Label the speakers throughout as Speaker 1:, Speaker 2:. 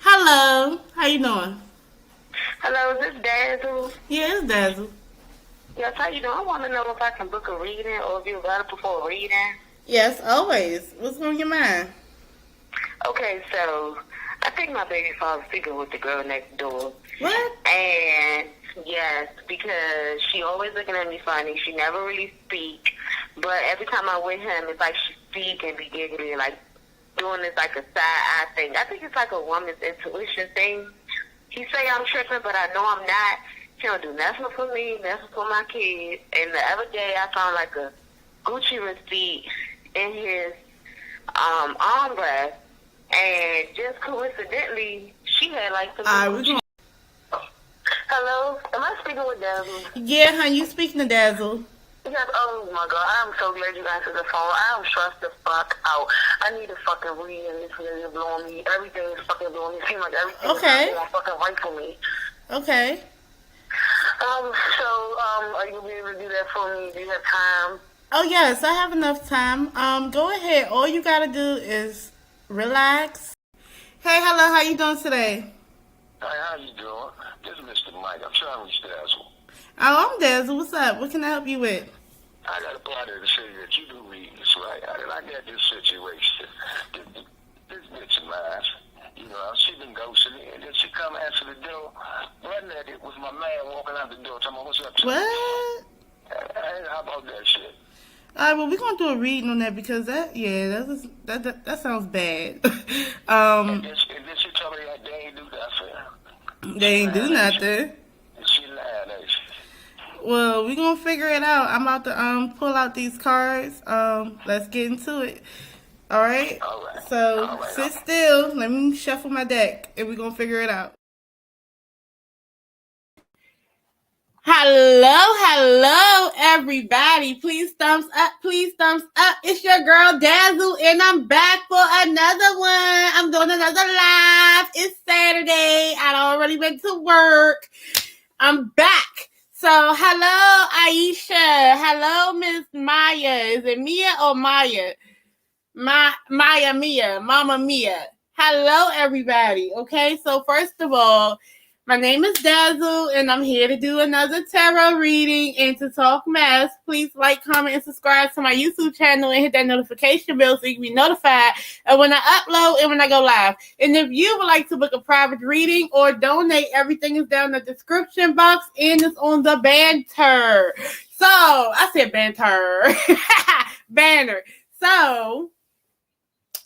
Speaker 1: Hello, how you doing?
Speaker 2: Hello, is this Dazzle?
Speaker 1: Yeah, it's Dazzle.
Speaker 2: Yes, how you doing? I want to know if I can book a reading or if you're available for a reading.
Speaker 1: Yes, always. What's on your mind?
Speaker 2: Okay, so I think my baby father's sleeping with the girl next door.
Speaker 1: What?
Speaker 2: And yes, because she always looking at me funny. She never really speak. But every time I'm with him, it's like she speak and be giggly, like doing this like a side eye thing. I think it's like a woman's intuition thing. He say I'm tripping, but I know I'm not. She don't do nothing for me, nothing for my kids. And the other day, I found like a Gucci receipt in his armrest, and just coincidentally, she had like some
Speaker 1: We
Speaker 2: Gucci.
Speaker 1: going.
Speaker 2: Hello, am I speaking with Dazzle?
Speaker 1: Yeah, honey, you speaking to Dazzle?
Speaker 2: Yes. Oh my God, I'm so glad you answered the phone. I'm stressed the fuck out. I need a fucking reading. This is blowing me. Everything is fucking blowing me. It seems like everything is going fucking right for me.
Speaker 1: Okay.
Speaker 2: Are you gonna be able to do that for me? Do you have time?
Speaker 1: Oh yes, I have enough time. Go ahead. All you gotta do is relax. Hey, hello, how you doing today?
Speaker 3: Hi, how you doing? This is Mr. Mike. I'm trying to reach Dazzle.
Speaker 1: Oh, I'm Dazzle. What's up? What can I help you with?
Speaker 3: I got a party to say that you do readings, right? I got this situation. This bitch of mine, she been ghosting me, and then she come answer the door. Running at it was my man walking out the door, talking about what's up to me.
Speaker 1: What?
Speaker 3: Hey, how about that shit?
Speaker 1: All right, well, we're gonna do a reading on that because that sounds bad.
Speaker 3: And then she told me that they ain't do that for her.
Speaker 1: They ain't do nothing.
Speaker 3: She lied, ain't she?
Speaker 1: Well, we're gonna figure it out. I'm about to pull out these cards. Let's get into it. All right.
Speaker 3: All right.
Speaker 1: So
Speaker 3: All right.
Speaker 1: sit still. Let me shuffle my deck, and we're gonna figure it out. Hello, everybody. Please thumbs up. Please thumbs up. It's your girl Dazzle, and I'm back for another one. I'm doing another live. It's Saturday. I'd already been to work. I'm back. So, hello, Aisha. Hello, Miss Maya. Is it Mia or Maya? Mia. Mama Mia. Hello, everybody. Okay, so first of all, my name is Dazzle, and I'm here to do another tarot reading and to talk mess. Please like, comment, and subscribe to my YouTube channel and hit that notification bell so you can be notified of when I upload and when I go live. And if you would like to book a private reading or donate, everything is down in the description box and it's on the banter. So, I said banter. Banner. So,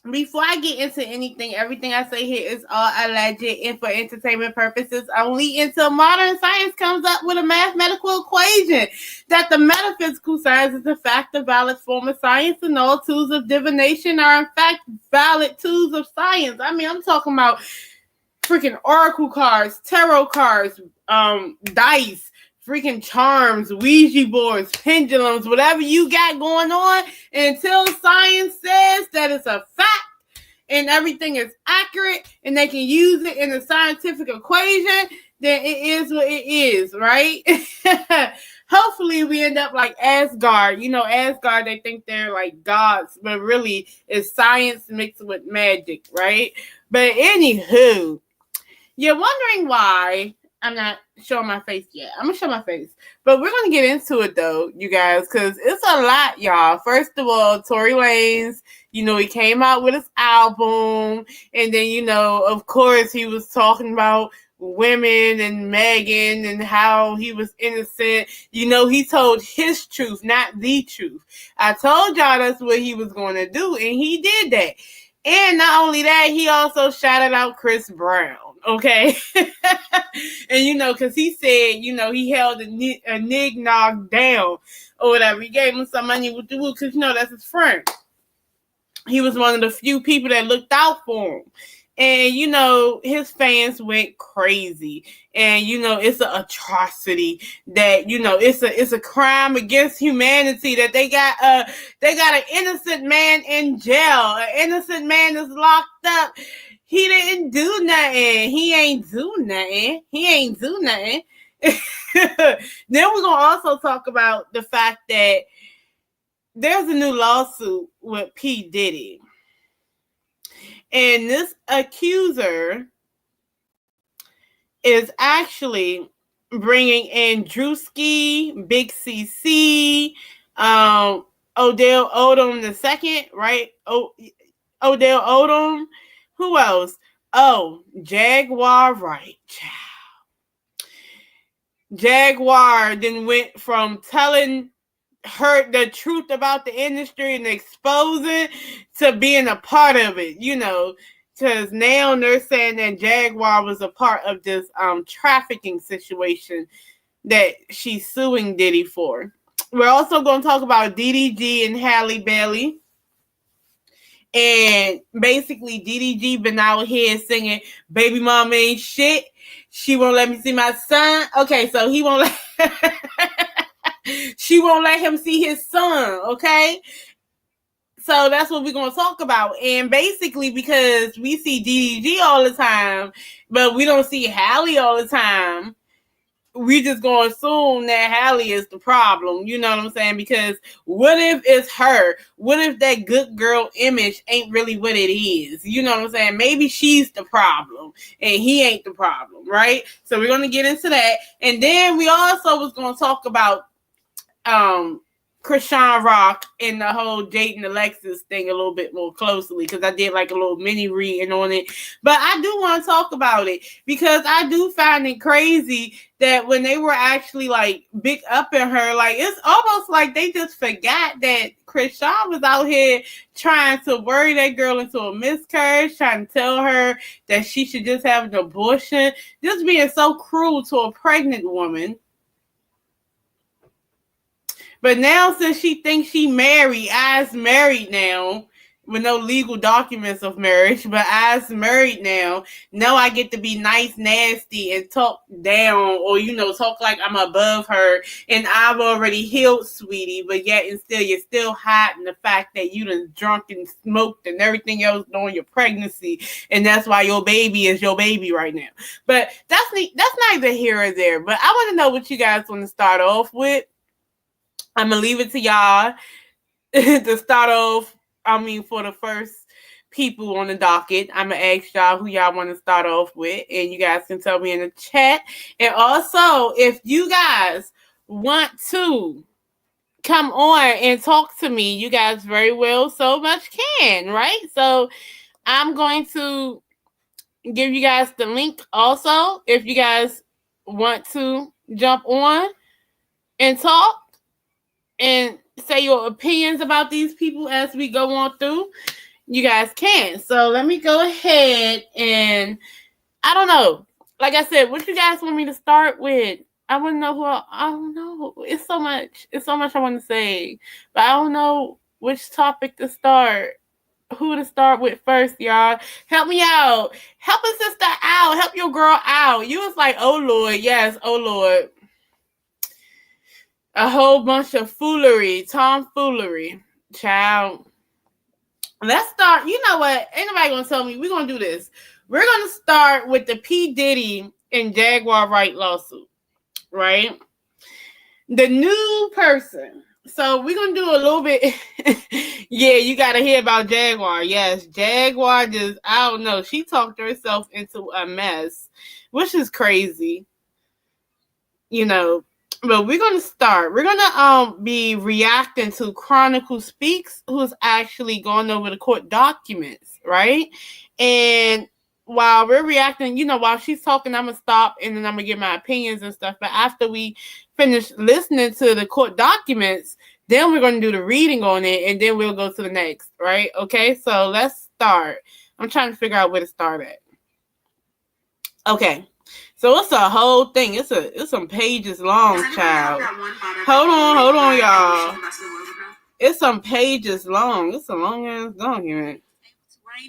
Speaker 1: before I get into anything, everything I say here is all alleged and for entertainment purposes only until modern science comes up with a mathematical equation that the metaphysical science is in fact a valid form of science and all tools of divination are in fact valid tools of science. I mean, I'm talking about freaking oracle cards, tarot cards, dice, freaking charms, Ouija boards, pendulums, whatever you got going on, until science says that it's a fact and everything is accurate and they can use it in a scientific equation, then it is what it is, right? Hopefully we end up like Asgard. You know, Asgard, they think they're like gods, but really it's science mixed with magic, right? But anywho, you're wondering why I'm not showing my face yet. I'm going to show my face. But we're going to get into it, though, you guys, because it's a lot, y'all. First of all, Tory Lanez, he came out with his album. And then, of course, he was talking about women and Megan and how he was innocent. He told his truth, not the truth. I told y'all that's what he was going to do, and he did that. And not only that, he also shouted out Chris Brown. Okay. And, because he said, he held a nig down or whatever. He gave him some money with the woo because, that's his friend. He was one of the few people that looked out for him. And, his fans went crazy. And, it's an atrocity that, it's a crime against humanity that they got an innocent man in jail. An innocent man is locked up. He didn't do nothing. He ain't do nothing. Then we're going to also talk about the fact that there's a new lawsuit with P. Diddy. And this accuser is actually bringing in Drewski, Big CC, Odell Odom the second, right? Odell Odom. Who else? Oh, Jaguar Wright. Jaguar then went from telling her the truth about the industry and exposing to being a part of it, because now they're saying that Jaguar was a part of this trafficking situation that she's suing Diddy for. We're also going to talk about DDG and Halle Bailey. And basically, DDG been out here singing, "Baby mama ain't shit. She won't let me see my son." Okay, so he won't let she won't let him see his son. Okay, so that's what we're gonna talk about. And basically, because we see DDG all the time, but we don't see Halle all the time, we just gonna assume that Halle is the problem. You know what I'm saying? Because what if it's her? What if that good girl image ain't really what it is? You know what I'm saying? Maybe she's the problem and he ain't the problem, right? So we're gonna get into that. And then we also was gonna talk about Krishan Rock and the whole dating Alexis thing a little bit more closely, because I did like a little mini reading on it. But I do want to talk about it because I do find it crazy that when they were actually like big up in her, like it's almost like they just forgot that Krishan was out here trying to worry that girl into a miscarriage, trying to tell her that she should just have an abortion, just being so cruel to a pregnant woman. But now, since she thinks she married now, with no legal documents of marriage, but as married now I get to be nice, nasty, and talk down, or, talk like I'm above her, and I've already healed, sweetie, but yet and still, you're still hiding the fact that you done drunk and smoked and everything else during your pregnancy, and that's why your baby is your baby right now. But that's neither here or there, but I want to know what you guys want to start off with. I'm going to leave it to y'all to start off. For the first people on the docket, I'm going to ask y'all who y'all want to start off with, and you guys can tell me in the chat. And also, if you guys want to come on and talk to me, you guys very well so much can, right? So I'm going to give you guys the link also if you guys want to jump on and talk and say your opinions about these people as we go on through. You guys can. So let me go ahead and, I don't know. Like I said, what you guys want me to start with? I want to know I don't know. It's so much I want to say. But I don't know which topic to start. Who to start with first, y'all. Help me out. Help a sister out. Help your girl out. You was like, oh Lord. Yes, oh Lord. A whole bunch of foolery, tomfoolery, child. Let's start. You know what? Ain't nobody gonna tell me. We're gonna do this. We're gonna start with the P. Diddy and Jaguar Wright lawsuit, right? The new person. So we're gonna do a little bit. Yeah, you gotta hear about Jaguar. Yes, Jaguar just, I don't know. She talked herself into a mess, which is crazy. But we're gonna start. We're gonna be reacting to Chronicle Speaks, who's actually gone over the court documents, right? And while we're reacting, while she's talking, I'm gonna stop and then I'm gonna give my opinions and stuff. But after we finish listening to the court documents, then we're gonna do the reading on it, and then we'll go to the next, right? Okay, so let's start. I'm trying to figure out where to start at. Okay. So it's a whole thing. It's some pages long, child. Hold on, y'all. It's some pages long. It's a long ass document.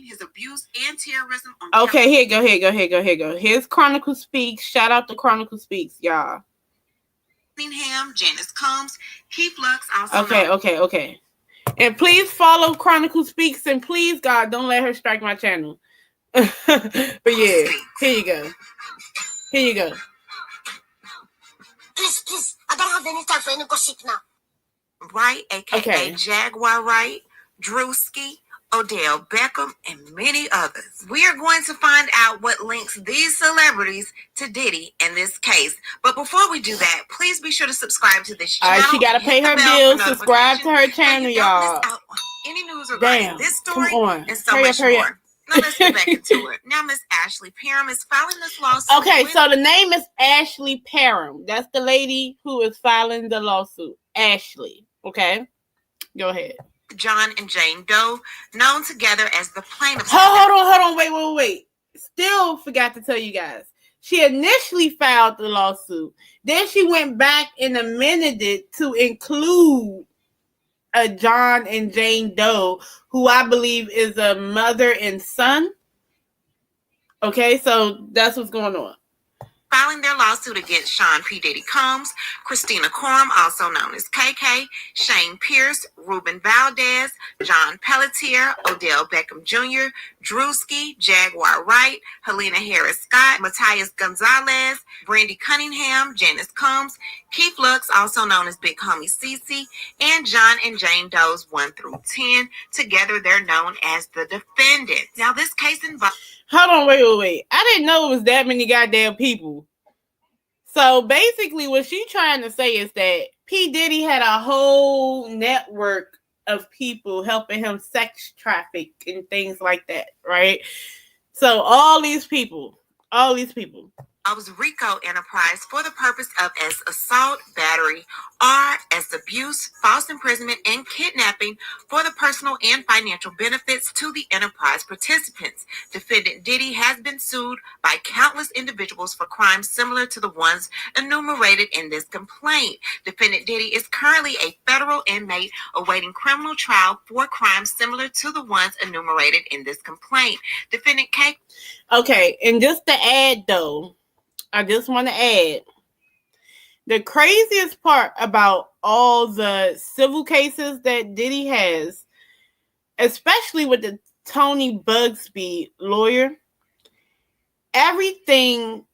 Speaker 1: His abuse and terrorism. Okay, here you go. Here's Chronicle Speaks. Shout out to Chronicle Speaks, y'all. Janice Combs, Keith Lux. Okay. And please follow Chronicle Speaks, and please, God, don't let her strike my channel. But yeah, here you go. Please, I don't have any time for any gossip now. Right, aka Jaguar Wright, Drewski,
Speaker 4: Odell Beckham, and many others. We are going to find out what links these celebrities to Diddy in this case. But before we do that, please be sure to subscribe to this channel.
Speaker 1: All right, she got to pay her bills. Subscribe to her channel, y'all.
Speaker 4: Any news regarding this story
Speaker 1: come on.
Speaker 4: and so much more. Now let's get back into it. Now Miss Ashley Parham is filing this lawsuit.
Speaker 1: Okay, so the name is Ashley Parham. That's the lady who is filing the lawsuit. Ashley. Okay, go ahead.
Speaker 4: John and Jane Doe, known together as the plaintiffs.
Speaker 1: Hold on. Wait. Still forgot to tell you guys. She initially filed the lawsuit. Then she went back and amended it to include a John and Jane Doe, who I believe is a mother and son. Okay, so that's what's going on.
Speaker 4: Filing their lawsuit against Sean P. Diddy Combs, Christina Corum, also known as KK, Shane Pierce, Ruben Valdez, John Pelletier, Odell Beckham Jr., Drewski, Jaguar Wright, Helena Harris Scott, Matthias Gonzalez, Brandy Cunningham, Janice Combs, Keith Lux, also known as Big Homie Cece, and John and Jane Doe's 1 through 10. Together, they're known as the defendants. Now, this case involves...
Speaker 1: Hold on, wait. I didn't know it was that many goddamn people. So basically what she's trying to say is that P. Diddy had a whole network of people helping him sex traffic and things like that, right? So all these people.
Speaker 4: Was RICO enterprise for the purpose of as assault, battery, or as abuse, false imprisonment, and kidnapping for the personal and financial benefits to the enterprise participants. Defendant Diddy has been sued by countless individuals for crimes similar to the ones enumerated in this complaint. Defendant Diddy is currently a federal inmate awaiting criminal trial for crimes similar to the ones enumerated in this complaint. Defendant K.
Speaker 1: Okay, and just to add though, I just want to add, the craziest part about all the civil cases that Diddy has, especially with the Tony Bugsby lawyer, everything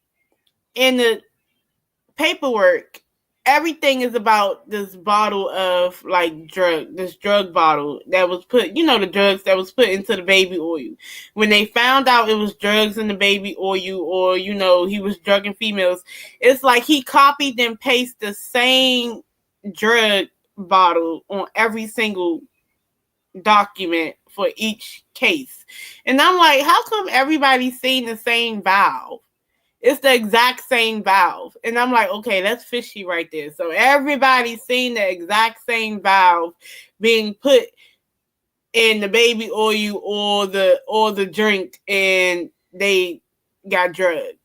Speaker 1: in the paperwork, everything is about this bottle of this drug bottle that was put, the drugs that was put into the baby oil. When they found out it was drugs in the baby oil, or, he was drugging females, it's like he copied and pasted the same drug bottle on every single document for each case. And I'm like, how come everybody's seeing the same valve? It's the exact same valve. And I'm like, okay, that's fishy right there. So everybody's seen the exact same valve being put in the baby oil or the drink, and they got drugged.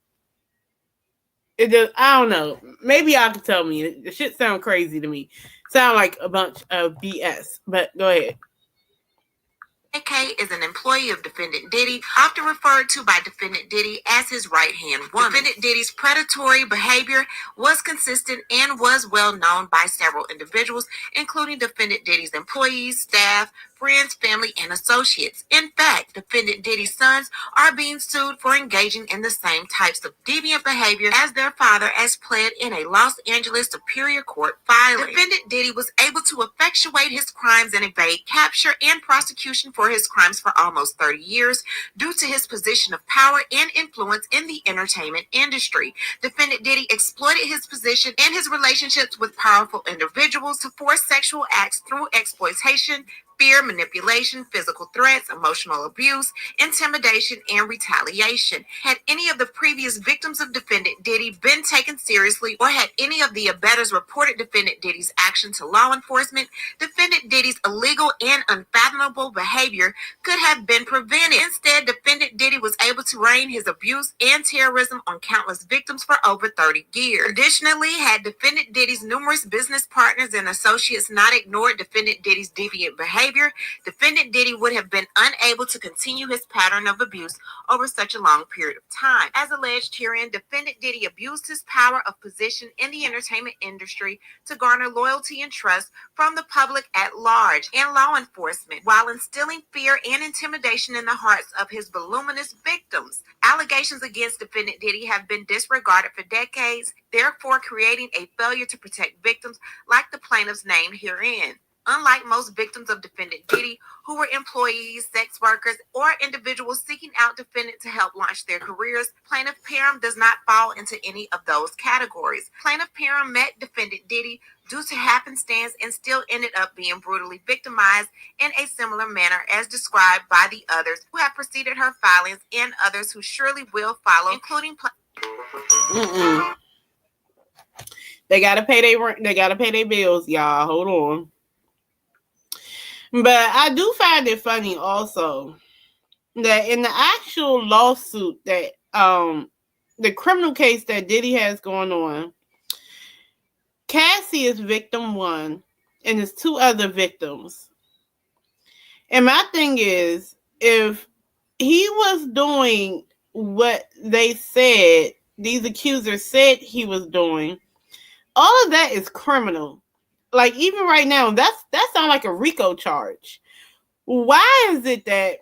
Speaker 1: I don't know. Maybe y'all can tell me. The shit sound crazy to me. Sound like a bunch of BS. But go ahead.
Speaker 4: AK is an employee of Defendant Diddy, often referred to by Defendant Diddy as his right-hand woman. Defendant Diddy's predatory behavior was consistent and was well known by several individuals, including Defendant Diddy's employees, staff, friends, family, and associates. In fact, Defendant Diddy's sons are being sued for engaging in the same types of deviant behavior as their father, as pled in a Los Angeles Superior Court filing. Defendant Diddy was able to effectuate his crimes and evade capture and prosecution for his crimes for almost 30 years due to his position of power and influence in the entertainment industry. Defendant Diddy exploited his position and his relationships with powerful individuals to force sexual acts through exploitation, fear, manipulation, physical threats, emotional abuse, intimidation, and retaliation. Had any of the previous victims of Defendant Diddy been taken seriously, or had any of the abettors reported Defendant Diddy's action to law enforcement, Defendant Diddy's illegal and unfathomable behavior could have been prevented. Instead, Defendant Diddy was able to rain his abuse and terrorism on countless victims for over 30 years. Additionally, had Defendant Diddy's numerous business partners and associates not ignored Defendant Diddy's deviant behavior, Defendant Diddy would have been unable to continue his pattern of abuse over such a long period of time. As alleged herein, Defendant Diddy abused his power of position in the entertainment industry to garner loyalty and trust from the public at large and law enforcement, while instilling fear and intimidation in the hearts of his voluminous victims. Allegations against Defendant Diddy have been disregarded for decades, therefore creating a failure to protect victims like the plaintiffs named herein. Unlike most victims of defendant Diddy, who were employees, sex workers, or individuals seeking out defendant to help launch their careers, plaintiff Parham does not fall into any of those categories. Plaintiff Parham met defendant Diddy due to happenstance and still ended up being brutally victimized in a similar manner as described by the others who have preceded her filings and others who surely will follow, including
Speaker 1: They gotta pay their rent. They gotta pay their bills, y'all. Hold on. But I do find it funny also that in the actual lawsuit that the criminal case that Diddy has going on, Cassie is victim 1 and there's 2 other victims. And my thing is, if he was doing what they said, these accusers said he was doing, all of that is criminal. Like, even right now, that sounds like a RICO charge. Why is it that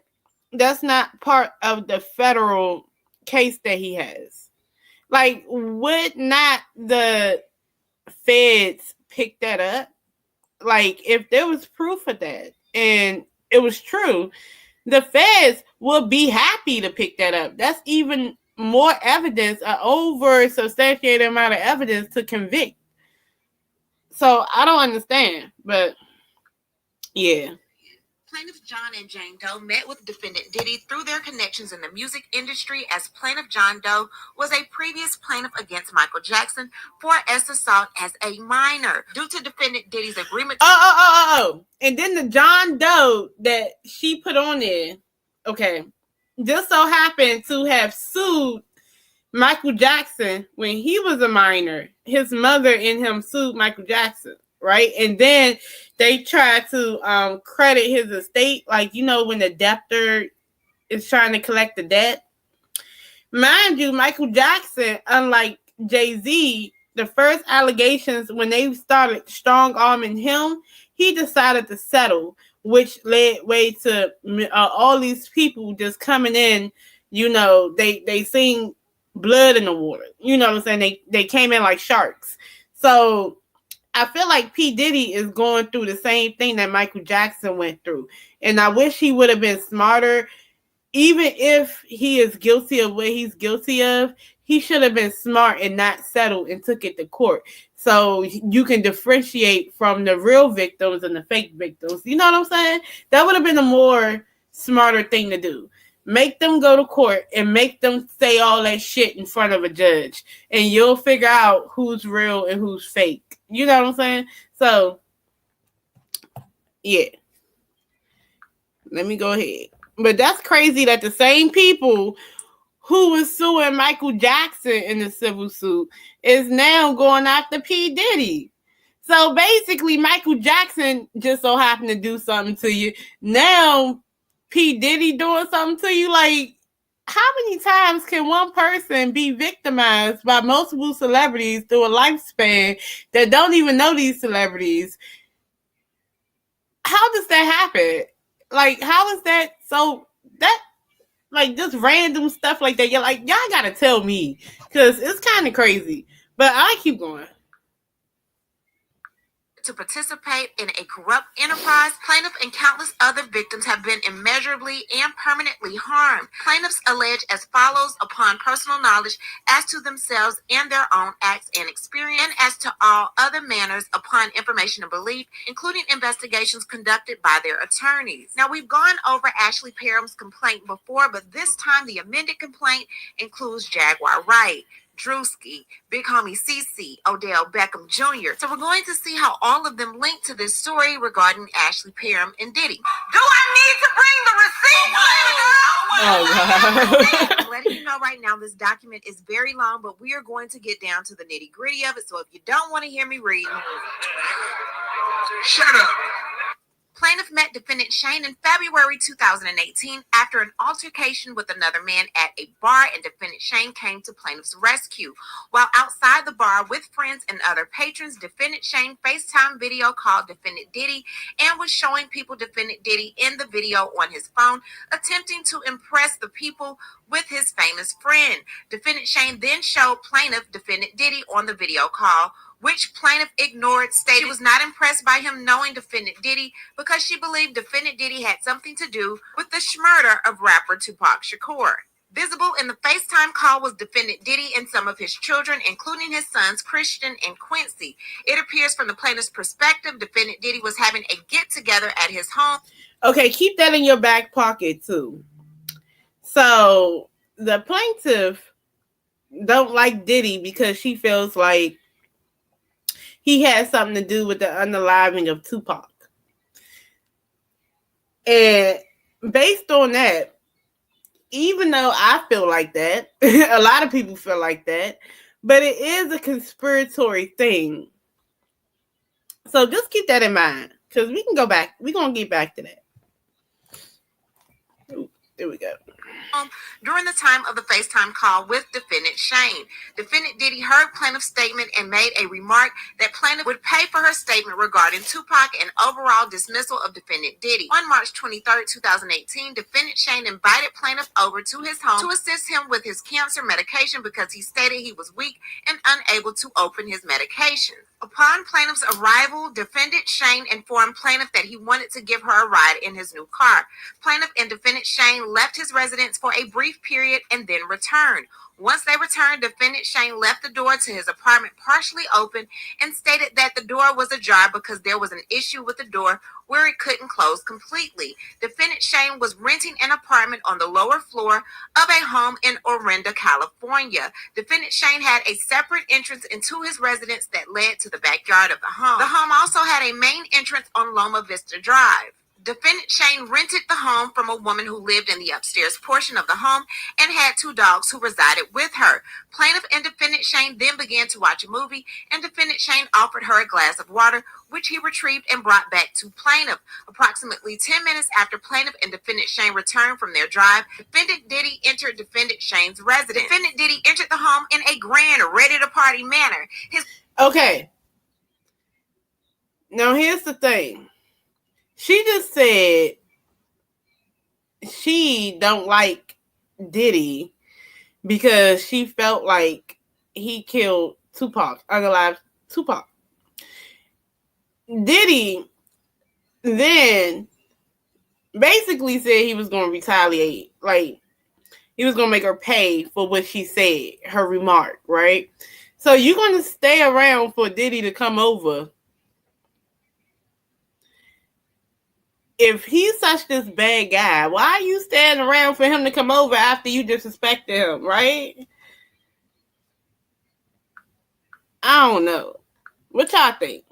Speaker 1: that's not part of the federal case that he has? Like, would not the feds pick that up? Like, if there was proof of that and it was true, the feds would be happy to pick that up. That's even more evidence, an over substantiated amount of evidence to convict. So I don't understand, but yeah.
Speaker 4: Plaintiff John and Jane Doe met with defendant Diddy through their connections in the music industry, as plaintiff John Doe was a previous plaintiff against Michael Jackson for assault as a minor. Due to defendant Diddy's agreement
Speaker 1: and then the John Doe that she put on there, okay, just so happened to have sued Michael Jackson when he was a minor. His mother and him sued Michael Jackson, right? And then they tried to credit his estate, like, you know, when the debtor is trying to collect the debt. Mind you, Michael Jackson, unlike Jay-Z, the first allegations, when they started strong-arming him, he decided to settle, which led way to all these people just coming in, you know, they seen blood in the water. You know what I'm saying? They came in like sharks. So I feel like P. Diddy is going through the same thing that Michael Jackson went through. And I wish he would have been smarter. Even if he is guilty of what he's guilty of, he should have been smart and not settled and took it to court. So you can differentiate from the real victims and the fake victims. You know what I'm saying? That would have been a more smarter thing to do. Make them go to court and make them say all that shit in front of a judge. And you'll figure out who's real and who's fake. You know what I'm saying? So, yeah. Let me go ahead. But that's crazy that the same people who was suing Michael Jackson in the civil suit is now going after P. Diddy. So basically, Michael Jackson just so happened to do something to you. Now, P. Diddy doing something to you. Like, how many times can one person be victimized by multiple celebrities through a lifespan that don't even know these celebrities? How does that happen? Like, how is that so that like just random stuff like that? You're like, y'all gotta tell me, because it's kind of crazy. But I keep going.
Speaker 4: To participate in a corrupt enterprise, plaintiff and countless other victims have been immeasurably and permanently harmed. Plaintiffs allege as follows upon personal knowledge as to themselves and their own acts and experience, and as to all other manners upon information and belief, including investigations conducted by their attorneys. Now, we've gone over Ashley Parham's complaint before, but this time the amended complaint includes Jaguar Wright, Drewski, Big Homie CC, Odell Beckham Jr. So we're going to see how all of them link to this story regarding Ashley Parham and Diddy. Do I need to bring the receipt?
Speaker 1: Oh, God.
Speaker 4: I'm letting you know right now, this document is very long, but we are going to get down to the nitty gritty of it. So if you don't want to hear me read,
Speaker 3: Shut up.
Speaker 4: Plaintiff met defendant Shane in February 2018 after an altercation with another man at a bar, and defendant Shane came to plaintiff's rescue. While outside the bar with friends and other patrons, defendant Shane FaceTime video called defendant Diddy and was showing people defendant Diddy in the video on his phone, attempting to impress the people with his famous friend. Defendant Shane then showed plaintiff defendant Diddy on the video call, which plaintiff ignored, stated she was not impressed by him knowing defendant Diddy because she believed defendant Diddy had something to do with the murder of rapper Tupac Shakur. Visible in the FaceTime call was defendant Diddy and some of his children, including his sons Christian and Quincy. It appears from the plaintiff's perspective, defendant Diddy was having a get-together at his home.
Speaker 1: Okay, keep that in your back pocket too. So the plaintiff don't like Diddy because she feels like he had something to do with the unaliving of Tupac. And based on that, even though I feel like that, a lot of people feel like that, but it is a conspiratory thing. So just keep that in mind, because we can go back. We're going to get back to that. Ooh, there we go.
Speaker 4: During the time of the FaceTime call with defendant Shane, defendant Diddy heard plaintiff's statement and made a remark that plaintiff would pay for her statement regarding Tupac and overall dismissal of defendant Diddy. On March 23, 2018, defendant Shane invited plaintiff over to his home to assist him with his cancer medication because he stated he was weak and unable to open his medication. Upon plaintiff's arrival, defendant Shane informed plaintiff that he wanted to give her a ride in his new car. Plaintiff and defendant Shane left his residence for a brief period and then returned. Once they returned, defendant Shane left the door to his apartment partially open and stated that the door was ajar because there was an issue with the door where it couldn't close completely. Defendant Shane was renting an apartment on the lower floor of a home in Orinda, California. Defendant Shane had a separate entrance into his residence that led to the backyard of the home. The home also had a main entrance on Loma Vista Drive. Defendant Shane rented the home from a woman who lived in the upstairs portion of the home and had 2 dogs who resided with her. Plaintiff and defendant Shane then began to watch a movie, and defendant Shane offered her a glass of water, which he retrieved and brought back to plaintiff. Approximately 10 minutes after plaintiff and defendant Shane returned from their drive, defendant Diddy entered defendant Shane's residence. Defendant Diddy entered the home in a grand, ready-to-party manner.
Speaker 1: Okay. Now, here's the thing. She just said she don't like Diddy because she felt like he killed Tupac, unalived Tupac. Diddy then basically said he was going to retaliate. Like, he was going to make her pay for what she said, her remark, right? So you're going to stay around for Diddy to come over. If he's such this bad guy, why are you standing around for him to come over after you disrespected him, right? I don't know. What y'all think?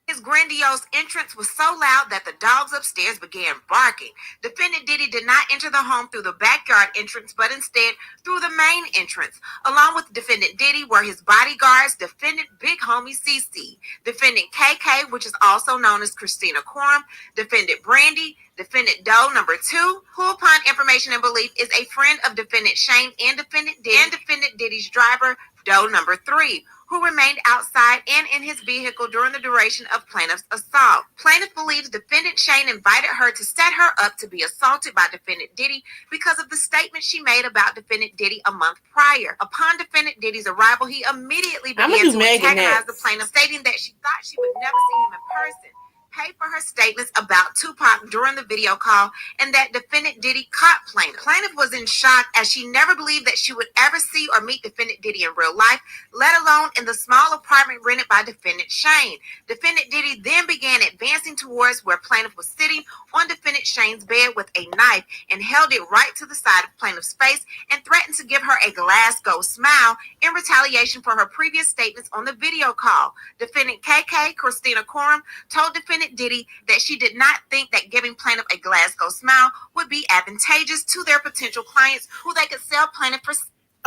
Speaker 4: His grandiose entrance was so loud that the dogs upstairs began barking. Defendant Diddy did not enter the home through the backyard entrance, but instead through the main entrance. Along with defendant Diddy were his bodyguards, defendant Big Homie CC, defendant KK, which is also known as Christina Quorum, defendant Brandy, defendant Doe number 2, who upon information and belief is a friend of defendant Shane and defendant Diddy's driver, Doe number 3, who remained outside and in his vehicle during the duration of plaintiff's assault. Plaintiff believes defendant Shane invited her to set her up to be assaulted by defendant Diddy because of the statement she made about defendant Diddy a month prior. Upon defendant Diddy's arrival, he immediately began to antagonize the plaintiff, stating that she thought she would never see him in person, pay for her statements about Tupac during the video call, and that defendant Diddy caught plaintiff. Plaintiff was in shock as she never believed that she would ever see or meet defendant Diddy in real life, let alone in the small apartment rented by defendant Shane. Defendant Diddy then began advancing towards where plaintiff was sitting on defendant Shane's bed with a knife and held it right to the side of plaintiff's face and threatened to give her a Glasgow smile in retaliation for her previous statements on the video call. Defendant KK, Christina Quorum, told defendant Diddy that she did not think that giving plaintiff a Glasgow smile would be advantageous to their potential clients who they could sell plaintiff for.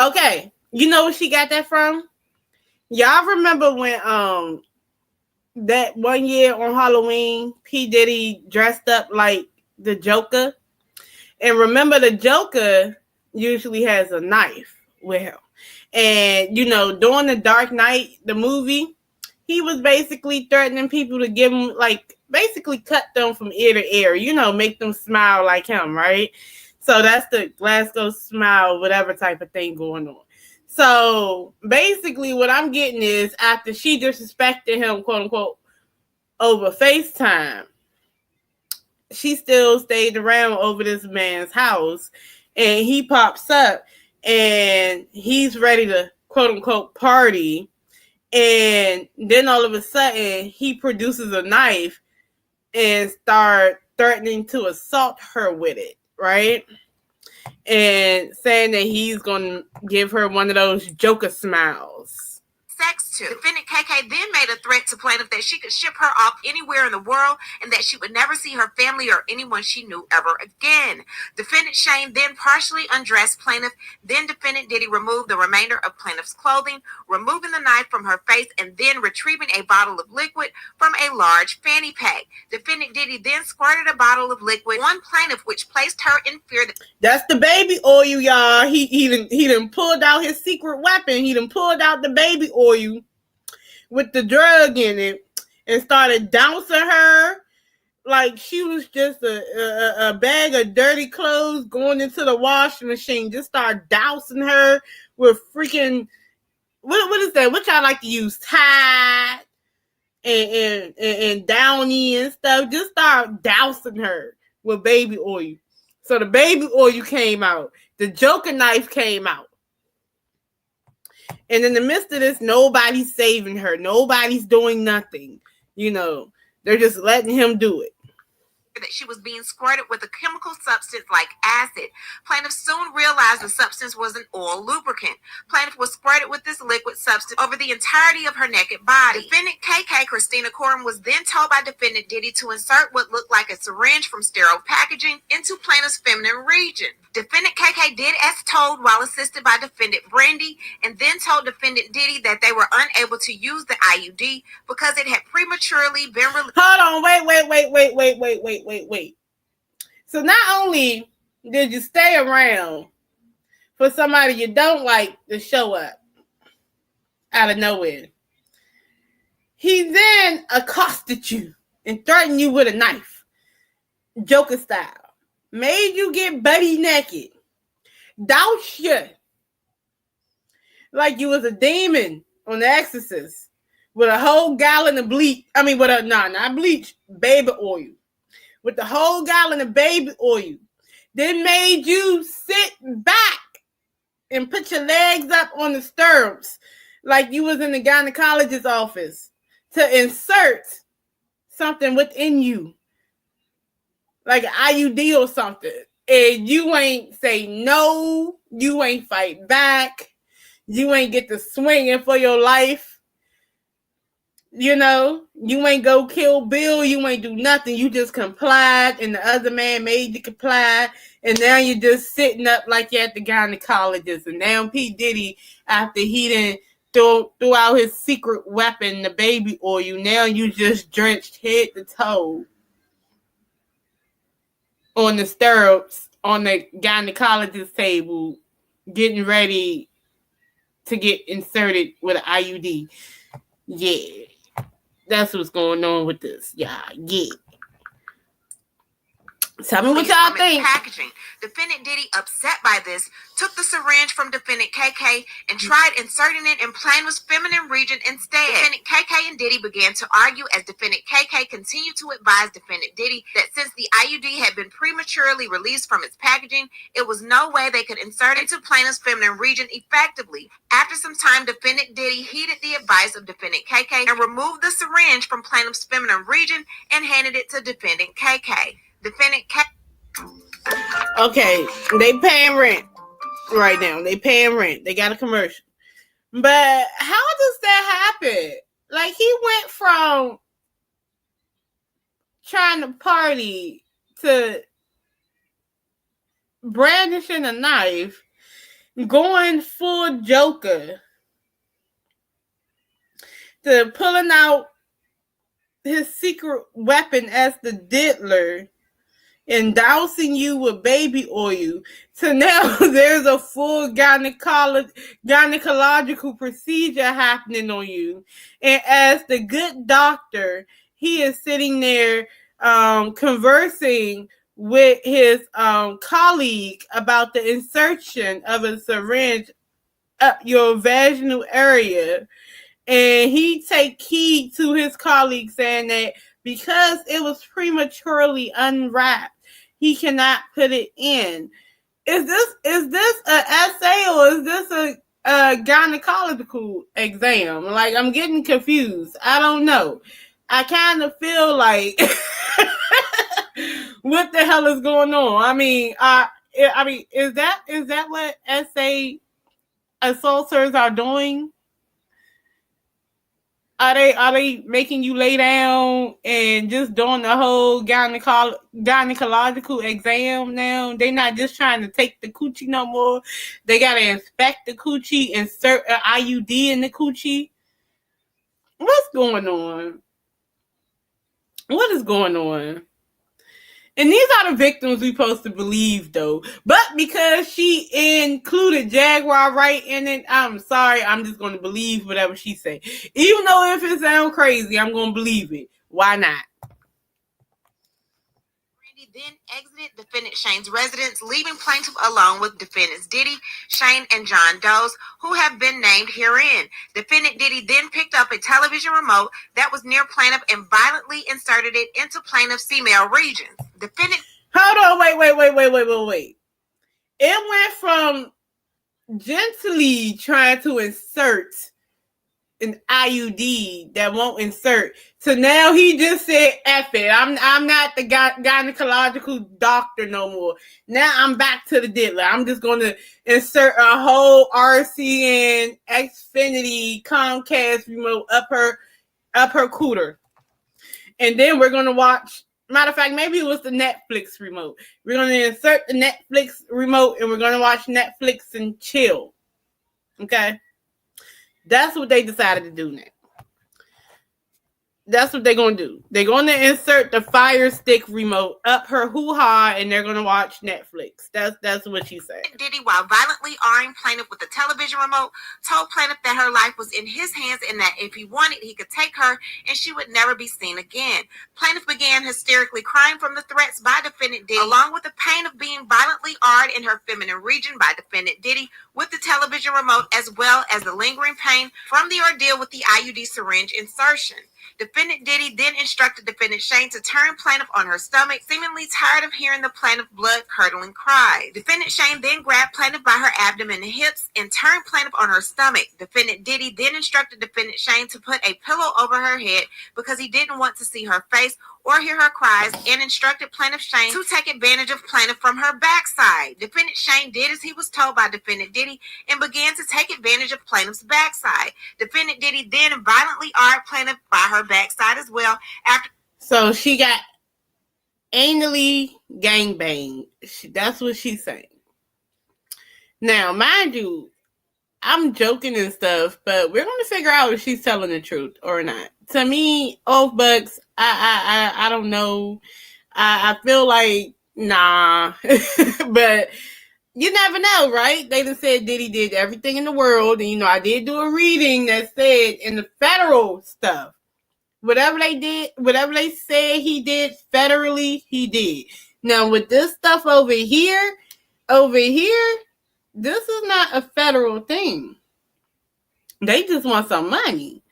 Speaker 1: Okay, you know where she got that from? Y'all remember when that one year on Halloween, P. Diddy dressed up like the Joker? And remember, the Joker usually has a knife with him. And, you know, during the Dark Knight, the movie, he was basically threatening people to give him, like, basically cut them from ear to ear, you know, make them smile like him, right? So that's the Glasgow smile, whatever type of thing going on. So basically what I'm getting is after she disrespected him, quote unquote, over FaceTime, she still stayed around over this man's house, and he pops up and he's ready to, quote unquote, party. And then all of a sudden he produces a knife and start threatening to assault her with it, right? And saying that he's going to give her one of those Joker smiles.
Speaker 4: Sex to. Defendant KK then made a threat to plaintiff that she could ship her off anywhere in the world and that she would never see her family or anyone she knew ever again. Defendant Shane then partially undressed plaintiff. Then defendant Diddy removed the remainder of plaintiff's clothing, removing the knife from her face and then retrieving a bottle of liquid from a large fanny pack. Defendant Diddy then squirted a bottle of liquid on plaintiff, which placed her in fear.
Speaker 1: That's the baby oil, y'all. He done pulled out his secret weapon. He done pulled out the baby oil with the drug in it and started dousing her like she was just a bag of dirty clothes going into the washing machine. Just start dousing her with freaking what is that? What y'all like to use? Tide and Downy and stuff. Just start dousing her with baby oil. So the baby oil came out. The Joker knife came out. And in the midst of this, nobody's saving her. Nobody's doing nothing. You know, they're just letting him do it.
Speaker 4: That she was being squirted with a chemical substance like acid. Plaintiff soon realized the substance was an oil lubricant. Plaintiff was squirted with this liquid substance over the entirety of her naked body. Defendant KK, Christina Coram, was then told by defendant Diddy to insert what looked like a syringe from sterile packaging into plaintiff's feminine region. Defendant KK did as told while assisted by defendant Brandy, and then told defendant Diddy that they were unable to use the IUD because it had prematurely been released.
Speaker 1: Hold on, wait. So not only did you stay around for somebody you don't like to show up out of nowhere, he then accosted you and threatened you with a knife, Joker style. Made you get buddy naked. Doused you like you was a demon on The Exorcist with a whole gallon of bleach. I mean, not bleach, baby oil. With the whole gallon of baby oil. Then made you sit back and put your legs up on the stirrups like you was in the gynecologist's office to insert something within you. Like an IUD or something. And you ain't say no. You ain't fight back. You ain't get to swinging for your life. You know, you ain't go kill Bill. You ain't do nothing. You just complied, and the other man made you comply. And now you're just sitting up like you're at the gynecologist. And now P. Diddy, after he done threw out his secret weapon, the baby oil, now you just drenched head to toe on the stirrups on the gynecologist table, getting ready to get inserted with an IUD. Yeah. That's what's going on with this. Yeah. Tell me what y'all think.
Speaker 4: Packaging. Defendant Diddy, upset by this, took the syringe from defendant KK and tried inserting it in plaintiff's feminine region instead. Defendant KK and Diddy began to argue as defendant KK continued to advise defendant Diddy that since the IUD had been prematurely released from its packaging, it was no way they could insert it into plaintiff's feminine region effectively. After some time, defendant Diddy heeded the advice of defendant KK and removed the syringe from plaintiff's feminine region and handed it to defendant KK. Defendant K.
Speaker 1: Okay, they paying rent right now. They paying rent. They got a commercial. But how does that happen? Like, he went from trying to party to brandishing a knife, going full Joker, to pulling out his secret weapon as the diddler and dousing you with baby oil, to now there's a full gynecological procedure happening on you. And as the good doctor, he is sitting there conversing with his colleague about the insertion of a syringe up your vaginal area. And he take heed to his colleague saying that because it was prematurely unwrapped, he cannot put it in. Is this an essay or is this a gynecological exam? Like, I'm getting confused. I don't know. I kind of feel like what the hell is going on? I mean, is that what essay assaulters are doing? Are they making you lay down and just doing the whole gynecological exam now? They're not just trying to take the coochie no more. They gotta inspect the coochie, insert an IUD in the coochie. What's going on? What is going on? And these are the victims we're supposed to believe, though. But because she included Jaguar right in it, I'm sorry, I'm just going to believe whatever she say. Even though if it sounds crazy, I'm going to believe it. Why not?
Speaker 4: Randy then exited defendant Shane's residence, leaving plaintiff alone with defendants Diddy, Shane, and John Doe's, who have been named herein. Defendant Diddy then picked up a television remote that was near plaintiff and violently inserted it into plaintiff's female regions. Defendant.
Speaker 1: Hold on, wait. It went from gently trying to insert an IUD that won't insert to now he just said F it. I'm not the gynecological doctor no more. Now I'm back to the diddler. I'm just going to insert a whole RCN Xfinity Comcast remote up her cooter. And then we're going to watch. Matter of fact, maybe it was the Netflix remote. We're going to insert the Netflix remote and we're going to watch Netflix and chill. Okay? That's what they decided to do now. That's what they're going to do. They're going to insert the Fire Stick remote up her hoo-ha and they're going to watch Netflix. That's what she said.
Speaker 4: Diddy, while violently eyeing plaintiff with the television remote, told plaintiff that her life was in his hands and that if he wanted, he could take her and she would never be seen again. Plaintiff began hysterically crying from the threats by defendant Diddy, along with the pain of being violently eyed in her feminine region by defendant Diddy with the television remote, as well as the lingering pain from the ordeal with the IUD syringe insertion. Defendant Diddy then instructed defendant Shane to turn plaintiff on her stomach, seemingly tired of hearing the plaintiff blood-curdling cry. Defendant Shane then grabbed plaintiff by her abdomen and hips and turned plaintiff on her stomach. Defendant Diddy then instructed defendant Shane to put a pillow over her head because he didn't want to see her face or hear her cries, and instructed plaintiff Shane to take advantage of plaintiff from her backside. Defendant Shane did as he was told by defendant Diddy and began to take advantage of plaintiff's backside. Defendant Diddy then violently eyed plaintiff by her backside as well.
Speaker 1: So she got anally gangbanged. That's what she's saying. Now, mind you, I'm joking and stuff, but we're going to figure out if she's telling the truth or not. To me, off bucks, I don't know. I feel like, nah. But you never know, right? They done said Diddy did everything in the world. And, I did do a reading that said in the federal stuff, whatever they did, whatever they said he did federally, he did. Now, with this stuff over here, this is not a federal thing. They just want some money,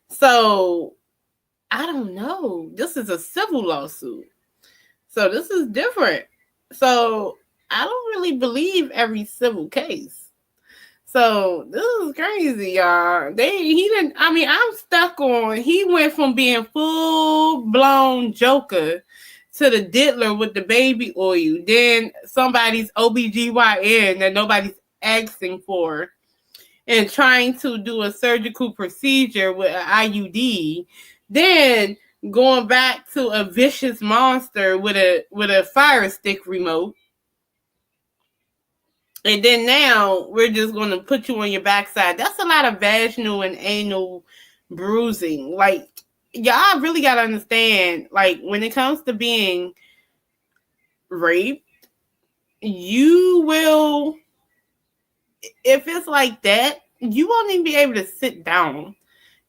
Speaker 1: So, I don't know. This is a civil lawsuit. So, this is different. So, I don't really believe every civil case. So, this is crazy, y'all. I'm stuck on, he went from being full-blown joker to the diddler with the baby oil. Then somebody's OBGYN that nobody's asking for. And trying to do a surgical procedure with an IUD, then going back to a vicious monster with a Fire Stick remote, and then now we're just going to put you on your backside. That's a lot of vaginal and anal bruising. Like, y'all really got to understand, like, when it comes to being raped, you will... If it's like that, you won't even be able to sit down.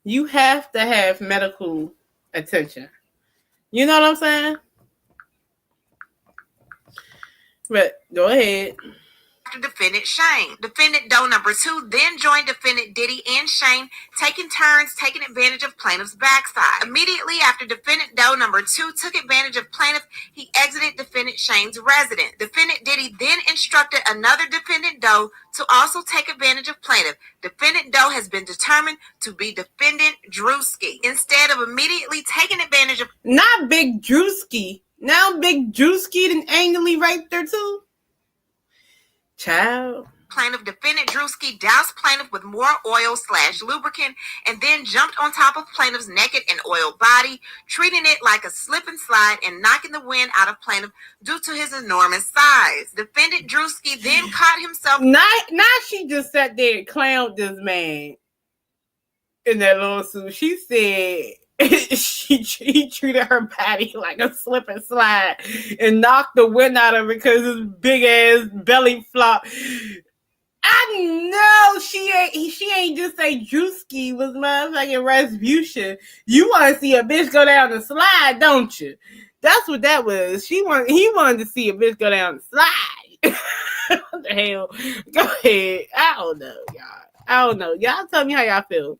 Speaker 1: You have to have medical attention. You know what I'm saying? But go ahead.
Speaker 4: after defendant Shane. Defendant Doe number 2 then joined defendant Diddy and Shane, taking turns taking advantage of plaintiff's backside. Immediately after defendant Doe number 2 took advantage of plaintiff, he exited defendant Shane's residence. Defendant Diddy then instructed another defendant Doe to also take advantage of plaintiff. Defendant Doe has been determined to be defendant Drewski. Instead of immediately taking advantage of...
Speaker 1: Not Big Drewski. Now Big Drewski and angrily right there too. Child.
Speaker 4: Plaintiff, defendant Drewski doused plaintiff with more oil/lubricant and then jumped on top of plaintiff's naked and oiled body, treating it like a slip and slide and knocking the wind out of plaintiff due to his enormous size. Defendant Drewski then caught himself...
Speaker 1: Now she just sat there and clowned this man in that lawsuit. She said he treated her body like a slip and slide and knocked the wind out of it because his big ass belly flop. I know she ain't just say Drewski was motherfucking Rasputin. You want to see a bitch go down the slide, don't you? That's what that was. He wanted to see a bitch go down the slide. What the hell? Go ahead. I don't know, y'all. Y'all tell me how y'all feel.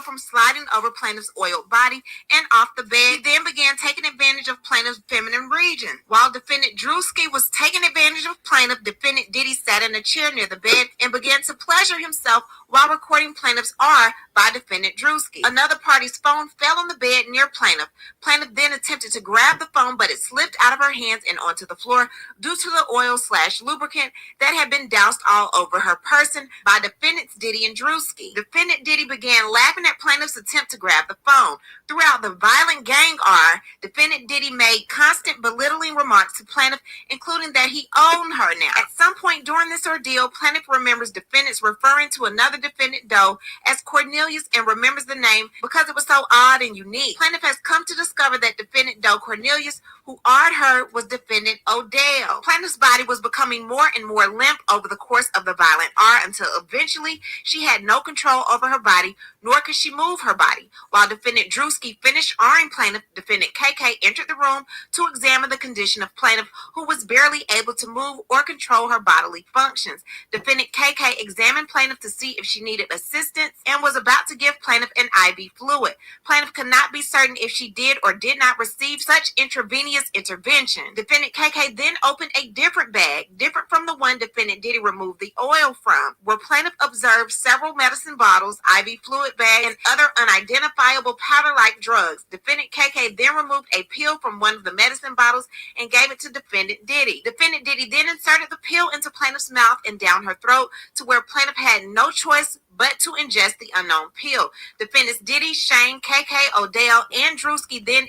Speaker 4: From sliding over plaintiff's oiled body and off the bed. He then began taking advantage of plaintiff's feminine region. While defendant Drewski was taking advantage of plaintiff, defendant Diddy sat in a chair near the bed and began to pleasure himself while recording plaintiff's R by defendant Drewski. Another party's phone fell on the bed near plaintiff. Plaintiff then attempted to grab the phone, but it slipped out of her hands and onto the floor due to the oil/lubricant that had been doused all over her person by defendants Diddy and Drewski. Defendant Diddy began laughing at plaintiff's attempt to grab the phone. Throughout the violent gang R, defendant Diddy made constant belittling remarks to plaintiff, including that he owned her now. At some point during this ordeal, plaintiff remembers defendants referring to another defendant Doe as Cornelius and remembers the name because it was so odd and unique. Plaintiff has come to discover that defendant Doe Cornelius, who R'd her, was defendant Odell. Plaintiff's body was becoming more and more limp over the course of the violent R until eventually she had no control over her body, nor could she move her body. While defendant Drewski finished R'ing plaintiff, defendant KK entered the room to examine the condition of plaintiff, who was barely able to move or control her bodily functions. Defendant KK examined plaintiff to see if she needed assistance and was about to give plaintiff an IV fluid. Plaintiff could not be certain if she did or did not receive such intravenous intervention. Defendant KK then opened a different bag, different from the one defendant Diddy removed the oil from, where plaintiff observed several medicine bottles, IV fluid bags, and other unidentifiable powder-like drugs. Defendant KK then removed a pill from one of the medicine bottles and gave it to defendant Diddy. Defendant Diddy then inserted the pill into plaintiff's mouth and down her throat to where plaintiff had no choice but to ingest the unknown pill. Defendants Diddy, Shane, KK, Odell, and Drewski then...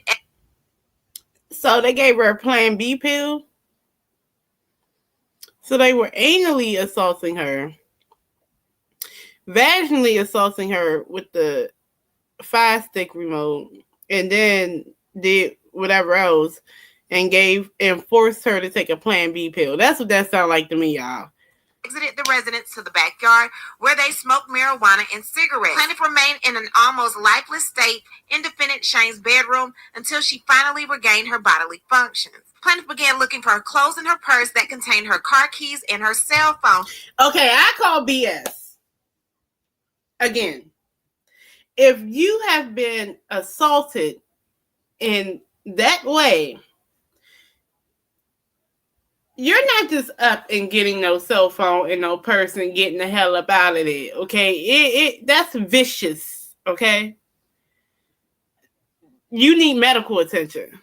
Speaker 1: So they gave her a Plan B pill? So they were anally assaulting her, vaginally assaulting her with the Fire Stick remote, and then did whatever else and forced her to take a Plan B pill. That's what that sounds like to me, y'all.
Speaker 4: Exited the residence to the backyard where they smoked marijuana and cigarettes. Plaintiff remained in an almost lifeless state in defendant Shane's bedroom until she finally regained her bodily functions. Plaintiff began looking for her clothes in her purse that contained her car keys and her cell phone.
Speaker 1: Okay, I call BS. Again, if you have been assaulted in that way, you're not just up and getting no cell phone and no purse and getting the hell up out of there, okay? That's vicious, okay? You need medical attention.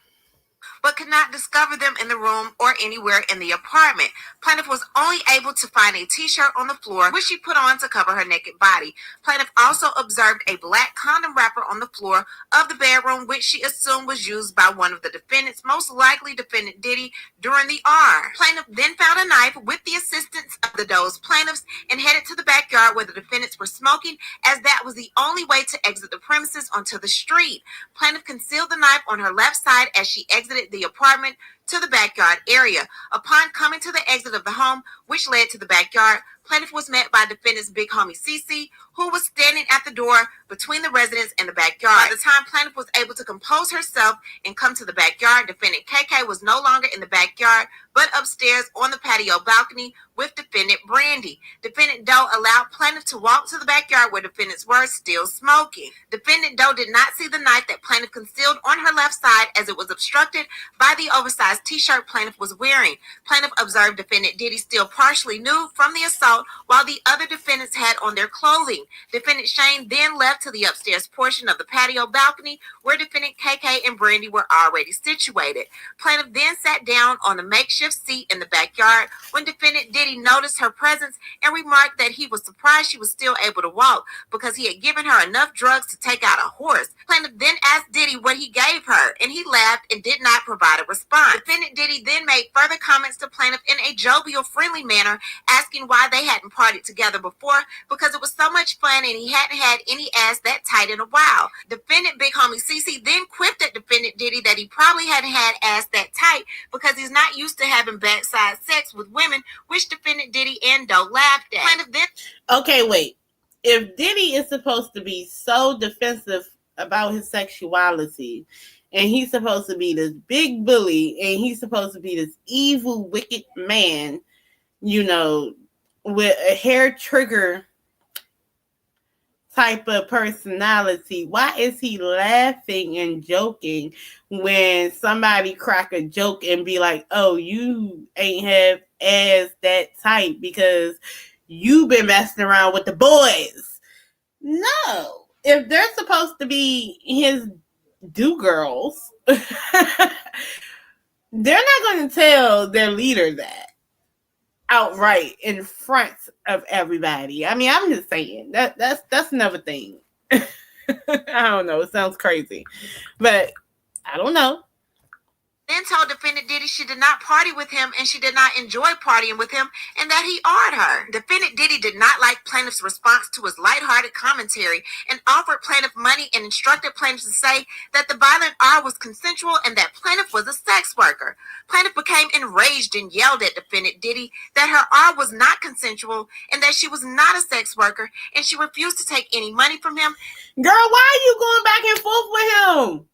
Speaker 4: But could not discover them in the room or anywhere in the apartment. Plaintiff was only able to find a t-shirt on the floor, which she put on to cover her naked body. Plaintiff also observed a black condom wrapper on the floor of the bedroom, which she assumed was used by one of the defendants, most likely defendant Diddy, during the R. Plaintiff then found a knife with the assistance of the Doe's plaintiffs and headed to the backyard where the defendants were smoking, as that was the only way to exit the premises onto the street. Plaintiff concealed the knife on her left side as she exited the apartment to the backyard area. Upon coming to the exit of the home, which led to the backyard, plaintiff was met by defendant's big homie Cece, who was standing at the door between the residence and the backyard. By the time plaintiff was able to compose herself and come to the backyard, defendant KK was no longer in the backyard, but upstairs on the patio balcony with defendant Brandy. Defendant Doe allowed plaintiff to walk to the backyard where defendants were still smoking. Defendant Doe did not see the knife that plaintiff concealed on her left side, as it was obstructed by the oversized t-shirt plaintiff was wearing. Plaintiff observed defendant Diddy still partially nude from the assault, while the other defendants had on their clothing. Defendant Shane then left to the upstairs portion of the patio balcony where defendant KK and Brandy were already situated. Plaintiff then sat down on a makeshift seat in the backyard when defendant Diddy noticed her presence and remarked that he was surprised she was still able to walk because he had given her enough drugs to take out a horse. Plaintiff then asked Diddy what he gave her, and he laughed and did not provide a response. Defendant Diddy then made further comments to plaintiff in a jovial, friendly manner, asking why they hadn't partied together before because it was so much fun and he hadn't had any ass that tight in a while. Defendant big homie Cece then quipped at defendant Diddy that he probably hadn't had ass that tight because he's not used to having backside sex with women, which defendant Diddy and Doe laughed at. Plaintiff then...
Speaker 1: Okay, wait. If Diddy is supposed to be so defensive about his sexuality, and he's supposed to be this big bully, and he's supposed to be this evil, wicked man, you know, with a hair trigger type of personality, why is he laughing and joking when somebody crack a joke and be like, oh, you ain't have ass that tight because you've been messing around with the boys? No. If they're supposed to be his do-girls, they're not going to tell their leader that outright in front of everybody. I mean, I'm just saying that's another thing. I don't know. It sounds crazy, but I don't know.
Speaker 4: Then told defendant Diddy she did not party with him and she did not enjoy partying with him and that he awed her. Defendant Diddy did not like plaintiff's response to his lighthearted commentary and offered plaintiff money and instructed plaintiff to say that the violent R was consensual and that plaintiff was a sex worker. Plaintiff became enraged and yelled at defendant Diddy that her R was not consensual and that she was not a sex worker and she refused to take any money from him.
Speaker 1: Girl, why are you going back and forth with him?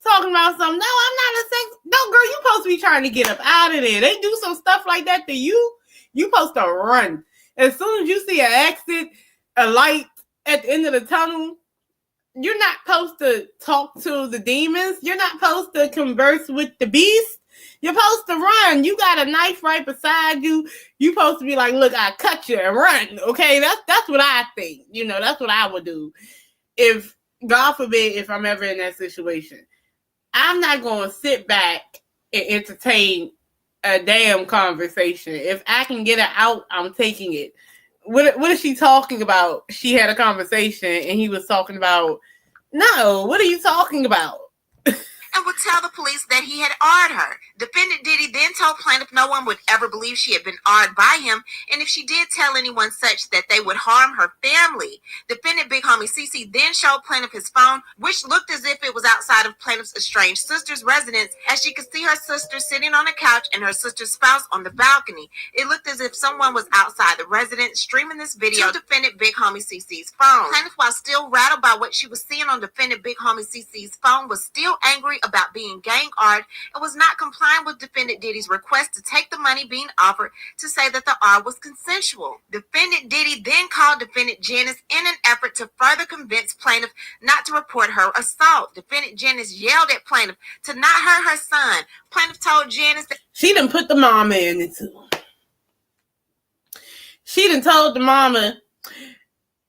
Speaker 1: Talking about something. No, I'm not a sex. No, girl, you supposed to be trying to get up out of there. They do some stuff like that to you. You supposed to run. As soon as you see an exit, a light at the end of the tunnel, you're not supposed to talk to the demons. You're not supposed to converse with the beast. You're supposed to run. You got a knife right beside you. You're supposed to be like, look, I cut you and run. Okay, that's what I think. You know, that's what I would do. If, God forbid, if I'm ever in that situation. I'm not going to sit back and entertain a damn conversation. If I can get it out, I'm taking it. What is she talking about? She had a conversation and he was talking about, no, what are you talking about?
Speaker 4: And would tell the police that he had awed her. Defendant Diddy then told plaintiff no one would ever believe she had been awed by him, and if she did tell anyone such, that they would harm her family. Defendant big homie Cece then showed plaintiff his phone, which looked as if it was outside of plaintiff's estranged sister's residence, as she could see her sister sitting on a couch and her sister's spouse on the balcony. It looked as if someone was outside the residence streaming this video to defendant big homie Cece's phone. Plaintiff, while still rattled by what she was seeing on defendant big homie Cece's phone, was still angry about being gang-R'd and was not complying with defendant Diddy's request to take the money being offered to say that the R was consensual. Defendant Diddy then called defendant Janice in an effort to further convince plaintiff not to report her assault. Defendant Janice yelled at plaintiff to not hurt her son. Plaintiff told Janice that
Speaker 1: she done put the mama in it too. She done told the mama.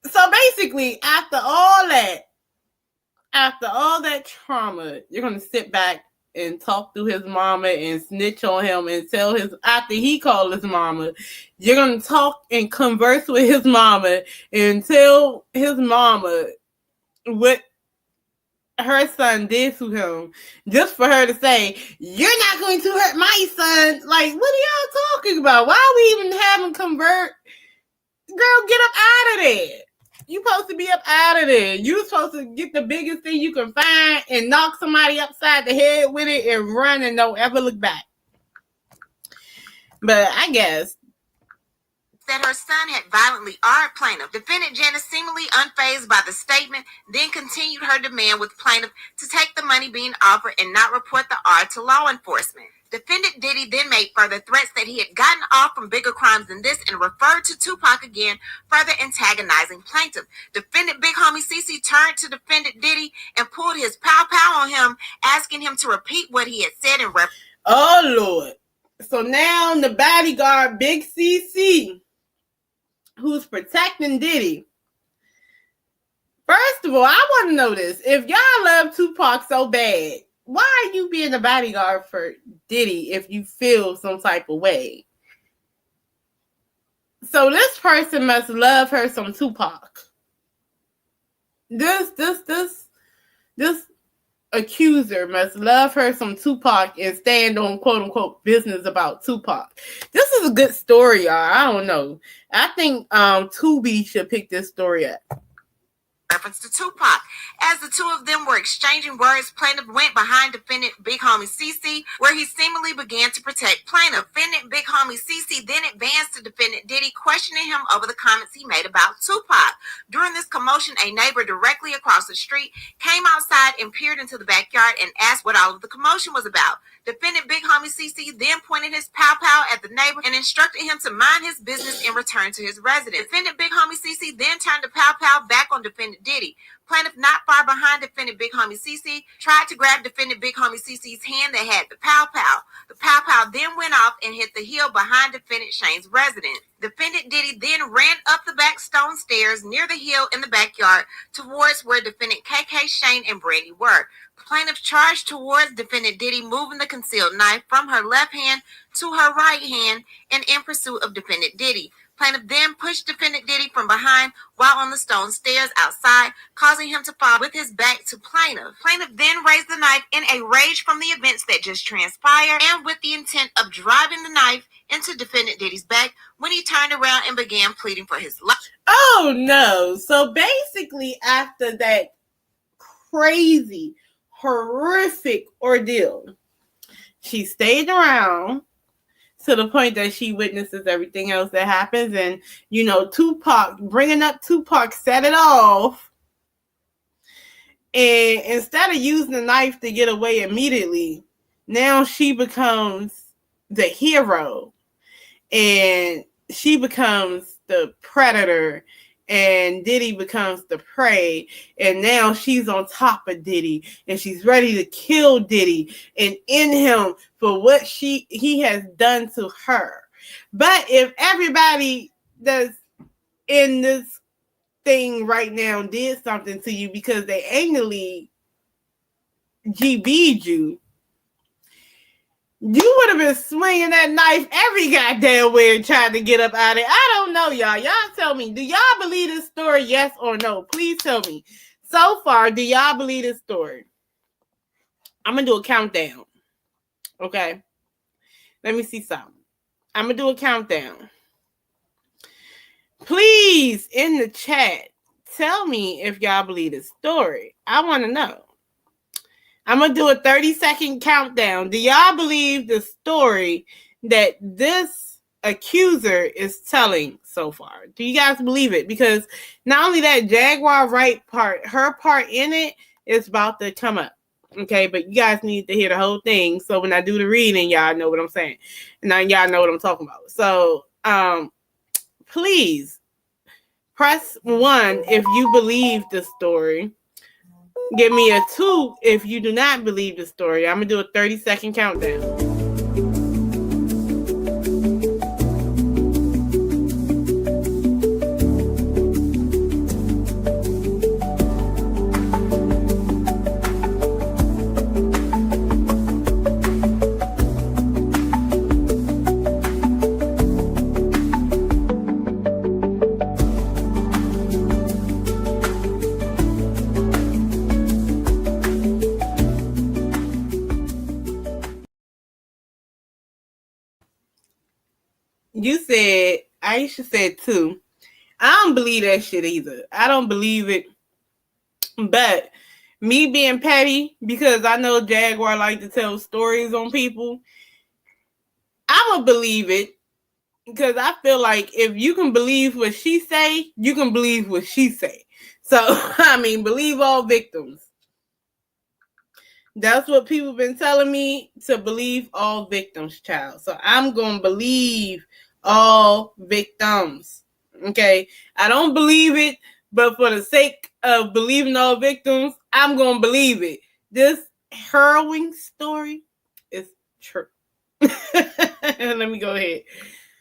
Speaker 1: So basically, after all that trauma, you're going to sit back and talk to his mama and snitch on him and tell his, after he called his mama, you're going to talk and converse with his mama and tell his mama what her son did to him just for her to say, you're not going to hurt my son. Like, what are y'all talking about? Why are we even having Girl, get up out of there. You supposed to be up out of there. You supposed to get the biggest thing you can find and knock somebody upside the head with it and run and don't ever look back. But I guess
Speaker 4: that her son had violently argued plaintiff. Defendant Janice, seemingly unfazed by the statement, then continued her demand with plaintiff to take the money being offered and not report the art to law enforcement. Defendant Diddy then made further threats that he had gotten off from bigger crimes than this and referred to Tupac again, further antagonizing plaintiff. Defendant Big Homie CC turned to defendant Diddy and pulled his pow-pow on him, asking him to repeat what he had said in reference.
Speaker 1: Oh, Lord. So now the bodyguard, Big CC, who's protecting Diddy. First of all, I want to know this. If y'all love Tupac so bad, why are you being a bodyguard for Diddy if you feel some type of way? So this person must love her some Tupac. This accuser must love her some Tupac and stand on quote unquote business about Tupac. This is a good story, y'all. I don't know. I think Tubi should pick this story up.
Speaker 4: Reference to Tupac. As the two of them were exchanging words, plaintiff went behind defendant Big Homie CC, where he seemingly began to protect plaintiff. Defendant Big Homie CC then advanced to defendant Diddy, questioning him over the comments he made about Tupac. During this commotion, a neighbor directly across the street came outside and peered into the backyard and asked what all of the commotion was about. Defendant Big Homie CC then pointed his pow-pow at the neighbor and instructed him to mind his business and return to his residence. Defendant Big Homie CC then turned the pow-pow back on defendant Diddy. Plaintiff, not far behind defendant Big Homie CC, tried to grab defendant Big Homie CC's hand that had the pow-pow. The pow-pow then went off and hit the hill behind defendant Shane's residence. Defendant Diddy then ran up the back stone stairs near the hill in the backyard towards where defendant KK, Shane, and Brandy were. Plaintiff charged towards defendant Diddy, moving the concealed knife from her left hand to her right hand and in pursuit of defendant Diddy. Plaintiff then pushed defendant Diddy from behind while on the stone stairs outside, causing him to fall with his back to plaintiff. Plaintiff then raised the knife in a rage from the events that just transpired and with the intent of driving the knife into defendant Diddy's back when he turned around and began pleading for his life.
Speaker 1: Oh, no. So basically, after that crazy, horrific ordeal, she stayed around to the point that she witnesses everything else that happens. And, you know, Tupac, bringing up Tupac set it off. And instead of using the knife to get away immediately, now she becomes the hero. And she becomes the predator. And Diddy becomes the prey. And now she's on top of Diddy. And she's ready to kill Diddy and end him for what he has done to her. But if everybody that's in this thing right now did something to you because they anally GB'd you, you would have been swinging that knife every goddamn way and trying to get up out of it. I don't know, y'all. Y'all tell me. Do y'all believe this story, yes or no? Please tell me. So far, do y'all believe this story? I'm going to do a countdown. Okay? Let me see something. I'm going to do a countdown. Please, in the chat, tell me if y'all believe this story. I want to know. I'm going to do a 30-second countdown. Do y'all believe the story that this accuser is telling so far? Do you guys believe it? Because not only that, Jaguar Wright part, her part in it is about to come up. Okay, but you guys need to hear the whole thing. So when I do the reading, y'all know what I'm saying. And now y'all know what I'm talking about. So please press 1 if you believe the story. Give me a 2 if you do not believe the story. I'm going to do a 30-second countdown. You said, Aisha said 2. I don't believe that shit either. I don't believe it. But me being petty, because I know Jaguar like to tell stories on people, I'ma believe it. Because I feel like if you can believe what she say, you can believe what she say. So, I mean, believe all victims. That's what people been telling me, to believe all victims, child. So I'm going to believe all victims. Okay? I don't believe it, but for the sake of believing all victims, I'm going to believe it. This harrowing story is true. Let me go ahead.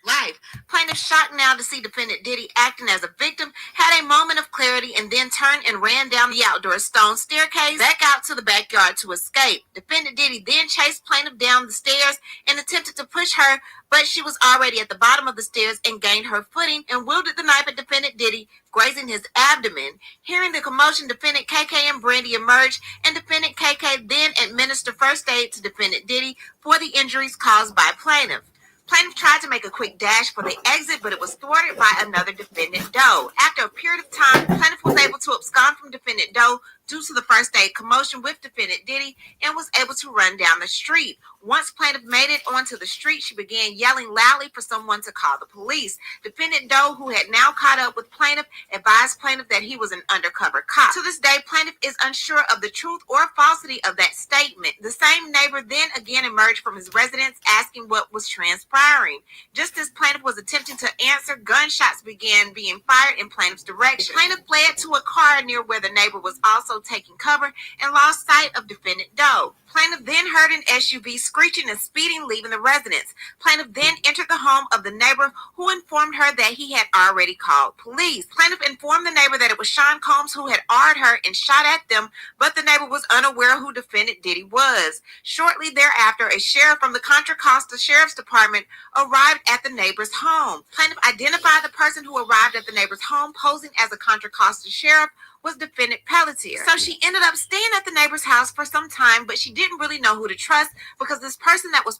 Speaker 4: Life. Plaintiff, shocked now to see defendant Diddy acting as a victim, had a moment of clarity and then turned and ran down the outdoor stone staircase back out to the backyard to escape. Defendant Diddy then chased plaintiff down the stairs and attempted to push her, but she was already at the bottom of the stairs and gained her footing and wielded the knife at defendant Diddy, grazing his abdomen. Hearing the commotion, defendant KK and Brandy emerged, and defendant KK then administered first aid to defendant Diddy for the injuries caused by plaintiff. Plaintiff tried to make a quick dash for the exit, but it was thwarted by another defendant, Doe. After a period of time, plaintiff was able to abscond from defendant Doe due to the first aid commotion with defendant Diddy and was able to run down the street. Once plaintiff made it onto the street, she began yelling loudly for someone to call the police. Defendant Doe, who had now caught up with plaintiff, advised plaintiff that he was an undercover cop. To this day, plaintiff is unsure of the truth or falsity of that statement. The same neighbor then again emerged from his residence asking what was transpiring. Just as plaintiff was attempting to answer, gunshots began being fired in plaintiff's direction. Plaintiff fled to a car near where the neighbor was also taking cover and lost sight of defendant Doe. Plaintiff then heard an SUV screeching and speeding, leaving the residence. Plaintiff then entered the home of the neighbor, who informed her that he had already called police. Plaintiff informed the neighbor that it was Sean Combs who had arred her and shot at them, but the neighbor was unaware who defendant Diddy was. Shortly thereafter, a sheriff from the Contra Costa Sheriff's Department arrived at the neighbor's home. Plaintiff identified the person who arrived at the neighbor's home posing as a Contra Costa sheriff was defendant Pelletier. So she ended up staying at the neighbor's house for some time, but she didn't really know who to trust because this person that was...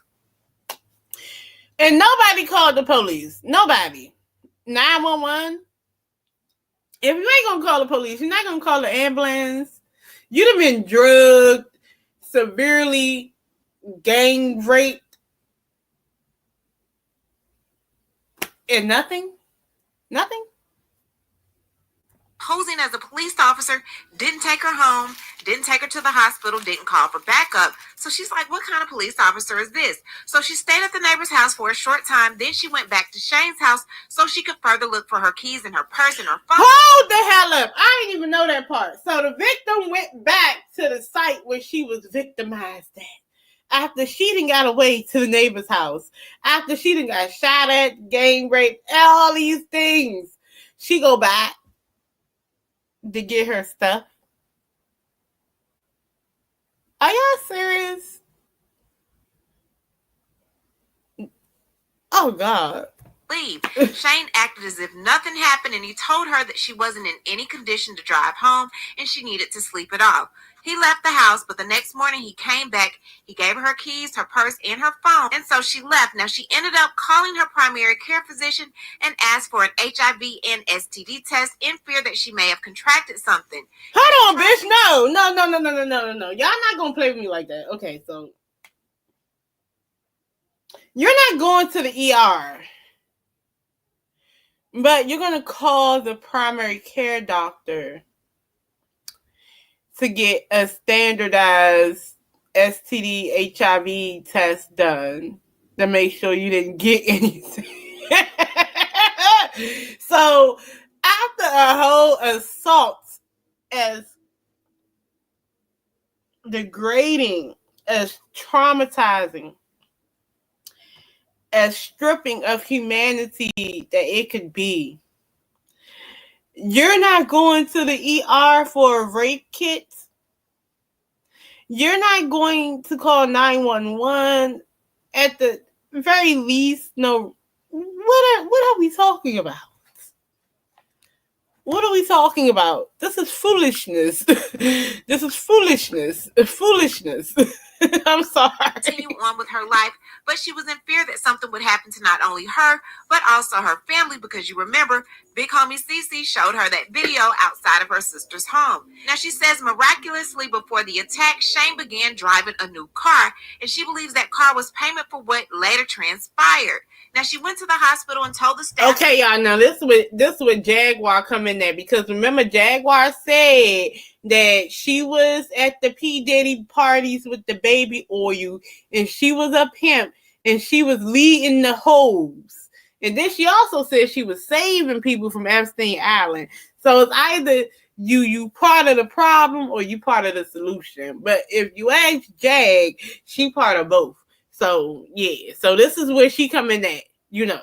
Speaker 1: And nobody called the police. Nobody. 911. If you ain't going to call the police, you're not going to call the ambulance. You'd have been drugged, severely gang raped, and nothing. Nothing.
Speaker 4: Posing as a police officer, didn't take her home, didn't take her to the hospital, didn't call for backup. So she's like, what kind of police officer is this? So she stayed at the neighbor's house for a short time. Then she went back to Shane's house so she could further look for her keys and her purse and her phone.
Speaker 1: Hold the hell up. I didn't even know that part. So the victim went back to the site where she was victimized at. After she done got away to the neighbor's house. After she done got shot at, gang raped, all these things. She go back to get her stuff. Are y'all serious? Oh, God.
Speaker 4: Leave. Shane acted as if nothing happened, and he told her that she wasn't in any condition to drive home and she needed to sleep it off. He left the house, but the next morning he came back. He gave her keys, her purse, and her phone, and so she left. Now, she ended up calling her primary care physician and asked for an HIV and STD test in fear that she may have contracted something.
Speaker 1: Hold on, bitch. No. Y'all not going to play with me like that. Okay, so you're not going to the ER, but you're going to call the primary care doctor to get a standardized STD HIV test done to make sure you didn't get anything. So after a whole assault as degrading, as traumatizing, as stripping of humanity that it could be, you're not going to the ER for a rape kit. You're not going to call 911. At the very least, no. What are we talking about? What are we talking about? This is foolishness. This is foolishness. Foolishness. I'm sorry.
Speaker 4: Continue on with her life, but she was in fear that something would happen to not only her, but also her family, because you remember, big homie Cece showed her that video outside of her sister's home. Now, she says miraculously before the attack, Shane began driving a new car, and she believes that car was payment for what later transpired. Now, she went to the hospital and told the staff...
Speaker 1: Okay, y'all, now this would Jaguar come in there, because remember, Jaguar said that she was at the P. Diddy parties with the baby oil, and she was a pimp, and she was leading the hoes. And then she also said she was saving people from Epstein Island. So it's either you part of the problem or you part of the solution. But if you ask Jag, she part of both. So, yeah. So this is where she come in at, you know.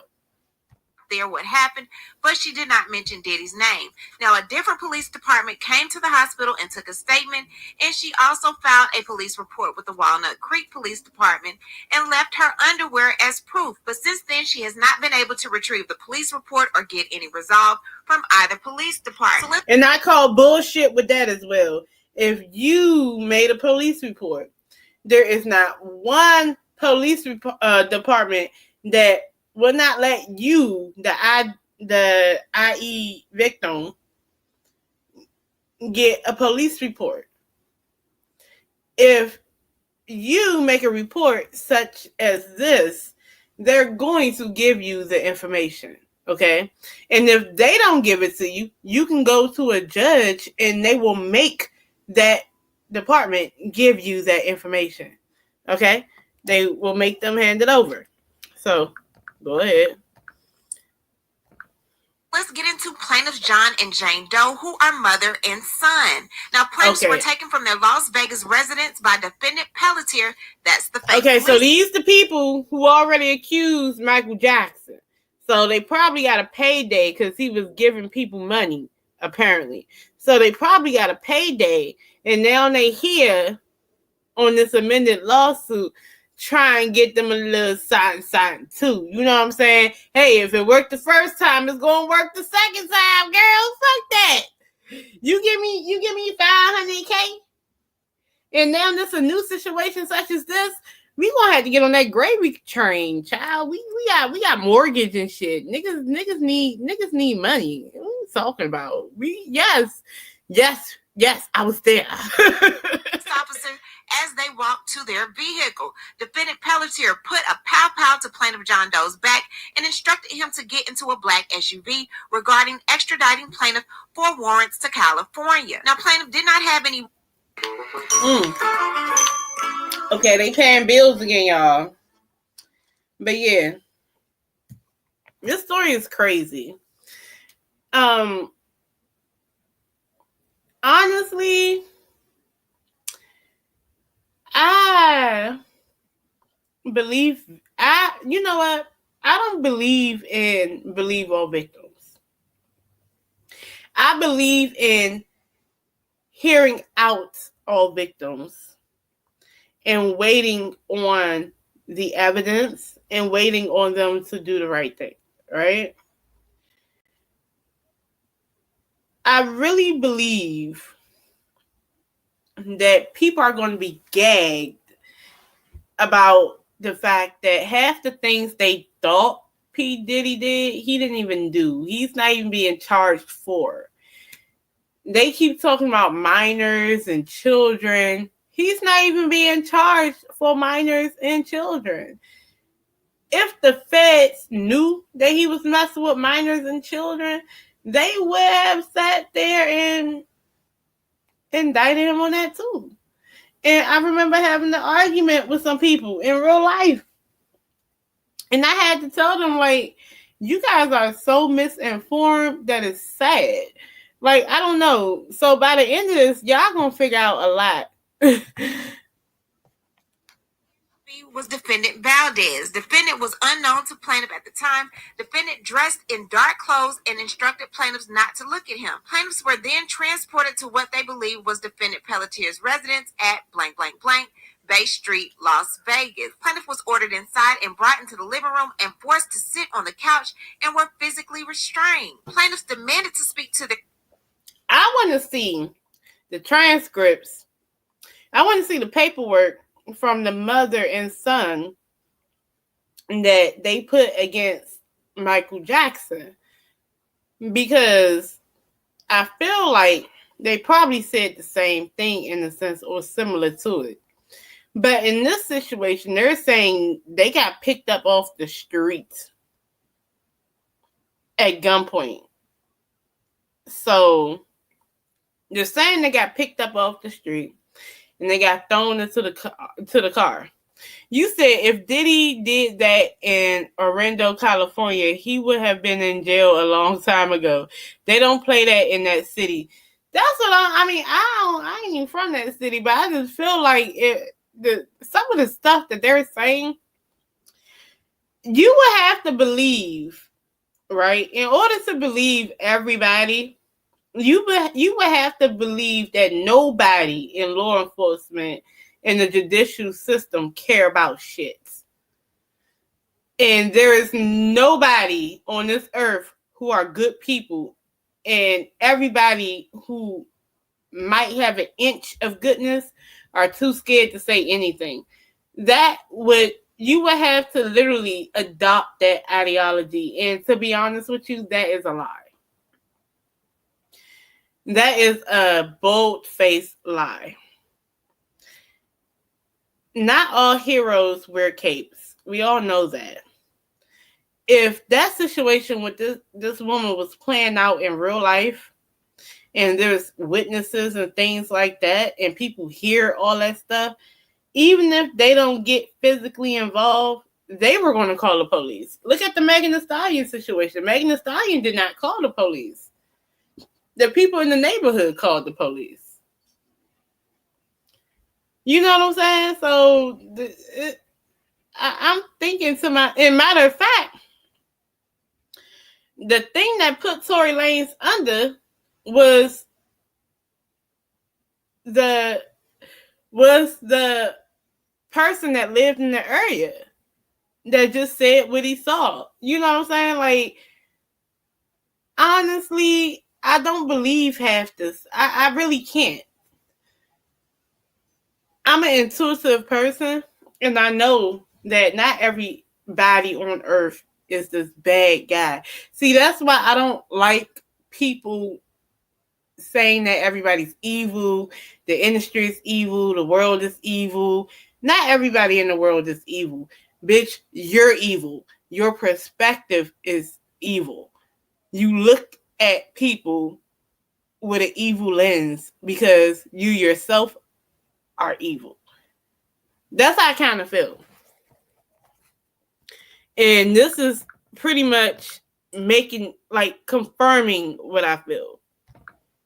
Speaker 4: There what happened, but she did not mention Diddy's name. Now, a different police department came to the hospital and took a statement, and she also filed a police report with the Walnut Creek Police Department and left her underwear as proof. But since then, she has not been able to retrieve the police report or get any resolve from either police department.
Speaker 1: And I call bullshit with that as well. If you made a police report, there is not one police department that will not let you, the IE victim, get a police report. If you make a report such as this, they're going to give you the information, okay? And if they don't give it to you, you can go to a judge and they will make that department give you that information, okay? They will make them hand it over. So, go ahead.
Speaker 4: Let's get into plaintiffs John and Jane Doe, who are mother and son. Now, plaintiffs were taken from their Las Vegas residence by defendant Pelletier. That's the fake police.
Speaker 1: So these the people who already accused Michael Jackson. So they probably got a payday because he was giving people money, apparently. So they probably got a payday, and now they here on this amended lawsuit try and get them a little something too. You know what I'm saying? Hey, if it worked the first time, it's gonna work the second time, girl. Fuck that. You give me 500K, and now this a new situation such as this. We gonna have to get on that gravy train, child. We got mortgage and shit. Niggas need money. What are you talking about? Yes, I was there.
Speaker 4: Officer, as they walked to their vehicle, defendant Pelletier put a pow to plaintiff John Doe's back and instructed him to get into a black SUV regarding extraditing plaintiff for warrants to California. Now, plaintiff did not have any...
Speaker 1: Okay, they paying bills again, y'all. But yeah, this story is crazy. Honestly, I you know what? I don't believe in believe all victims. I believe in hearing out all victims and waiting on the evidence and waiting on them to do the right thing, right? I really believe that people are going to be gagged about the fact that half the things they thought P. Diddy did, he didn't even do. He's not even being charged for. They keep talking about minors and children. He's not even being charged for minors and children. If the feds knew that he was messing with minors and children, they would have sat there and indicted him on that too. And I remember having an argument with some people in real life. And I had to tell them, like, you guys are so misinformed that it's sad. Like, I don't know. So by the end of this, y'all gonna figure out a lot.
Speaker 4: Was defendant Valdez. Defendant was unknown to plaintiff at the time. Defendant dressed in dark clothes and instructed plaintiffs not to look at him. Plaintiffs were then transported to what they believed was defendant Pelletier's residence at blank, blank, blank, Bay Street, Las Vegas. Plaintiff was ordered inside and brought into the living room and forced to sit on the couch and were physically restrained. Plaintiffs demanded to speak to the...
Speaker 1: I want to see the transcripts. I want to see the paperwork from the mother and son that they put against Michael Jackson, because I feel like they probably said the same thing in a sense or similar to it. But in this situation, they're saying they got picked up off the street at gunpoint. So they're saying they got picked up off the street and they got thrown into the car. You said if Diddy did that in Orlando, California, he would have been in jail a long time ago. They don't play that in that city. That's what I ain't even from that city, but I just feel like some of the stuff that they're saying, you would have to believe, right? In order to believe everybody, you would have to believe that nobody in law enforcement and the judicial system care about shit. And there is nobody on this earth who are good people, and everybody who might have an inch of goodness are too scared to say anything. You would have to literally adopt that ideology. And to be honest with you, that is a lie. That is a bold-faced lie. Not all heroes wear capes. We all know that. If that situation with this woman was planned out in real life, and there's witnesses and things like that, and people hear all that stuff, even if they don't get physically involved, they were going to call the police. Look at the Megan Thee Stallion situation. Megan Thee Stallion did not call the police. The people in the neighborhood called the police. You know what I'm saying? So I'm thinking and matter of fact, the thing that put Tory Lanez under was the person that lived in the area that just said what he saw. You know what I'm saying? Like, honestly, I don't believe half this. I really can't. I'm an intuitive person, and I know that not everybody on earth is this bad guy. See, that's why I don't like people saying that everybody's evil, the industry is evil, the world is evil. Not everybody in the world is evil. Bitch, you're evil. Your perspective is evil. You look at people with an evil lens because you yourself are evil. That's how I kind of feel. And this is pretty much confirming what I feel.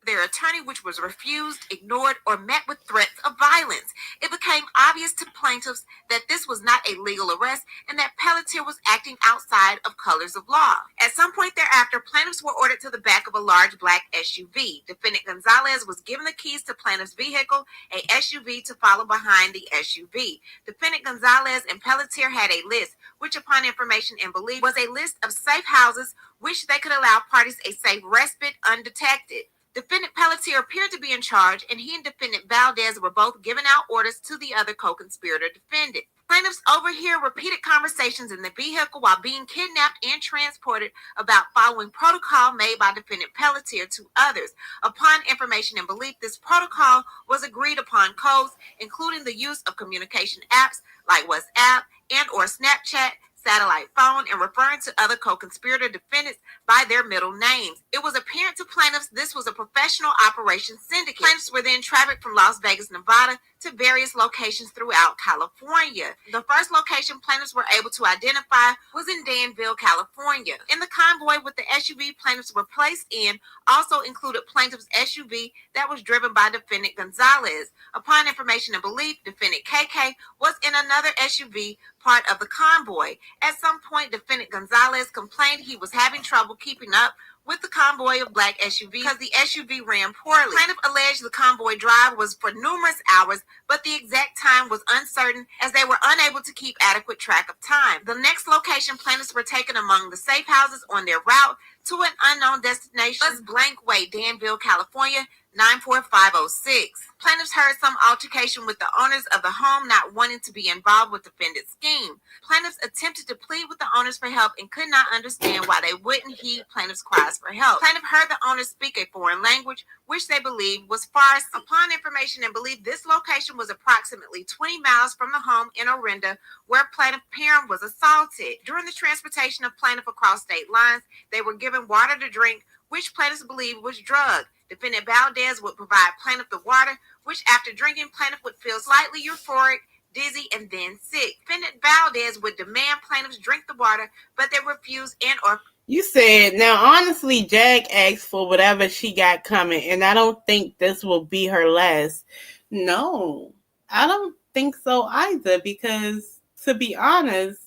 Speaker 4: Their attorney, which was refused, ignored, or met with threats of violence. It became obvious to plaintiffs that this was not a legal arrest and that Pelletier was acting outside of colors of law. At some point thereafter, plaintiffs were ordered to the back of a large black SUV. Defendant Gonzalez was given the keys to plaintiff's vehicle, a SUV, to follow behind the SUV. Defendant Gonzalez and Pelletier had a list, which upon information and belief was a list of safe houses which they could allow parties a safe respite undetected. Defendant Pelletier appeared to be in charge, and he and Defendant Valdez were both giving out orders to the other co-conspirator defendant. Plaintiffs overhear repeated conversations in the vehicle while being kidnapped and transported about following protocol made by Defendant Pelletier to others. Upon information and belief, this protocol was agreed upon codes, including the use of communication apps like WhatsApp and or Snapchat, satellite phone, and referring to other co-conspirator defendants by their middle names. It was apparent to plaintiffs this was a professional operation syndicate. Plaintiffs were then trafficked from Las Vegas, Nevada to various locations throughout California. The first location plaintiffs were able to identify was in Danville, California. In the convoy with the SUV plaintiffs were placed in also included plaintiff's SUV that was driven by Defendant Gonzalez. Upon information and belief, Defendant KK was in another SUV, part of the convoy. At some point, Defendant Gonzalez complained he was having trouble keeping up with the convoy of black SUVs because the SUV ran poorly. Plaintiff alleged the convoy drive was for numerous hours, but the exact time was uncertain as they were unable to keep adequate track of time. The next location plaintiffs were taken among the safe houses on their route to an unknown destination, Blank Way, Danville, California. 94506. Plaintiffs heard some altercation with the owners of the home not wanting to be involved with defendant's scheme. Plaintiffs attempted to plead with the owners for help and could not understand why they wouldn't heed plaintiffs' cries for help. Plaintiff heard the owners speak a foreign language, which they believed was Farsi. Upon information and belief, this location was approximately 20 miles from the home in Orinda where plaintiff parent was assaulted. During the transportation of plaintiff across state lines, they were given water to drink, which plaintiffs believed was drug. Defendant Valdez would provide plaintiff the water, which after drinking, plaintiff would feel slightly euphoric, dizzy, and then sick. Defendant Valdez would demand plaintiffs drink the water, but they refused and/or.
Speaker 1: You said, now honestly, Jag asked for whatever she got coming, and I don't think this will be her last. No, I don't think so either, because to be honest,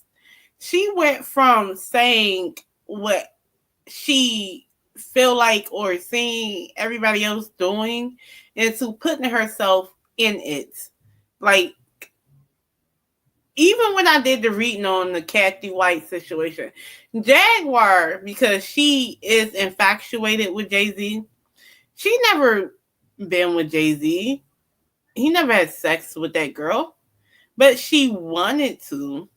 Speaker 1: she went from saying what she feel like or seeing everybody else doing into putting herself in it. Like, even when I did the reading on the Kathy White situation, Jaguar, because she is infatuated with Jay-Z, she never been with Jay-Z. He never had sex with that girl, but she wanted to.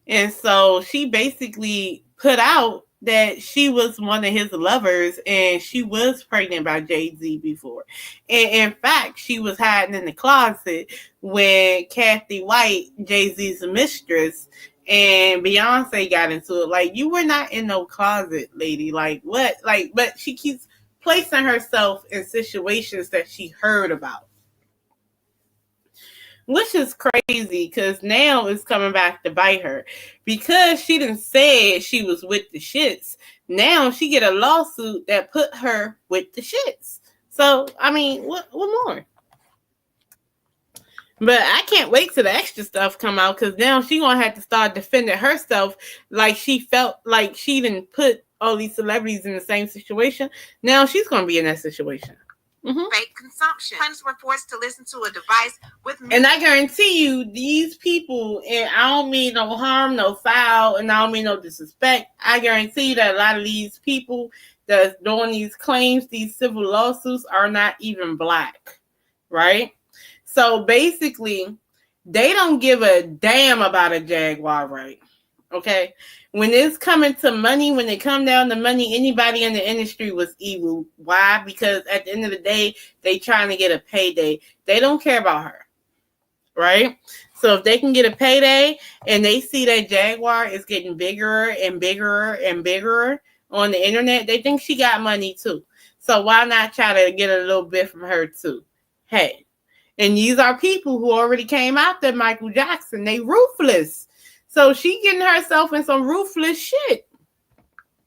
Speaker 1: And so she basically put out that she was one of his lovers and she was pregnant by Jay-Z before. And in fact, she was hiding in the closet when Kathy White, Jay-Z's mistress, and Beyonce got into it. Like, you were not in no closet, lady. Like, what? Like, but she keeps placing herself in situations that she heard about. Which is crazy, because now it's coming back to bite her. Because she done said she was with the shits, now she get a lawsuit that put her with the shits. So, I mean, what more? But I can't wait till the extra stuff come out, because now she going to have to start defending herself like she felt like she didn't put all these celebrities in the same situation. Now she's going to be in that situation.
Speaker 4: Fake consumption. Plaintiffs were forced to listen to a device with music.
Speaker 1: And I guarantee you, these people, and I don't mean no harm, no foul, and I don't mean no disrespect, I guarantee you that a lot of these people that's doing these claims, these civil lawsuits, are not even black, right? So basically, they don't give a damn about a Jaguar, right? Okay? When it's coming to money, when it come down to money, anybody in the industry was evil. Why? Because at the end of the day, they trying to get a payday. They don't care about her, right? So if they can get a payday and they see that Jaguar is getting bigger and bigger and bigger on the internet, they think she got money too. So why not try to get a little bit from her too? Hey, and these are people who already came after Michael Jackson. They ruthless. So she getting herself in some ruthless shit.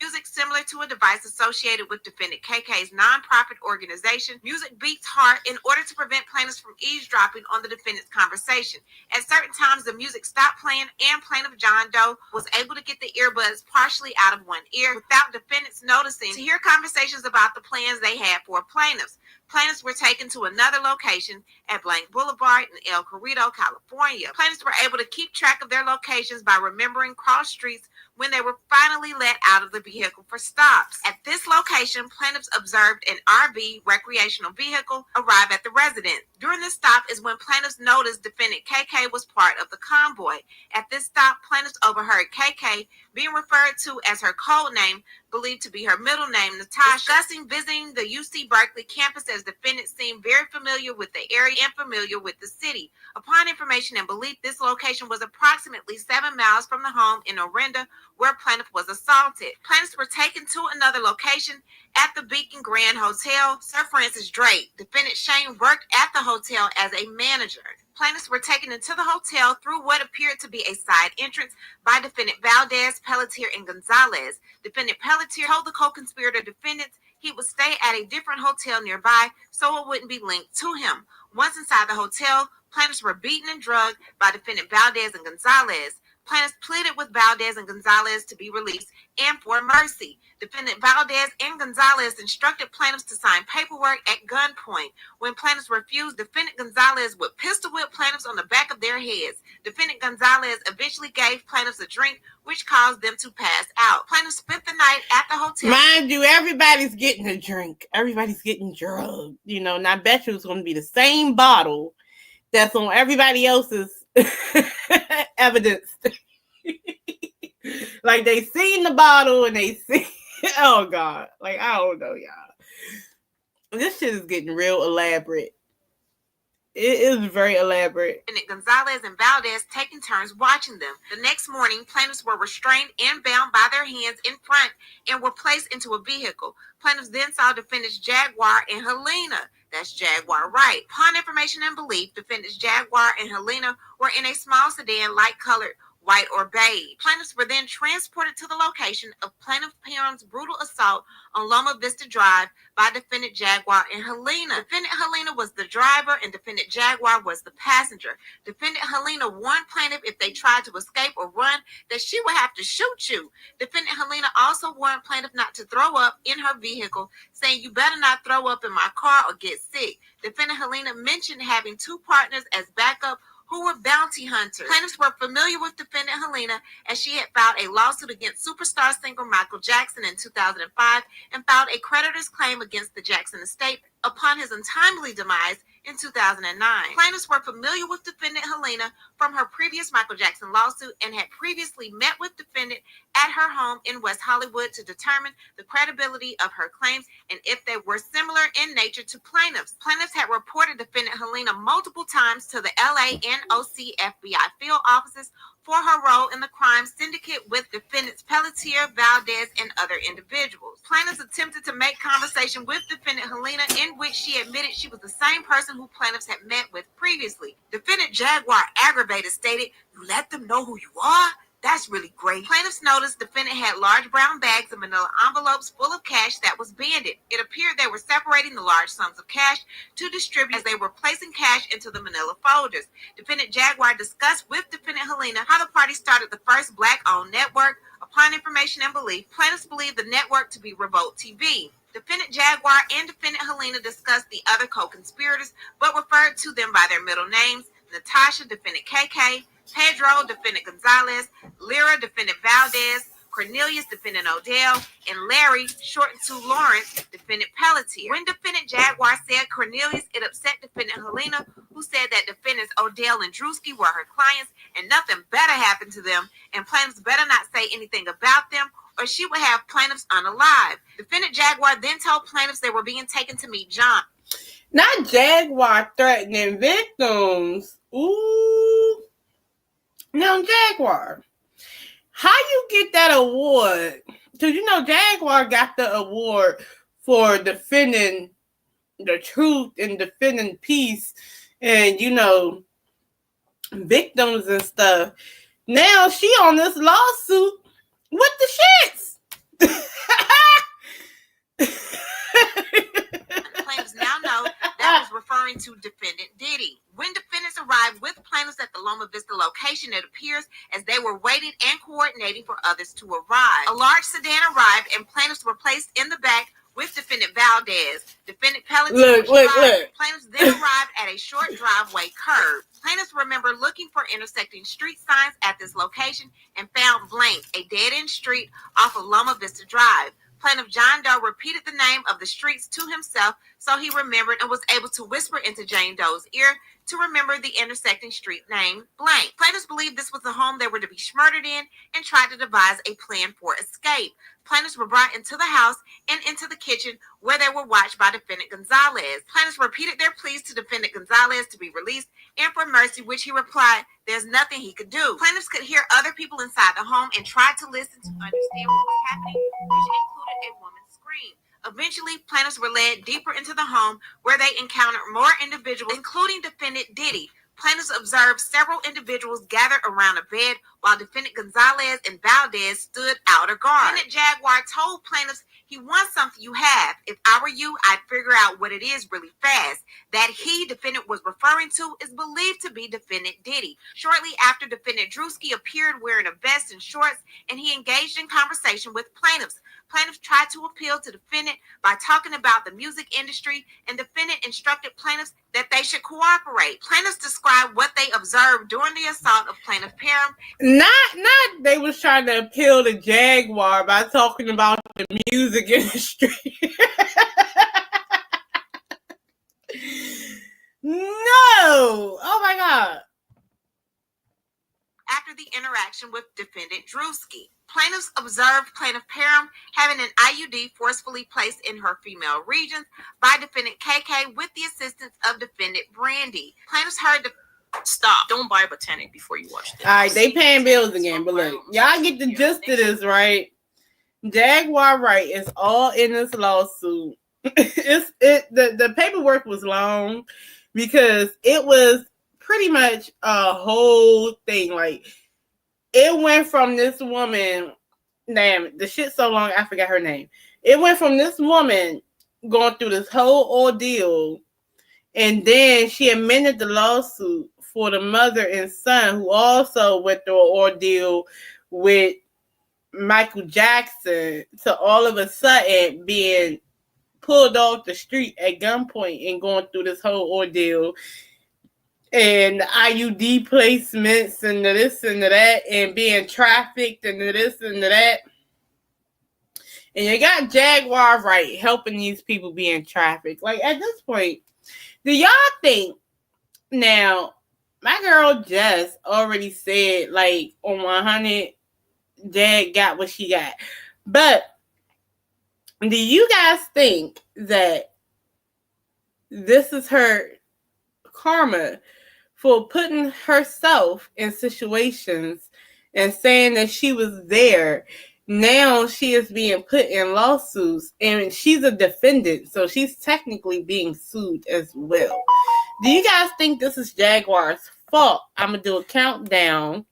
Speaker 4: Music similar to a device associated with defendant KK's nonprofit organization, Music Beats Heart, in order to prevent plaintiffs from eavesdropping on the defendant's conversation. At certain times, the music stopped playing, and plaintiff John Doe was able to get the earbuds partially out of one ear without defendants noticing to hear conversations about the plans they had for plaintiffs. Plaintiffs were taken to another location at Blank Boulevard in El Cerrito, California. Plaintiffs were able to keep track of their locations by remembering cross streets when they were finally let out of the vehicle for stops. At this location, plaintiffs observed an RV recreational vehicle arrive at the residence. During this stop is when plaintiffs noticed defendant KK was part of the convoy. At this stop, plaintiffs overheard KK being referred to as her code name, believed to be her middle name, Natasha, discussing visiting the UC Berkeley campus, as defendants seemed very familiar with the area and familiar with the city. Upon information and belief, this location was approximately 7 miles from the home in Orinda where plaintiff was assaulted. Plaintiffs were taken to another location at the Beacon Grand Hotel. Sir Francis Drake, defendant Shane, worked at the hotel as a manager. Plaintiffs were taken into the hotel through what appeared to be a side entrance by defendant Valdez, Pelletier, and Gonzalez. Defendant Pelletier told the co-conspirator defendants he would stay at a different hotel nearby so it wouldn't be linked to him. Once inside the hotel, plaintiffs were beaten and drugged by defendant Valdez and Gonzalez. Plaintiffs pleaded with Valdez and Gonzalez to be released and for mercy. Defendant Valdez and Gonzalez instructed plaintiffs to sign paperwork at gunpoint. When plaintiffs refused, defendant Gonzalez would pistol whip plaintiffs on the back of their heads. Defendant Gonzalez eventually gave plaintiffs a drink, which caused them to pass out. Plaintiffs spent the night at the hotel.
Speaker 1: Mind you, everybody's getting a drink. Everybody's getting drugged. You know, and I bet you it's going to be the same bottle that's on everybody else's evidence. Like, they seen the bottle and they see, oh God, like, I don't know, y'all. This shit is getting real elaborate. It is very elaborate.
Speaker 4: And Gonzalez and Valdez taking turns watching them. The next morning, plaintiffs were restrained and bound by their hands in front and were placed into a vehicle. Plaintiffs then saw defendants Jaguar and Helena. That's Jaguar Wright. Upon information and belief, defendants Jaguar and Helena were in a small sedan, light-colored, white or beige. Plaintiffs were then transported to the location of Plaintiff Perron's brutal assault on Loma Vista Drive by defendant Jaguar and Helena. Defendant Helena was the driver and defendant Jaguar was the passenger. Defendant Helena warned plaintiff if they tried to escape or run that she would have to shoot you. Defendant Helena also warned plaintiff not to throw up in her vehicle, saying, "You better not throw up in my car or get sick." Defendant Helena mentioned having two partners as backup who were bounty hunters. Plaintiffs were familiar with defendant Helena as she had filed a lawsuit against superstar singer Michael Jackson in 2005 and filed a creditor's claim against the Jackson estate upon his untimely demise in 2009. Plaintiffs were familiar with defendant Helena from her previous Michael Jackson lawsuit and had previously met with defendant at her home in West Hollywood to determine the credibility of her claims and if they were similar in nature to plaintiffs. Plaintiffs had reported defendant Helena multiple times to the LA NOC FBI field offices for her role in the crime syndicate with defendants Pelletier, Valdez, and other individuals. Plaintiffs attempted to make conversation with defendant Helena in which she admitted she was the same person who plaintiffs had met with previously. Defendant Jaguar, aggravated, stated, "You let them know who you are? That's really great." Plaintiffs noticed defendant had large brown bags and manila envelopes full of cash that was banded. It appeared they were separating the large sums of cash to distribute as they were placing cash into the manila folders. Defendant Jaguar discussed with defendant Helena how the party started the first black-owned network. Upon information and belief, plaintiffs believed the network to be Revolt TV. Defendant Jaguar and defendant Helena discussed the other co-conspirators, but referred to them by their middle names: Natasha, defendant KK, Pedro, defendant Gonzalez, Lyra, defendant Valdez, Cornelius, defendant Odell, and Larry, shortened to Lawrence, defendant Pelletier. When defendant Jaguar said Cornelius, it upset defendant Helena, who said that defendants Odell and Drewski were her clients and nothing better happened to them, and plaintiffs better not say anything about them or she would have plaintiffs unalive. Defendant Jaguar then told plaintiffs they were being taken to meet John.
Speaker 1: Not Jaguar threatening victims. Ooh. Now, Jaguar, how you get that award? Because, you know, Jaguar got the award for defending the truth and defending peace and, you know, victims and stuff. Now she on this lawsuit with the shits.
Speaker 4: Plaintiffs now know that was referring to defendant Diddy. When defendants arrived with plaintiffs at the Loma Vista location, it appears as they were waiting and coordinating for others to arrive. A large sedan arrived and plaintiffs were placed in the back with defendant Valdez. Defendant Pelletier
Speaker 1: Look.
Speaker 4: Plaintiffs then arrived at a short driveway curb. Plaintiffs remember looking for intersecting street signs at this location and found blank, a dead-end street off of Loma Vista Drive. Plaintiff John Doe repeated the name of the streets to himself so he remembered and was able to whisper into Jane Doe's ear to remember the intersecting street name blank. Plaintiffs believed this was the home they were to be murdered in and tried to devise a plan for escape. Plaintiffs were brought into the house and into the kitchen where they were watched by defendant Gonzalez. Plaintiffs repeated their pleas to defendant Gonzalez to be released and for mercy, which he replied there's nothing he could do. Plaintiffs could hear other people inside the home and tried to listen to understand what was happening, which included a woman's scream. Eventually, plaintiffs were led deeper into the home where they encountered more individuals, including defendant Diddy. Plaintiffs observed several individuals gathered around a bed while defendant Gonzalez and Valdez stood outer guard. Defendant Jaguar told plaintiffs he wants something you have. If I were you, I'd figure out what it is really fast. That he, defendant, was referring to is believed to be defendant Diddy. Shortly after, defendant Drewski appeared wearing a vest and shorts, and he engaged in conversation with plaintiffs. Plaintiffs tried to appeal to defendant by talking about the music industry, and defendant instructed plaintiffs that they should cooperate. Plaintiffs described what they observed during the assault of plaintiff Parham.
Speaker 1: Not they was trying to appeal to Jaguar by talking about the music industry. No! Oh my God.
Speaker 4: After the interaction with defendant Drewski, plaintiffs observed plaintiff Parham having an IUD forcefully placed in her female regions by defendant KK with the assistance of defendant Brandy. Plaintiffs heard the
Speaker 5: Stop. Don't buy a Botanic before you watch this.
Speaker 1: All right, they paying bills again, but look, y'all get the gist of this, right? Jaguar Wright is all in this lawsuit. The paperwork was long because it was pretty much a whole thing. Like, it went from this woman, damn, the shit's so long, I forgot her name. It went from this woman going through this whole ordeal, and then she amended the lawsuit for the mother and son who also went through an ordeal with Michael Jackson to all of a sudden being pulled off the street at gunpoint and going through this whole ordeal and IUD placements and the this and the that and being trafficked and the this and the that. And you got Jaguar Wright helping these people being trafficked. Like, at this point, do y'all think, now, my girl Jess already said, like, on 100, Jag got what she got. But do you guys think that this is her karma for putting herself in situations and saying that she was there? Now she is being put in lawsuits, and she's a defendant, so she's technically being sued as well. Do you guys think this is Jaguar's fault? I'm going to do a countdown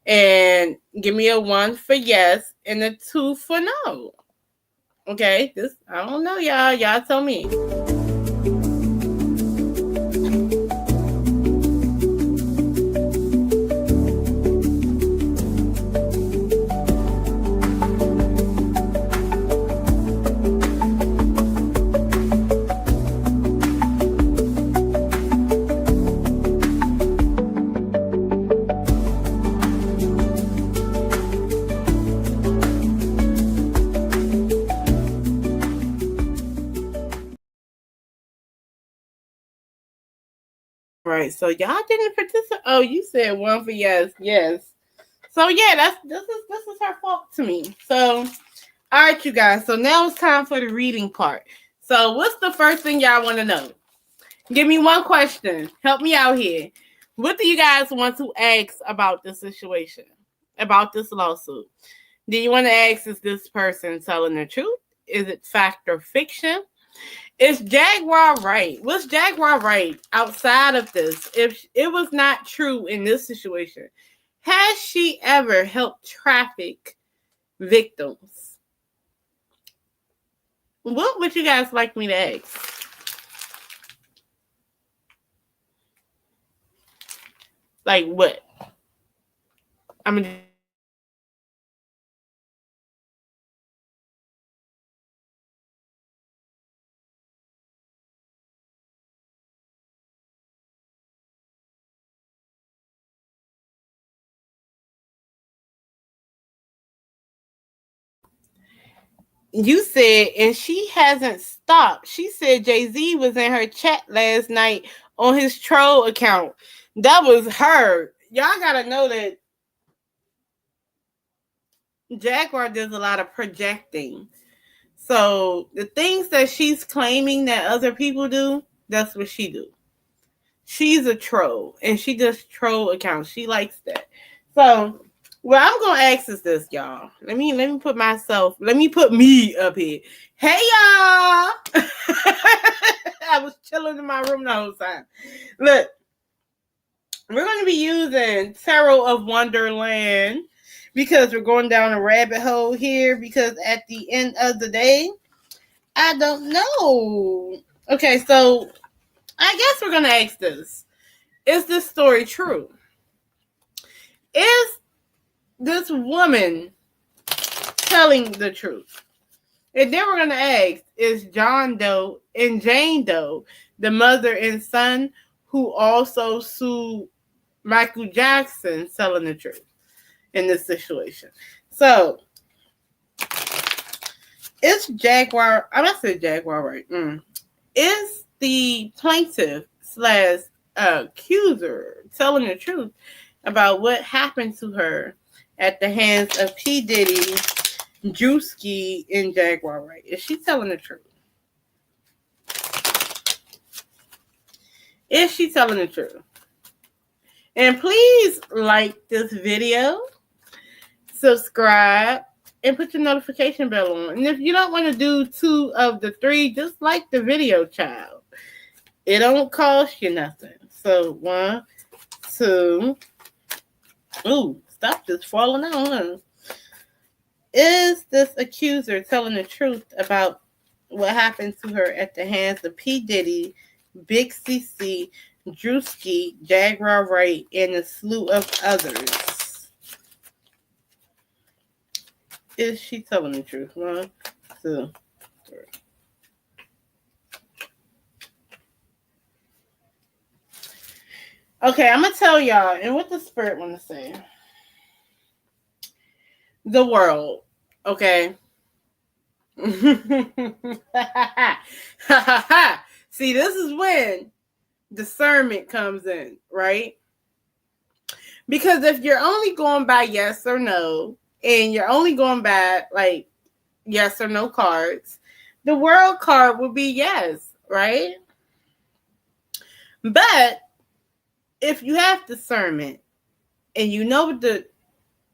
Speaker 1: and give me a 1 for yes and a 2 for no. Okay, this, I don't know, y'all. Y'all tell me. Right, so y'all didn't participate. Oh, you said 1 for yes. So yeah, this is her fault to me. So, all right, you guys. So now it's time for the reading part. So, what's the first thing y'all want to know? Give me one question. Help me out here. What do you guys want to ask about this situation, about this lawsuit? Do you want to ask, is this person telling the truth? Is it fact or fiction? Is Jaguar right? Was Jaguar right outside of this? If it was not true in this situation, has she ever helped traffic victims? What would you guys like me to ask? Like what? I mean, you said, and she hasn't stopped. She said Jay-Z was in her chat last night on his troll account. That was her. Y'all gotta know that Jaguar does a lot of projecting. So the things that she's claiming that other people do, that's what she do. She's a troll, and she does troll accounts. She likes that. So what I'm gonna ask is this, y'all. Let me put me up here. Hey, y'all. I was chilling in my room the whole time. Look, We're going to be using Tarot of Wonderland because we're going down a rabbit hole here because at the end of the day, I don't know. Okay, so I guess we're going to ask this. Is this story true? Is this woman telling the truth? And then we're going to ask, is John Doe and Jane Doe, the mother and son who also sued Michael Jackson, telling the truth in this situation? So, is Jaguar, I'm not saying Jaguar, right? Is the plaintiff slash accuser telling the truth about what happened to her at the hands of P. Diddy, Drewski, and Jaguar Wright? Is she telling the truth? Is she telling the truth? And please like this video, subscribe, and put your notification bell on. And if you don't want to do 2 of the 3, just like the video, child. It don't cost you nothing. So 1, 2. Ooh, stop just falling out. Is this accuser telling the truth about what happened to her at the hands of P. Diddy, Big CC, Drewski, Jaguar Wright, and a slew of others? Is she telling the truth? 1, 2, 3. Okay, I'm going to tell y'all, and what the spirit want to say. The world, okay? See, this is when discernment comes in, right? Because if you're only going by yes or no, and you're only going by like yes or no cards, the world card will be yes, right? But if you have discernment and you know what the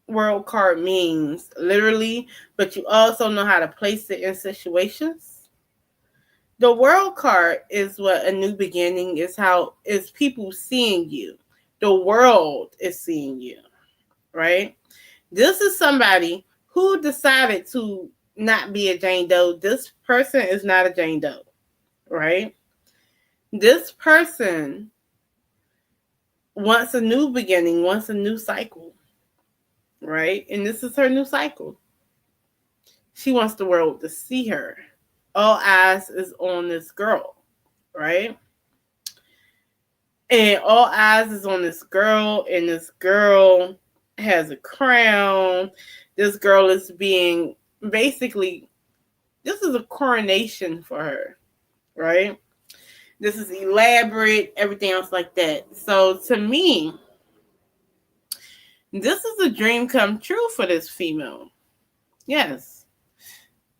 Speaker 1: world card means literally, but you also know how to place it in situations, the world card is what a new beginning is, how is people seeing you. The world is seeing you, right? This is somebody who decided to not be a Jane Doe. This person is not a Jane Doe, right? This person wants a new beginning, wants a new cycle, right? And this is her new cycle. She wants the world to see her. All eyes is on this girl, right? And all eyes is on this girl, and this girl has a crown. This girl is being basically, this is a coronation for her, right? This is elaborate, everything else like that. So to me, this is a dream come true for this female. Yes.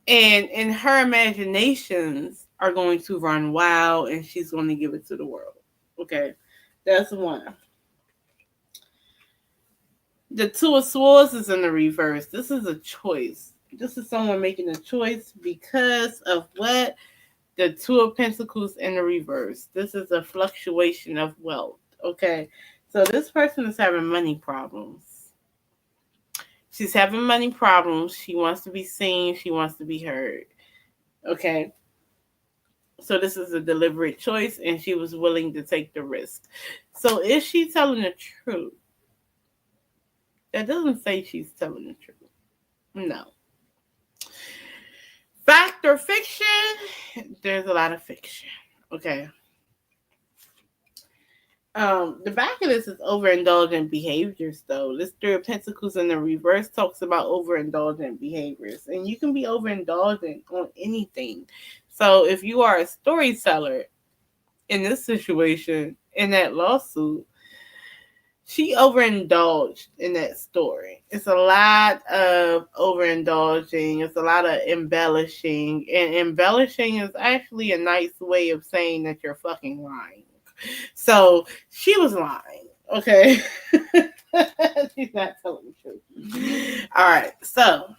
Speaker 1: And her imaginations are going to run wild, and she's going to give it to the world. Okay, that's one. The 2 of Swords is in the reverse. This is a choice. This is someone making a choice because of what? The 2 of Pentacles in the reverse. This is a fluctuation of wealth. Okay, so this person is having money problems. She's having money problems. She wants to be seen. She wants to be heard. Okay. So this is a deliberate choice, and she was willing to take the risk. So is she telling the truth? That doesn't say she's telling the truth. No. Fact or fiction? There's a lot of fiction. Okay. The back of this is overindulgent behaviors, though. This 3 of Pentacles in the reverse talks about overindulgent behaviors. And you can be overindulgent on anything. So if you are a storyteller in this situation, in that lawsuit, she overindulged in that story. It's a lot of overindulging. It's a lot of embellishing. And embellishing is actually a nice way of saying that you're fucking lying. So she was lying. Okay. She's not telling the truth. All right. So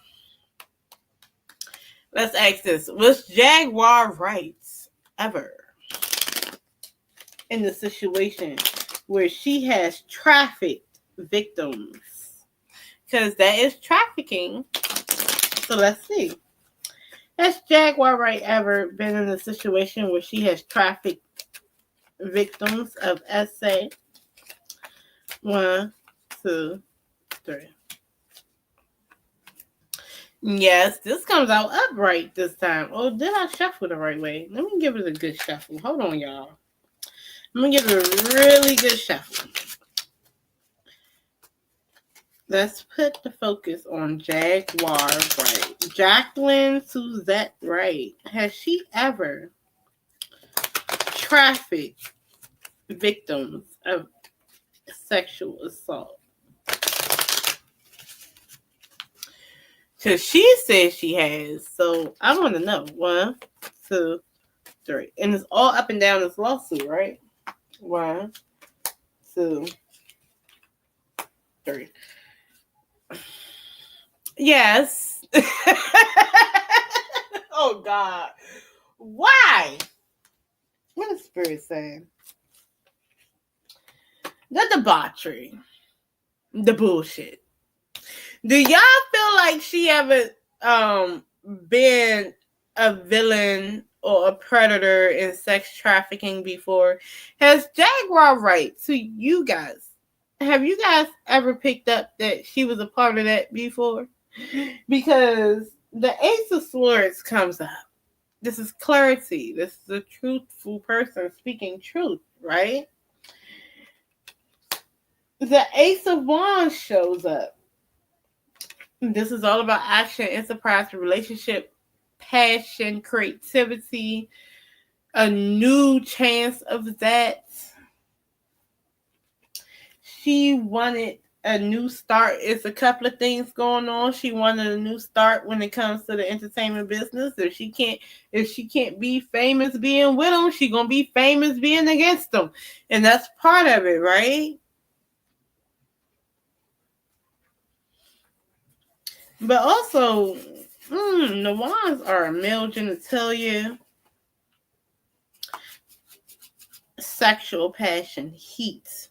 Speaker 1: let's ask this. Was Jaguar right ever in the situation where she has trafficked victims. Because that is trafficking. So let's see. Has Jaguar Wright ever been in a situation where she has trafficked victims of SA? 1, 2, 3. Yes, this comes out upright this time. Oh, did I shuffle the right way? Let me give it a good shuffle. Hold on, y'all. I'm going to give it a really good shuffle. Let's put the focus on Jaguar Wright. Jacqueline Suzette Wright. Has she ever trafficked victims of sexual assault? Because she says she has. So I want to know. 1, 2, 3. And it's all up and down this lawsuit, right? 1, 2, 3. Yes. Oh, God. Why? What is Spirit saying? The debauchery. The bullshit. Do y'all feel like she ever been a villain or a predator in sex trafficking before? Has Jaguar Wright, to you guys, have you guys ever picked up that she was a part of that before? Because the Ace of Swords comes up. This is clarity. This is a truthful person speaking truth, right? The Ace of Wands shows up. This is all about action, enterprise, relationship, passion, creativity, a new chance of that. She wanted a new start. It's a couple of things going on. She wanted a new start when it comes to the entertainment business. If she can't be famous being with them, she gonna be famous being against them, and that's part of it, right? But also, the wands are a male genitalia, sexual passion, heat.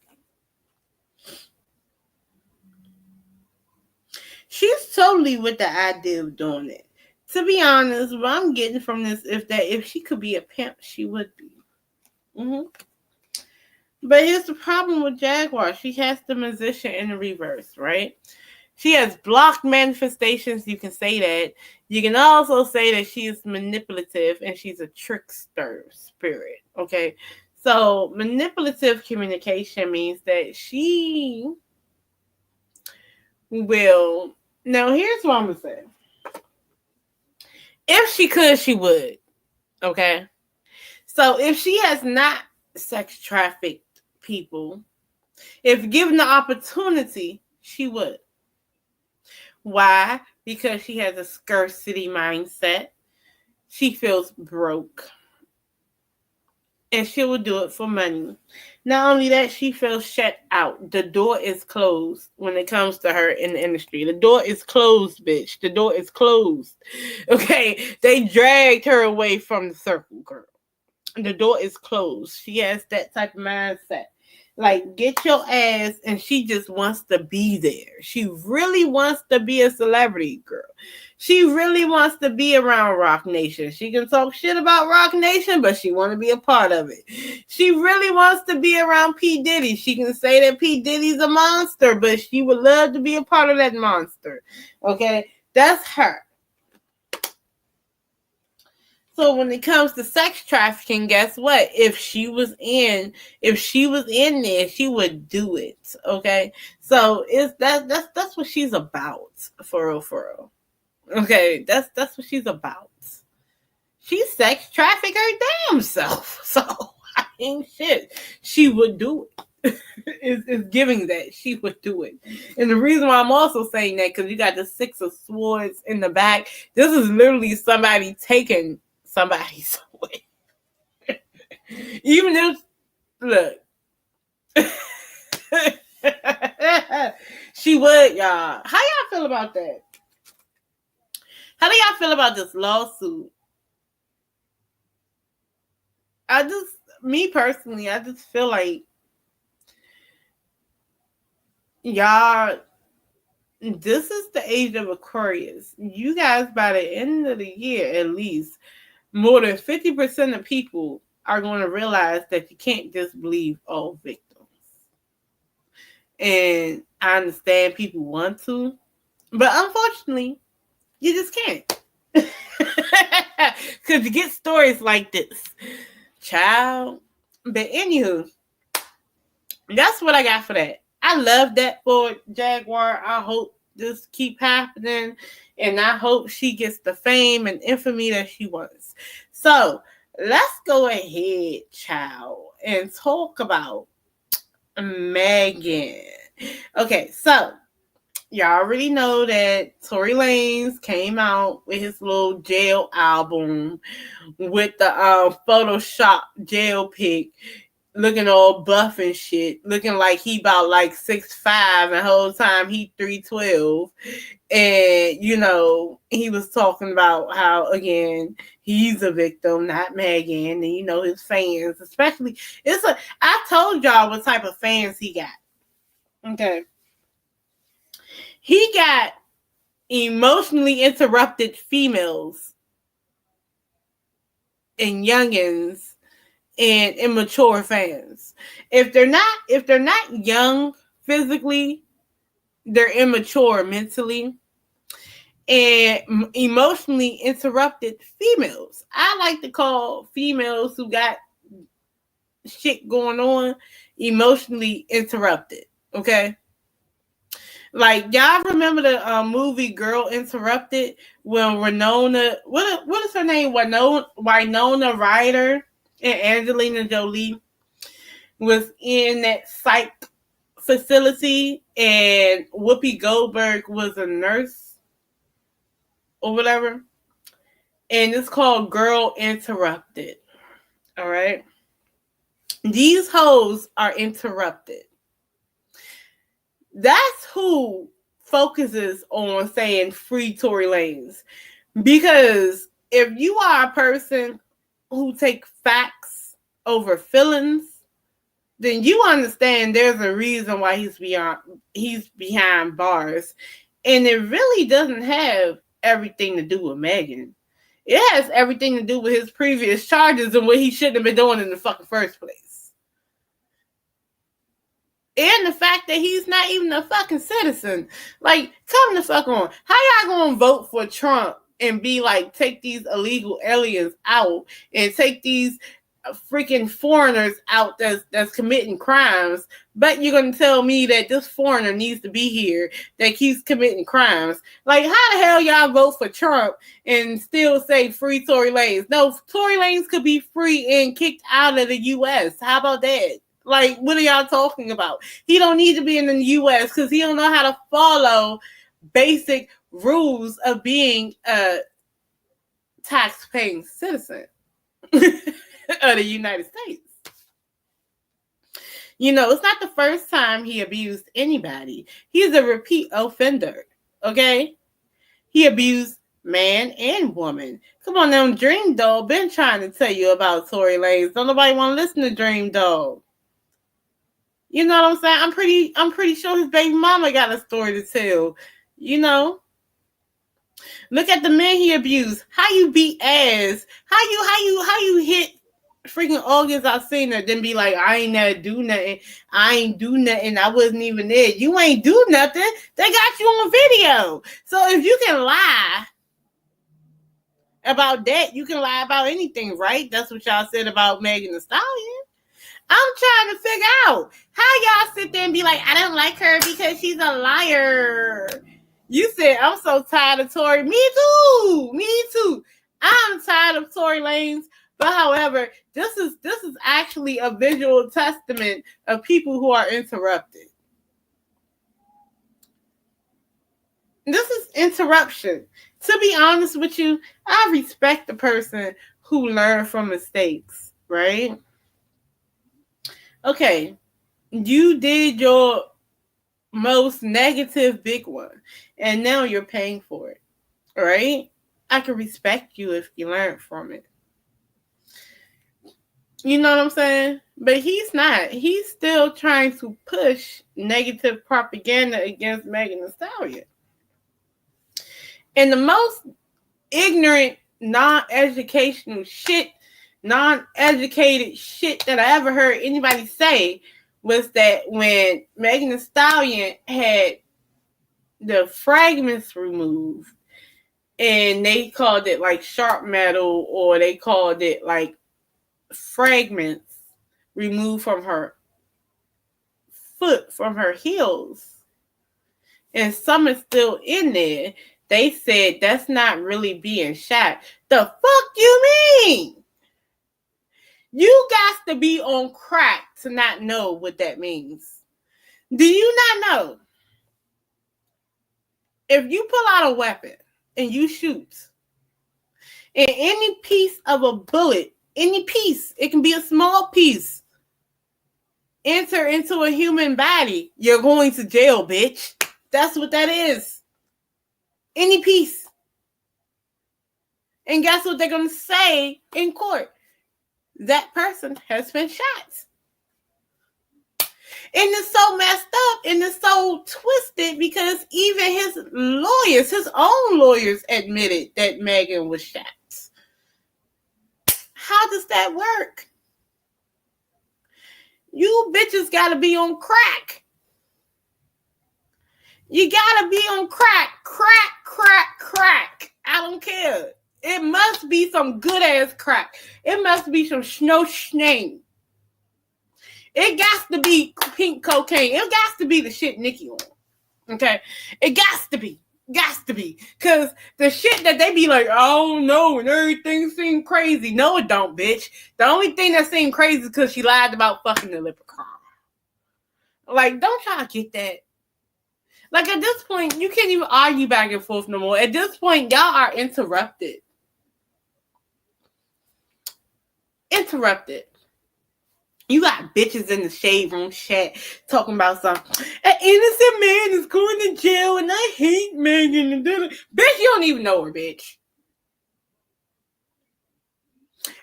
Speaker 1: She's totally with the idea of doing it. To be honest, what I'm getting from this is that if she could be a pimp, she would be. But here's the problem with Jaguar. She has the musician in the reverse, right? She has blocked manifestations. You can say that. You can also say that she is manipulative and she's a trickster spirit. Okay. So manipulative communication means that she will. Now, here's what I'm going to say. If she could, she would. Okay. So if she has not sex trafficked people, if given the opportunity, she would. Why? Because she has a scarcity mindset. She feels broke. And she will do it for money. Not only that, she feels shut out. The door is closed when it comes to her in the industry. The door is closed, bitch. The door is closed. Okay? They dragged her away from the circle, girl. The door is closed. She has that type of mindset. Like, get your ass, and she just wants to be there. She really wants to be a celebrity, girl. She really wants to be around Rock Nation. She can talk shit about Rock Nation, but she want to be a part of it. She really wants to be around P. Diddy. She can say that P. Diddy's a monster, but she would love to be a part of that monster. Okay? That's her. So when it comes to sex trafficking, guess what? If she was in there, she would do it. Okay, so that's what she's about, for real. Okay, that's what she's about. She sex trafficked her damn self. So I mean, shit, she would do it. It's giving that she would do it. And the reason why I'm also saying that, because you got the Six of Swords in the back. This is literally somebody taking somebody's away. Even if, look, she would, y'all. How y'all feel about that? How do y'all feel about this lawsuit? Me personally, I just feel like y'all, this is the age of Aquarius. You guys, by the end of the year, at least, more than 50% of people are going to realize that you can't just believe all victims. And I understand people want to, but unfortunately, you just can't. Because you get stories like this. Child. But anywho, that's what I got for that. I love that for Jaguar. I hope this keep happening. And I hope she gets the fame and infamy that she wants. So let's go ahead, child, and talk about Megan. Okay, so y'all already know that Tory Lanez came out with his little jail album with the Photoshop jail pic, looking all buff and shit, looking like he about like 6'5", and the whole time he 312. And you know, he was talking about how, again, he's a victim, not Megan. And you know, his fans, especially, I told y'all what type of fans he got. Okay. He got emotionally interrupted females and youngins and immature fans. If they're not young physically, they're immature mentally. And emotionally interrupted females. I like to call females who got shit going on emotionally interrupted. Okay? Like, y'all remember the movie Girl Interrupted when Winona, what is her name? Winona Ryder and Angelina Jolie was in that psych facility, and Whoopi Goldberg was a nurse or whatever. And it's called Girl Interrupted. All right? These hoes are interrupted. That's who focuses on saying free Tory Lanez. Because if you are a person who take facts over feelings, then you understand there's a reason why he's behind bars. And it really doesn't have everything to do with Megan. It has everything to do with his previous charges and what he shouldn't have been doing in the fucking first place. And the fact that he's not even a fucking citizen. Like, come the fuck on. How y'all gonna vote for Trump and be like, take these illegal aliens out and take these freaking foreigners out that's committing crimes, but you're gonna tell me that this foreigner needs to be here that keeps committing crimes? Like, how the hell y'all vote for Trump and still say free Tory Lanez? No, Tory Lanez could be free and kicked out of the U.S. How about that? Like, what are y'all talking about? He don't need to be in the U.S. because he don't know how to follow basic rules of being a tax-paying citizen of the United States. You know, it's not the first time he abused anybody. He's a repeat offender, okay? He abused man and woman. Come on now, Dream Doll been trying to tell you about Tory Lanez. Don't nobody want to listen to Dream Doll. You know what I'm saying? I'm pretty sure his baby mama got a story to tell. You know? Look at the men he abused. How you beat ass? How you hit freaking August Alsina, then be like, I ain't never do nothing. I ain't do nothing. I wasn't even there. You ain't do nothing. They got you on video. So if you can lie about that, you can lie about anything, right? That's what y'all said about Megan Thee Stallion. I'm trying to figure out how y'all sit there and be like, I don't like her because she's a liar. You said, I'm so tired of Tory. Me too. I'm tired of Tory Lanez. But however, this is actually a visual testament of people who are interrupted. This is interruption. To be honest with you, I respect the person who learned from mistakes, right? Okay, you did your most negative big one, and now you're paying for it, right? I can respect you if you learn from it. You know what I'm saying? But he's not. He's still trying to push negative propaganda against Megan Thee Stallion. And the most ignorant, non-educational shit, non-educated shit that I ever heard anybody say was that when Megan Thee Stallion had the fragments removed, and they called it like sharp metal, or they called it like fragments removed from her foot, from her heels, and some is still in there. They said that's not really being shot. The fuck you mean? You got to be on crack to not know what that means. Do you not know? If you pull out a weapon and you shoot, and any piece of a bullet, any piece, it can be a small piece, enter into a human body, you're going to jail, bitch. That's what that is. Any piece. And guess what they're going to say in court? That person has been shot. And it's so messed up and it's so twisted because even his lawyers, his own lawyers, admitted that Megan was shot. How does that work? You bitches gotta be on crack. You gotta be on crack. Crack, crack, crack. I don't care. It must be some good ass crack. It must be some snow snake. It got to be pink cocaine. It got to be the shit Nicki on. Okay? It got to be. Got to be. Because the shit that they be like, oh no, and everything seems crazy. No, it don't, bitch. The only thing that seemed crazy is because she lied about fucking the leprechaun. Like, don't try to get that. Like, at this point, you can't even argue back and forth no more. At this point, y'all are interrupted. Interrupted. You got bitches in the shade room chat talking about something. An innocent man is going to jail and I hate Megan. Bitch, you don't even know her, bitch.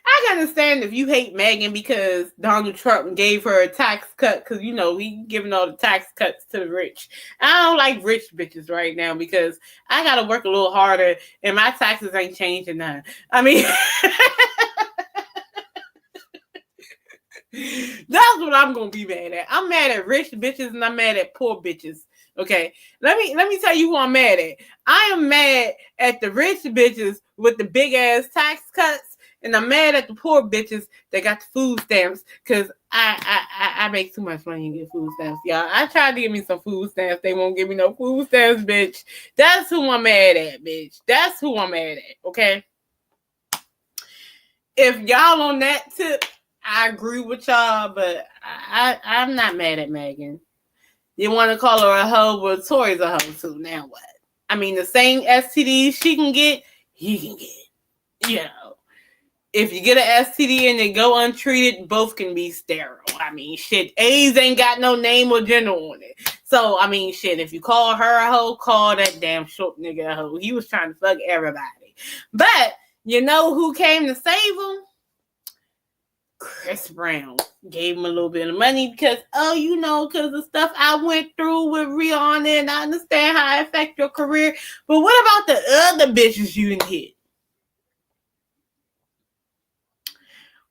Speaker 1: I can understand if you hate Megan because Donald Trump gave her a tax cut because, you know, he giving all the tax cuts to the rich. I don't like rich bitches right now because I got to work a little harder and my taxes ain't changing none. I mean... That's what I'm gonna be mad at. I'm mad at rich bitches and I'm mad at poor bitches. Okay, let me tell you who I'm mad at. I am mad at the rich bitches with the big ass tax cuts, and I'm mad at the poor bitches that got the food stamps because I make too much money and get food stamps, y'all. I tried to give me some food stamps. They won't give me no food stamps, bitch. That's who I'm mad at, bitch. That's who I'm mad at. Okay. If y'all on that tip, I agree with y'all, but I'm not mad at Megan. You want to call her a hoe, well, Tori's a hoe too. Now what? I mean, the same STDs she can get, he can get. You know, if you get an STD and they go untreated, both can be sterile. I mean, shit, AIDS ain't got no name or gender on it. So, I mean, shit, if you call her a hoe, call that damn short nigga a hoe. He was trying to fuck everybody. But, you know who came to save him? Chris Brown gave him a little bit of money because, because the stuff I went through with Rihanna, and I understand how it affects your career. But what about the other bitches you didn't hit?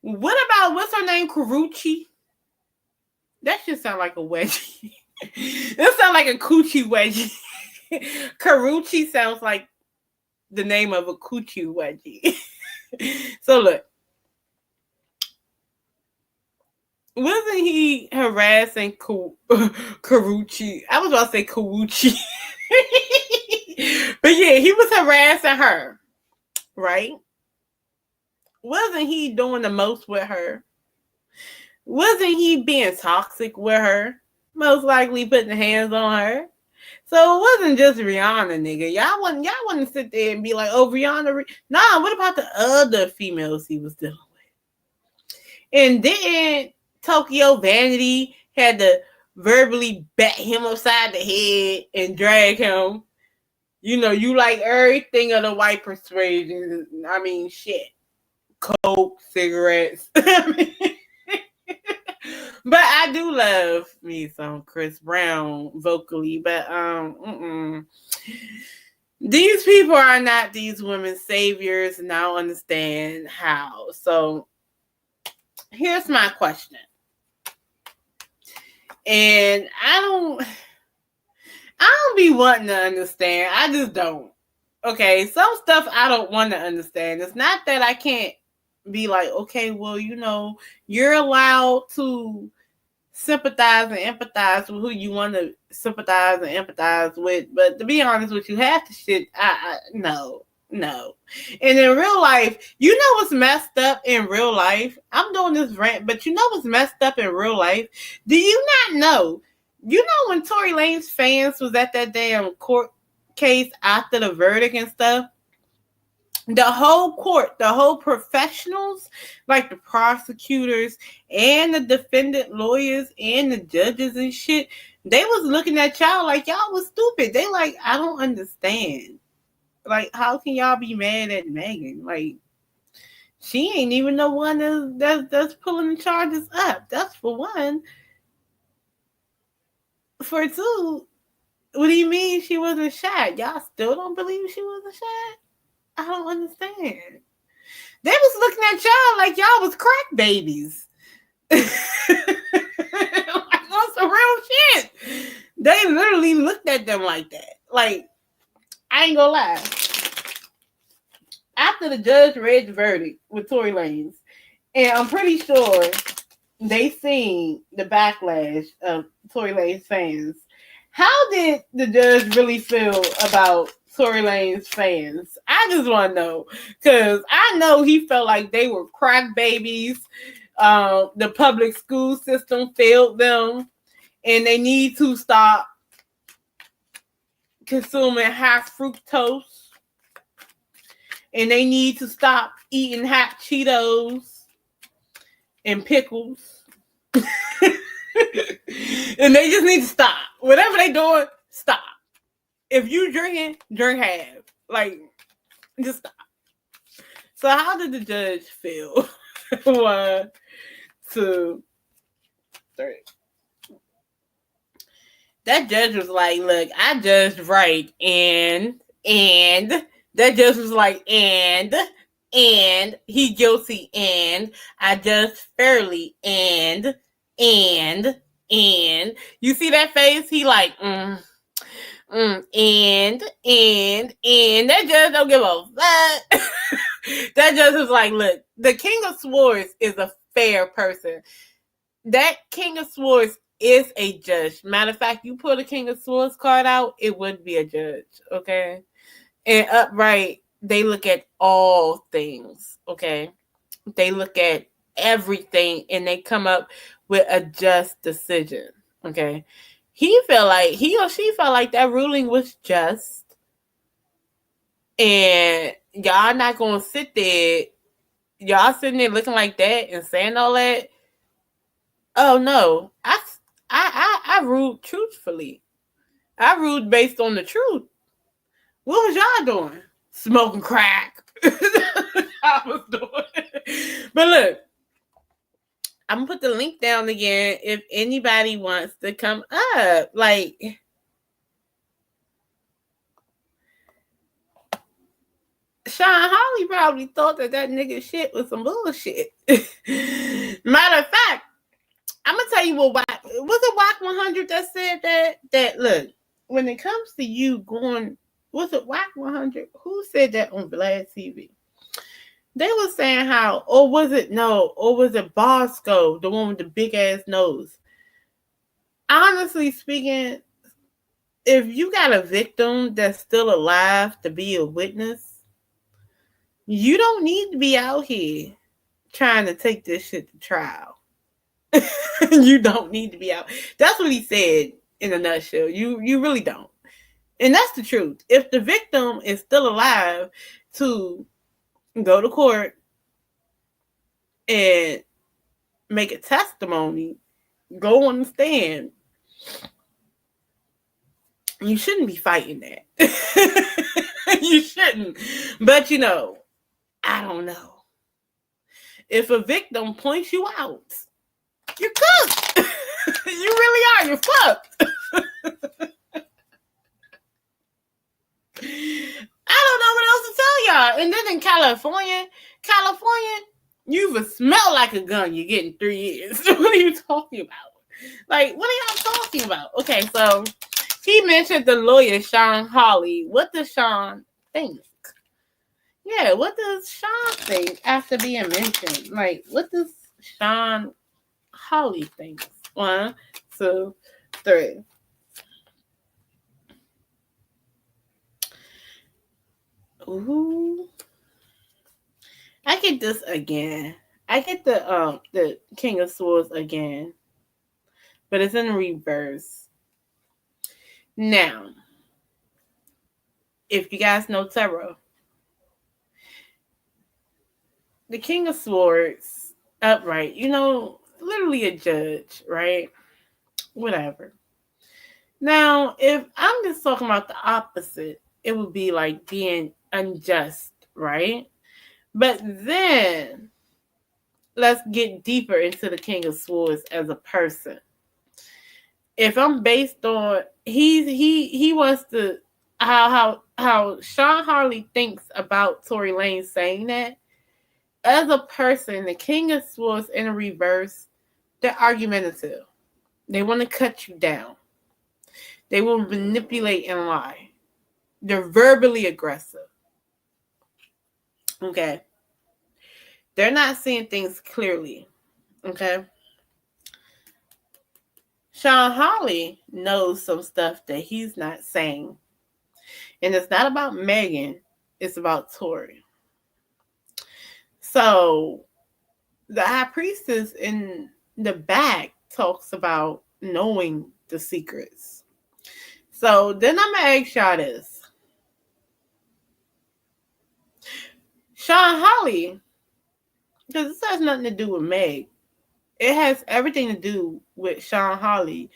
Speaker 1: What about, what's her name, Karuchi? That should sound like a wedgie. That sounds like a coochie wedgie. Karuchi sounds like the name of a coochie wedgie. So look. Wasn't he harassing Karuchi? I was about to say Karuchi. But yeah, he was harassing her. Right? Wasn't he doing the most with her? Wasn't he being toxic with her? Most likely putting hands on her. So it wasn't just Rihanna, nigga. Y'all wouldn't sit there and be like, oh, Rihanna. Nah, what about the other females he was dealing with? And then Tokyo Vanity had to verbally bat him upside the head and drag him. You know, you like everything of the white persuasion. I mean, shit. Coke, cigarettes. I mean, But I do love me some Chris Brown vocally. But these people are not these women's saviors, and I don't understand how. So here's my question. And I don't be wanting to understand. I just don't. Okay, some stuff I don't want to understand. It's not that I can't be like, okay, well, you're allowed to sympathize and empathize with who you want to sympathize and empathize with. But to be honest with you, half the shit, no. And in real life, what's messed up in real life? I'm doing this rant, but what's messed up in real life? Do you not know? When Tory Lanez fans was at that damn court case after the verdict and stuff, the whole court, the whole professionals, like the prosecutors and the defendant lawyers and the judges and shit, they was looking at y'all like y'all was stupid. They like, I don't understand. Like, how can y'all be mad at Megan? Like, she ain't even the one that's pulling the charges up. That's for one. For two, what do you mean she wasn't shot? Y'all still don't believe she wasn't shot? I don't understand. They was looking at y'all like y'all was crack babies. Like, on some real shit. They literally looked at them like that. Like, I ain't gonna lie. After the judge read the verdict with Tory Lanez, and I'm pretty sure they seen the backlash of Tory Lanez fans. How did the judge really feel about Tory Lanez fans? I just want to know, because I know he felt like they were crack babies. The public school system failed them, and they need to stop consuming high fructose, and they need to stop eating hot Cheetos and pickles. And they just need to stop. Whatever they doing, stop. If you drinking, drink half. Like, just stop. So how did the judge feel? 1, 2, 3. That judge was like, look, I judged right, and that judge was like, and he guilty, and I judged fairly, and you see that face? He like, and that judge don't give a fuck. That judge was like, look, the King of Swords is a fair person. That King of Swords is a judge. Matter of fact, you pull the King of Swords card out, it would be a judge, okay? And upright, they look at all things, okay? They look at everything and they come up with a just decision, okay? He or she felt like that ruling was just, and y'all not gonna sit there, y'all sitting there looking like that and saying all that. Oh no, I ruled truthfully. I ruled based on the truth. What was y'all doing? Smoking crack. I was doing. But look, I'm gonna put the link down again if anybody wants to come up. Like, Sean Holly probably thought that nigga shit was some bullshit. Matter of fact, I'm gonna tell you what was it WAC 100 that said that look, when it comes to you going, was it WAC 100? Who said that on Vlad TV? They were saying how, or was it Bosco, the one with the big ass nose? Honestly speaking, if you got a victim that's still alive to be a witness, you don't need to be out here trying to take this shit to trial. You don't need to be out. That's what he said in a nutshell. You really don't. And that's the truth. If the victim is still alive to go to court and make a testimony, go on the stand, you shouldn't be fighting that. You shouldn't. But I don't know. If a victim points you out, you're cooked. You really are. You're fucked. I don't know what else to tell y'all. And then in California, you even smell like a gun. You're getting 3 years. What are you talking about? Like, what are y'all talking about? Okay, so he mentioned the lawyer, Sean Hawley. What does Sean think? Yeah, what does Sean think after being mentioned? Like, what does Sean Hawley think? 1, 2, 3. Ooh. I get this again. I get the King of Swords again. But it's in reverse. Now, if you guys know tarot, the King of Swords upright, literally a judge, right? Whatever. Now, if I'm just talking about the opposite, it would be like being unjust, right? But then let's get deeper into the King of Swords as a person. If I'm based on he wants to how Sean Harley thinks about Tory Lanez saying that, as a person, the King of Swords in a reverse, they're argumentative. They want to cut you down. They will manipulate and lie. They're verbally aggressive. Okay. They're not seeing things clearly. Okay. Sean Hawley knows some stuff that he's not saying. And it's not about Megan. It's about Tory. So, the High Priestess in the back talks about knowing the secrets. So, then I'm going to ask y'all this. Sean Hawley, because this has nothing to do with Meg. It has everything to do with Sean Hawley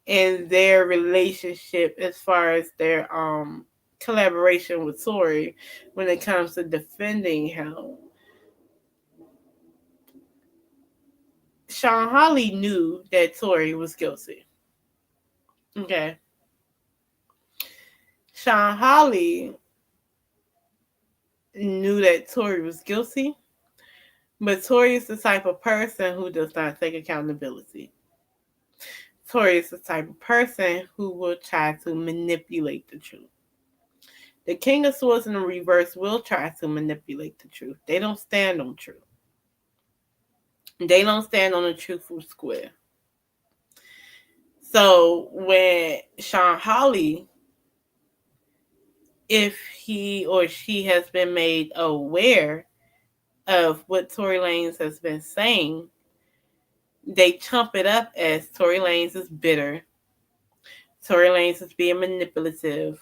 Speaker 1: and their relationship as far as their collaboration with Tory when it comes to defending him. Sean Hawley knew that Tory was guilty. Okay. Sean Hawley knew that Tory was guilty, but Tory is the type of person who does not take accountability. Tory is the type of person who will try to manipulate the truth. The King of Swords in the reverse will try to manipulate the truth. They don't stand on truth. They don't stand on a truthful square. So when Sean Hawley, if he or she has been made aware of what Tory Lanez has been saying, they chump it up as Tory Lanez is bitter. Tory Lanez is being manipulative.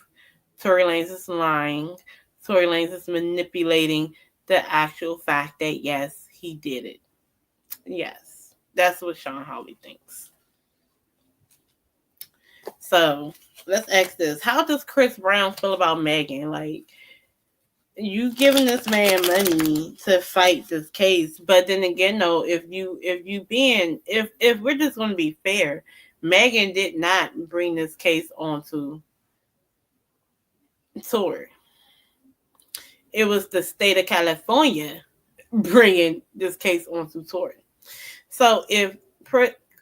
Speaker 1: Tory Lanez is lying. Tory Lanez is manipulating the actual fact that, yes, he did it. Yes, that's what Sean Hawley thinks. So, let's ask this. How does Chris Brown feel about Megan? Like, you giving this man money to fight this case, but then again, though, if we're just going to be fair, Megan did not bring this case onto Tory. It was the state of California bringing this case onto Tory. So if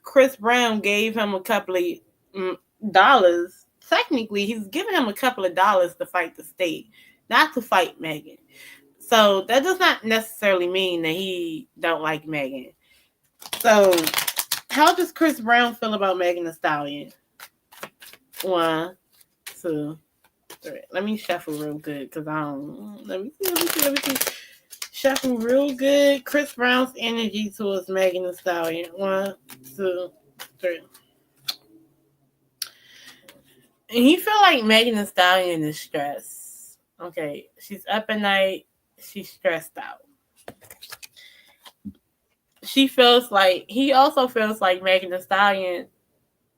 Speaker 1: Chris Brown gave him a couple of dollars, technically he's giving him a couple of dollars to fight the state, not to fight Megan. So that does not necessarily mean that he don't like Megan. So how does Chris Brown feel about Megan Thee Stallion? 1, 2, 3. Let me shuffle real good because I don't. Let me see. Shuffle real good. Chris Brown's energy towards Megan Thee Stallion. 1, 2, 3. And he feel like Megan Thee Stallion is stressed. Okay, she's up at night. She's stressed out. He also feels like Megan Thee Stallion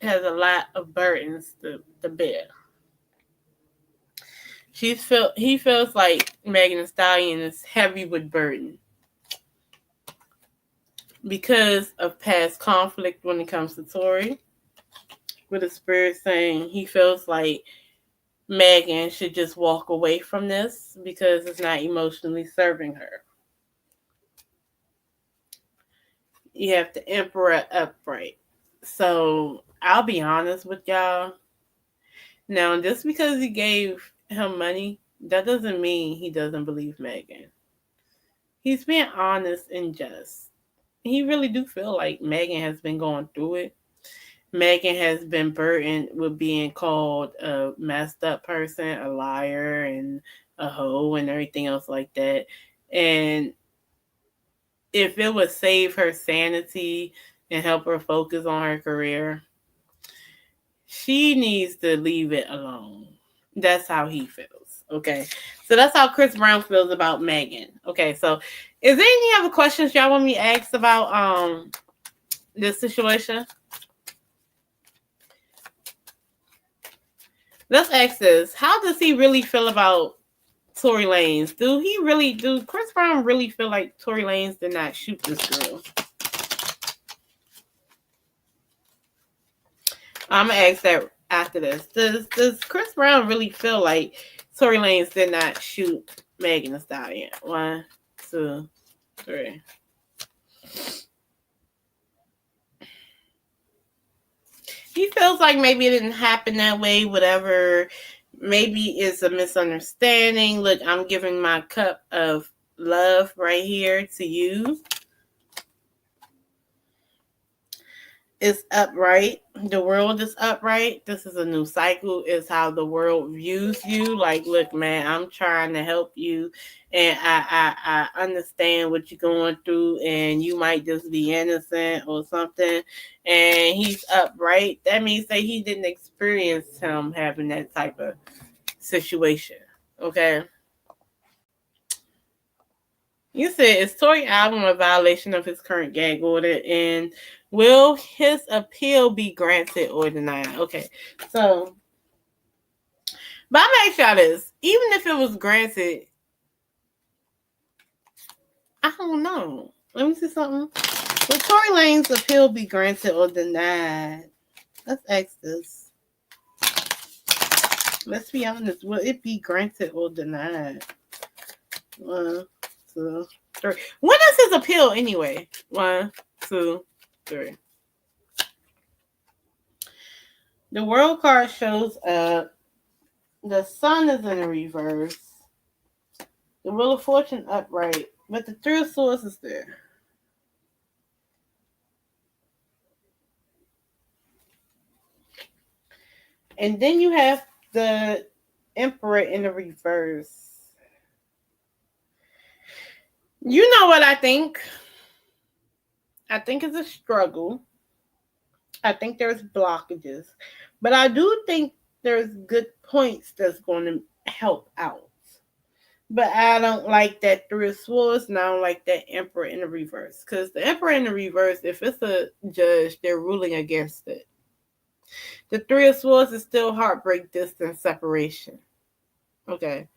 Speaker 1: has a lot of burdens to bear. He feels like Megan Thee Stallion is heavy with burden because of past conflict when it comes to Tory. with the spirit saying he feels like Megan should just walk away from this because it's not emotionally serving her. You have the Emperor upright. So I'll be honest with y'all. Now, just because he gave him money, that doesn't mean he doesn't believe Megan. He's being honest and just. He really do feel like Megan has been going through it. Megan has been burdened with being called a messed up person, a liar, and a hoe, and everything else like that. And if it would save her sanity and help her focus on her career, she needs to leave it alone. That's how he feels. Okay. So that's how Chris Brown feels about Megan. Okay, so is there any other questions y'all want me to ask about this situation? Let's ask this. How does he really feel about Tory Lanez? Do Chris Brown really feel like Tory Lanez did not shoot this girl? I'm gonna ask that after this. Does Chris Brown really feel like Tory Lanez did not shoot Megan Thee Stallion? 1, 2, 3. He feels like maybe it didn't happen that way, whatever. Maybe it's a misunderstanding. Look, I'm giving my cup of love right here to you. It's upright. The world is upright. This is a new cycle. It's how the world views you. Like, look, man, I'm trying to help you, and I understand what you're going through, and you might just be innocent or something. And he's upright. That means that he didn't experience him having that type of situation. Okay. You said, is Tory album a violation of his current gag order, and will his appeal be granted or denied? Okay, so, but I'm gonna ask y'all this. Even if it was granted, I don't know. Let me see something. Will Tory Lanez's appeal be granted or denied? Let's ask this. Let's be honest. Will it be granted or denied? 1, 2, 3. When is his appeal anyway? 1, 2, 3. The world card shows up. The sun is in reverse. The wheel of fortune upright. But the 3 of swords is there. And then you have the emperor in the reverse. You know what I think? I think it's a struggle. I think there's blockages. But I do think there's good points that's going to help out. But I don't like that 3 of swords, and I don't like that emperor in the reverse. Because the emperor in the reverse, if it's a judge, they're ruling against it. The 3 of swords is still heartbreak, distance, separation. Okay.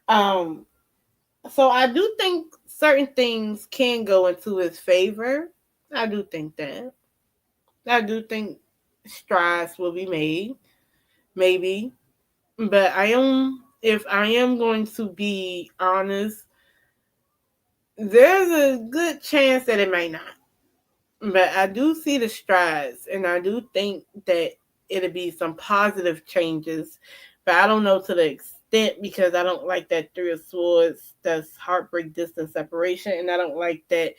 Speaker 1: So I do think certain things can go into his favor. I do think that. I do think strides will be made. Maybe. But if I am going to be honest, there's a good chance that it may not. But I do see the strides, and I do think that it'll be some positive changes. But I don't know to the extent, because I don't like that 3 of swords. That's heartbreak, distance, separation. And I don't like that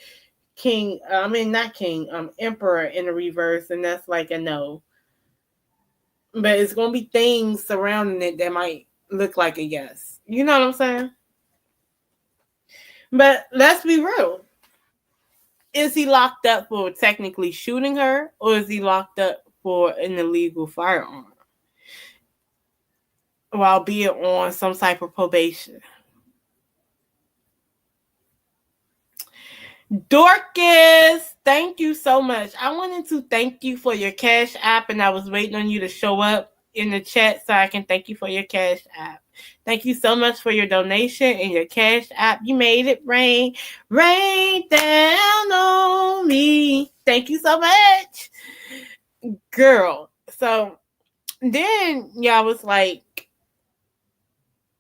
Speaker 1: emperor in the reverse. And that's like a no. But it's going to be things surrounding it that might look like a yes. You know what I'm saying? But let's be real. Is he locked up for technically shooting her, or is he locked up for an illegal firearm while being on some type of probation? Dorcas, thank you so much. I wanted to thank you for your Cash App, and I was waiting on you to show up in the chat so I can thank you for your Cash App. Thank you so much for your donation and your Cash App. You made it rain down on me. Thank you so much, girl. So then y'all was like,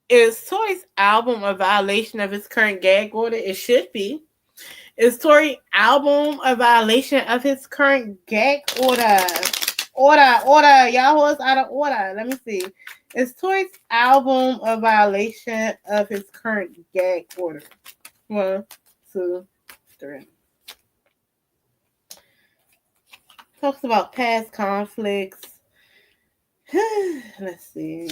Speaker 1: is Tory's album a violation of his current gag order? It should be. Is Tory's album a violation of his current gag order? Order. Y'all was out of order. Let me see. Is Tory's album a violation of his current gag order? 1, 2, 3. Talks about past conflicts. Let's see.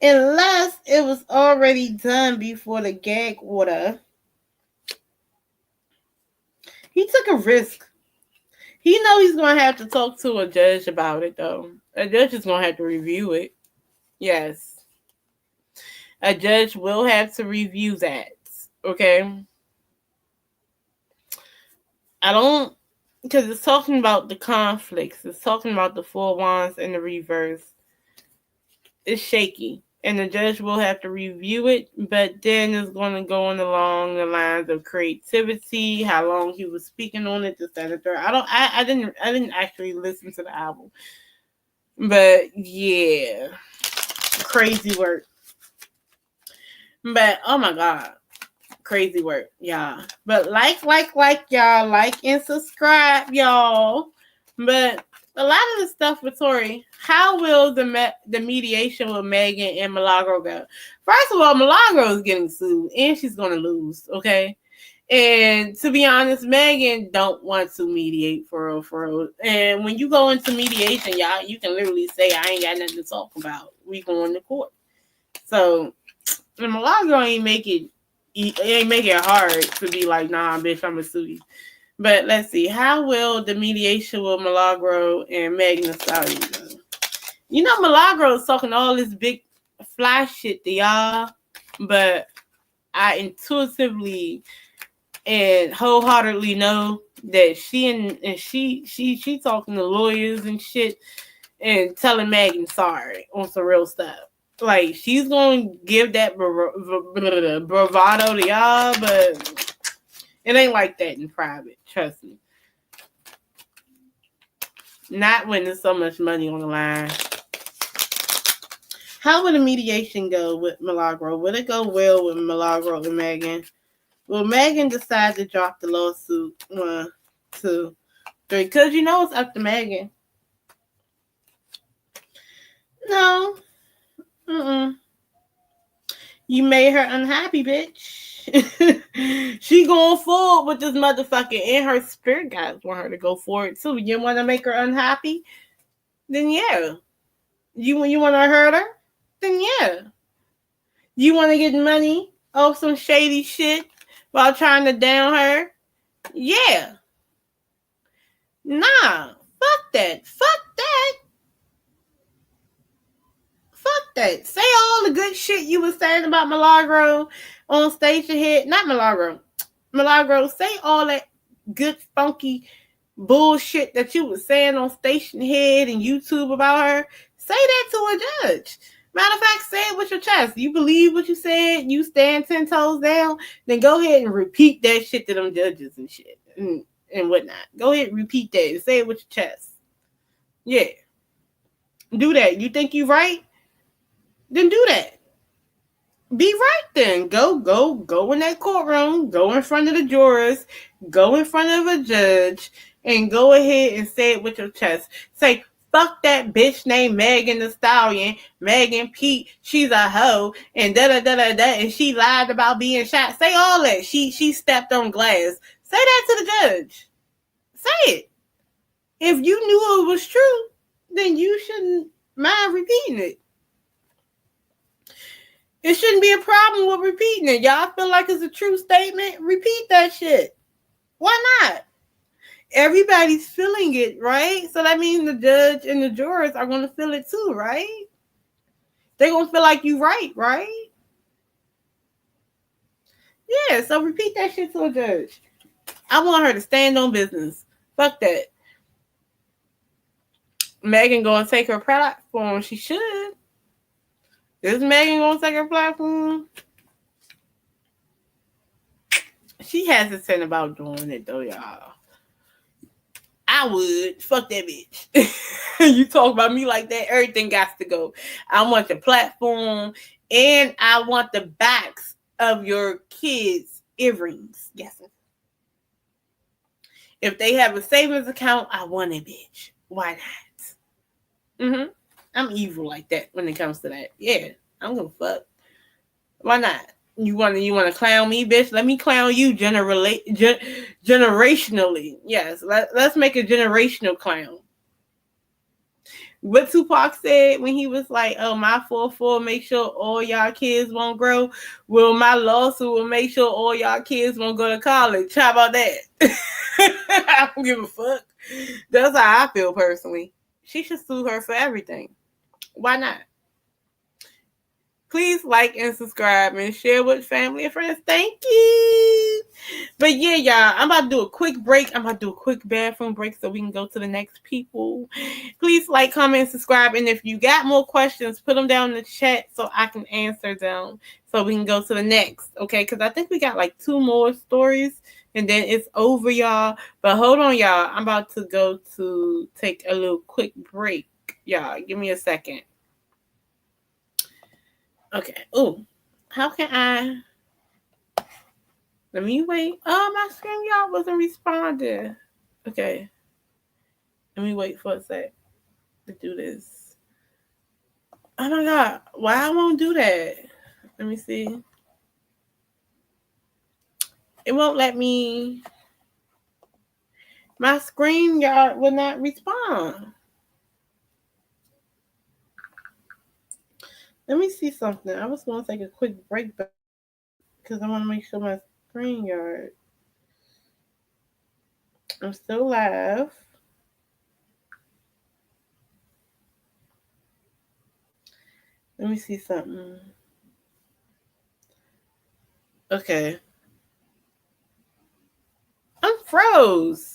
Speaker 1: Unless it was already done before the gag order. He took a risk. He know he's going to have to talk to a judge about it, though. A judge is going to have to review it. Yes. A judge will have to review that. Okay? I don't... Because it's talking about the conflicts. It's talking about the 4 wands in the reverse. It's shaky. And the judge will have to review it, but then it's going to go on along the lines of creativity, how long he was speaking on it, this, that, and the third. I didn't actually listen to the album, but yeah, crazy work. But oh my god, crazy work, y'all. But like y'all, like and subscribe, y'all. But a lot of the stuff with Tory, how will the mediation with Megan and Milagro go? First of all, Milagro is getting sued, and she's going to lose, okay? And to be honest, Megan don't want to mediate for real. And when you go into mediation, y'all, you can literally say, I ain't got nothing to talk about. We going to court. So, and Milagro ain't make it hard to be like, nah, bitch, I'm going to sue you. But let's see. How will the mediation with Milagro and Megan Thee Stallion go? You know, Milagro is talking all this big fly shit to y'all, but I intuitively and wholeheartedly know that she talking to lawyers and shit and telling Megan sorry on some real stuff. Like, she's going to give that bravado to y'all, but it ain't like that in private. Trust me. Not when there's so much money on the line. How will the mediation go with Milagro? Will it go well with Milagro and Megan? Will Megan decide to drop the lawsuit? 1, 2, 3. Because you know it's up to Megan. No. You made her unhappy, bitch. She going forward with this motherfucker, and her spirit guides want her to go forward too. You want to make her unhappy? Then yeah. You want to hurt her? Then yeah. You want to get money off some shady shit while trying to down her? Yeah. Nah. Fuck that. Say all the good shit you was saying about Milagro on Station Head. Not Milagro. Milagro, say all that good, funky bullshit that you was saying on Station Head and YouTube about her. Say that to a judge. Matter of fact, say it with your chest. You believe what you said, you stand 10 toes down, then go ahead and repeat that shit to them judges and shit and whatnot. Go ahead and repeat that and say it with your chest. Yeah. Do that. You think you right? Then do that. Be right then. Go in that courtroom. Go in front of the jurors. Go in front of a judge. And go ahead and say it with your chest. Say, fuck that bitch named Megan Thee Stallion. Megan Pete. She's a hoe. And da-da-da-da-da. And she lied about being shot. Say all that. She stepped on glass. Say that to the judge. Say it. If you knew it was true, then you shouldn't mind repeating it. It shouldn't be a problem with repeating it. Y'all feel like it's a true statement? Repeat that shit. Why not? Everybody's feeling it, right? So that means the judge and the jurors are going to feel it too, right? They're going to feel like you right? Yeah, so repeat that shit to a judge. I want her to stand on business. Fuck that. Megan going to take her platform. She should. Is Megan going to take her platform? She hesitant about doing it though, y'all. I would. Fuck that bitch. You talk about me like that, everything got to go. I want the platform and I want the backs of your kids' earrings. Yes. If they have a savings account, I want it, bitch. Why not? I'm evil like that when it comes to that. Yeah, I'm gonna fuck. Why not? You wanna clown me, bitch? Let me clown you generationally. Yes, let's make a generational clown. What Tupac said when he was like, "Oh, my 4-4 make sure all y'all kids won't grow. Well, my lawsuit will make sure all y'all kids won't go to college." How about that? I don't give a fuck. That's how I feel personally. She should sue her for everything. Why not? Please like and subscribe and share with family and friends. Thank you. But yeah, y'all, I'm about to do a quick break. I'm about to do a quick bathroom break so we can go to the next people. Please like, comment, and subscribe. And if you got more questions, put them down in the chat so I can answer them so we can go to the next. Okay, because I think we got like 2 more stories and then it's over, y'all. But hold on, y'all. I'm about to go to take a little quick break. Y'all, give me a second. Okay. Oh, how can I? Let me wait. Oh, my screen, y'all, wasn't responding. Okay. Let me wait for a sec to do this. Oh my God. Why I won't do that? Let me see. It won't let me. My screen, y'all, will not respond. Let me see something. I was going to take a quick break because I want to make sure my screen yard. I'm still live. Let me see something. Okay. I'm froze.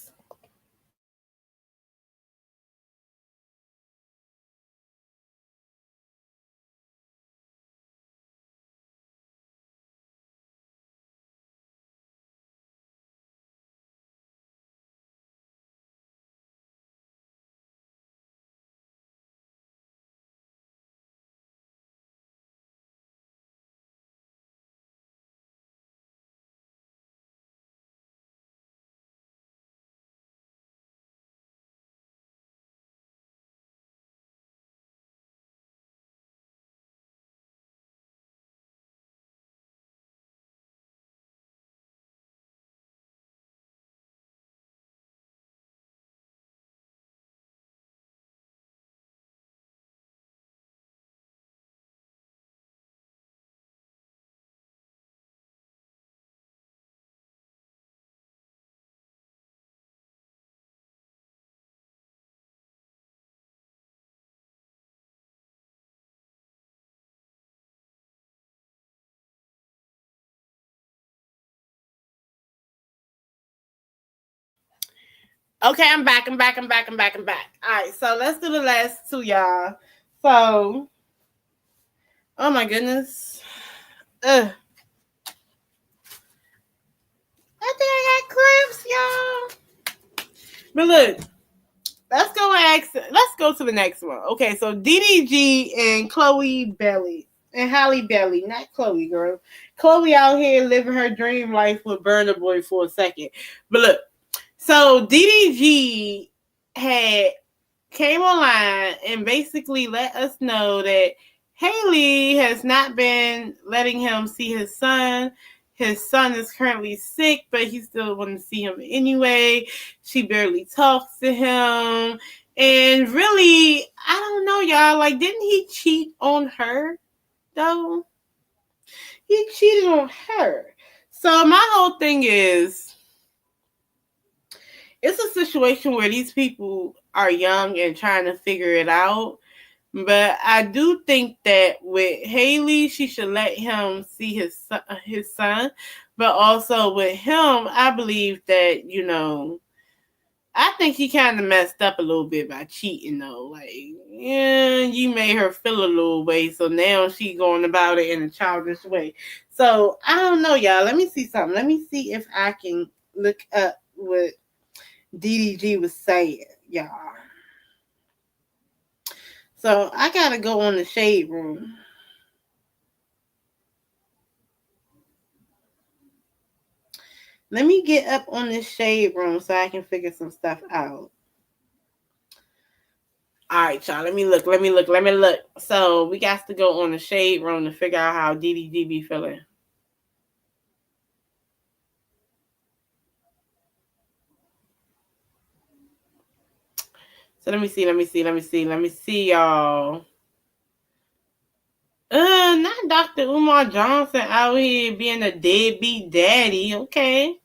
Speaker 1: Okay, I'm back. All right, so let's do the last 2, y'all. So, oh my goodness. I think I got cramps, y'all. But look, let's go to the next one. Okay, so DDG and Chloe Belly. And Halle Belly, not Chloe, girl. Chloe out here living her dream life with Burna Boy for a second. But look, so DDG came online and basically let us know that Haley has not been letting him see his son. His son is currently sick, but he still wants to see him anyway. She barely talks to him. And really, I don't know, y'all. Like, didn't he cheat on her, though? He cheated on her. So my whole thing is, it's a situation where these people are young and trying to figure it out. But I do think that with Haley, she should let him see his son. But also with him, I believe that, I think she kind of messed up a little bit by cheating, though. Like, yeah, you made her feel a little way, so now she going about it in a childish way. So I don't know, y'all. Let me see something. Let me see if I can look up what DDG was saying, y'all. So I gotta go on the shade room. Let me get up on this shade room so I can figure some stuff out. All right, y'all. Let me look. So we got to go on the shade room to figure out how DDG be feeling. So let me see, y'all. Not Dr. Umar Johnson out here being a deadbeat daddy, okay?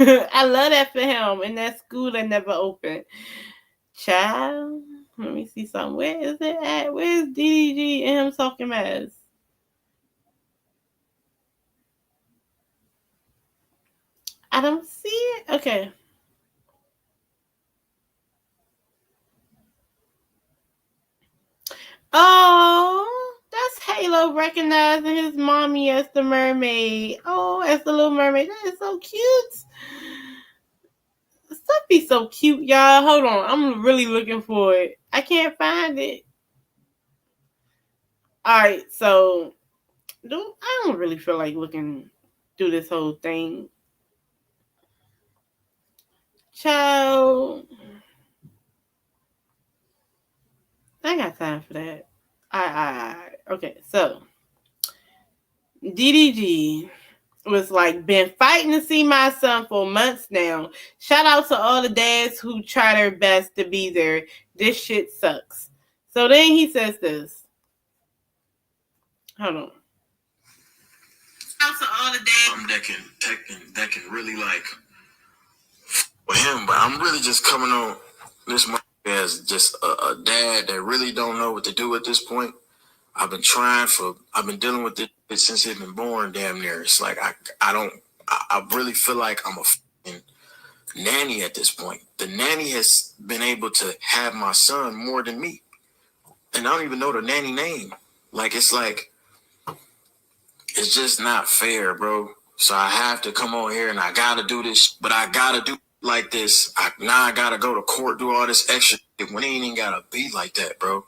Speaker 1: I love that for him. And that school that never opened. Child, let me see something. Where is it at? Where's DDG and him talking mess? I don't see it. Okay. Oh, that's Halo recognizing his mommy as the mermaid. Oh, as the little mermaid. That is so cute. Stuff be so cute, y'all. Hold on. I'm really looking for it. I can't find it. Alright, so I don't really feel like looking through this whole thing. Child. I got time for that. Okay, so DDG was like, been fighting to see my son for months now. Shout out to all the dads who try their best to be there. This shit sucks. So then he says this. Hold on. Shout out to all the dads
Speaker 6: that can really like with him, but I'm really just coming on this as just a dad that really don't know what to do at this point. I've been dealing with it since he's been born, damn near. It's like I really feel like I'm a f***ing nanny at this point. The nanny has been able to have my son more than me. And I don't even know the nanny name. Like, it's just not fair, bro. So I have to come on here and I gotta do this, but I gotta do like this. Now I gotta go to court, do all this extra shit when it ain't even gotta be like that, bro.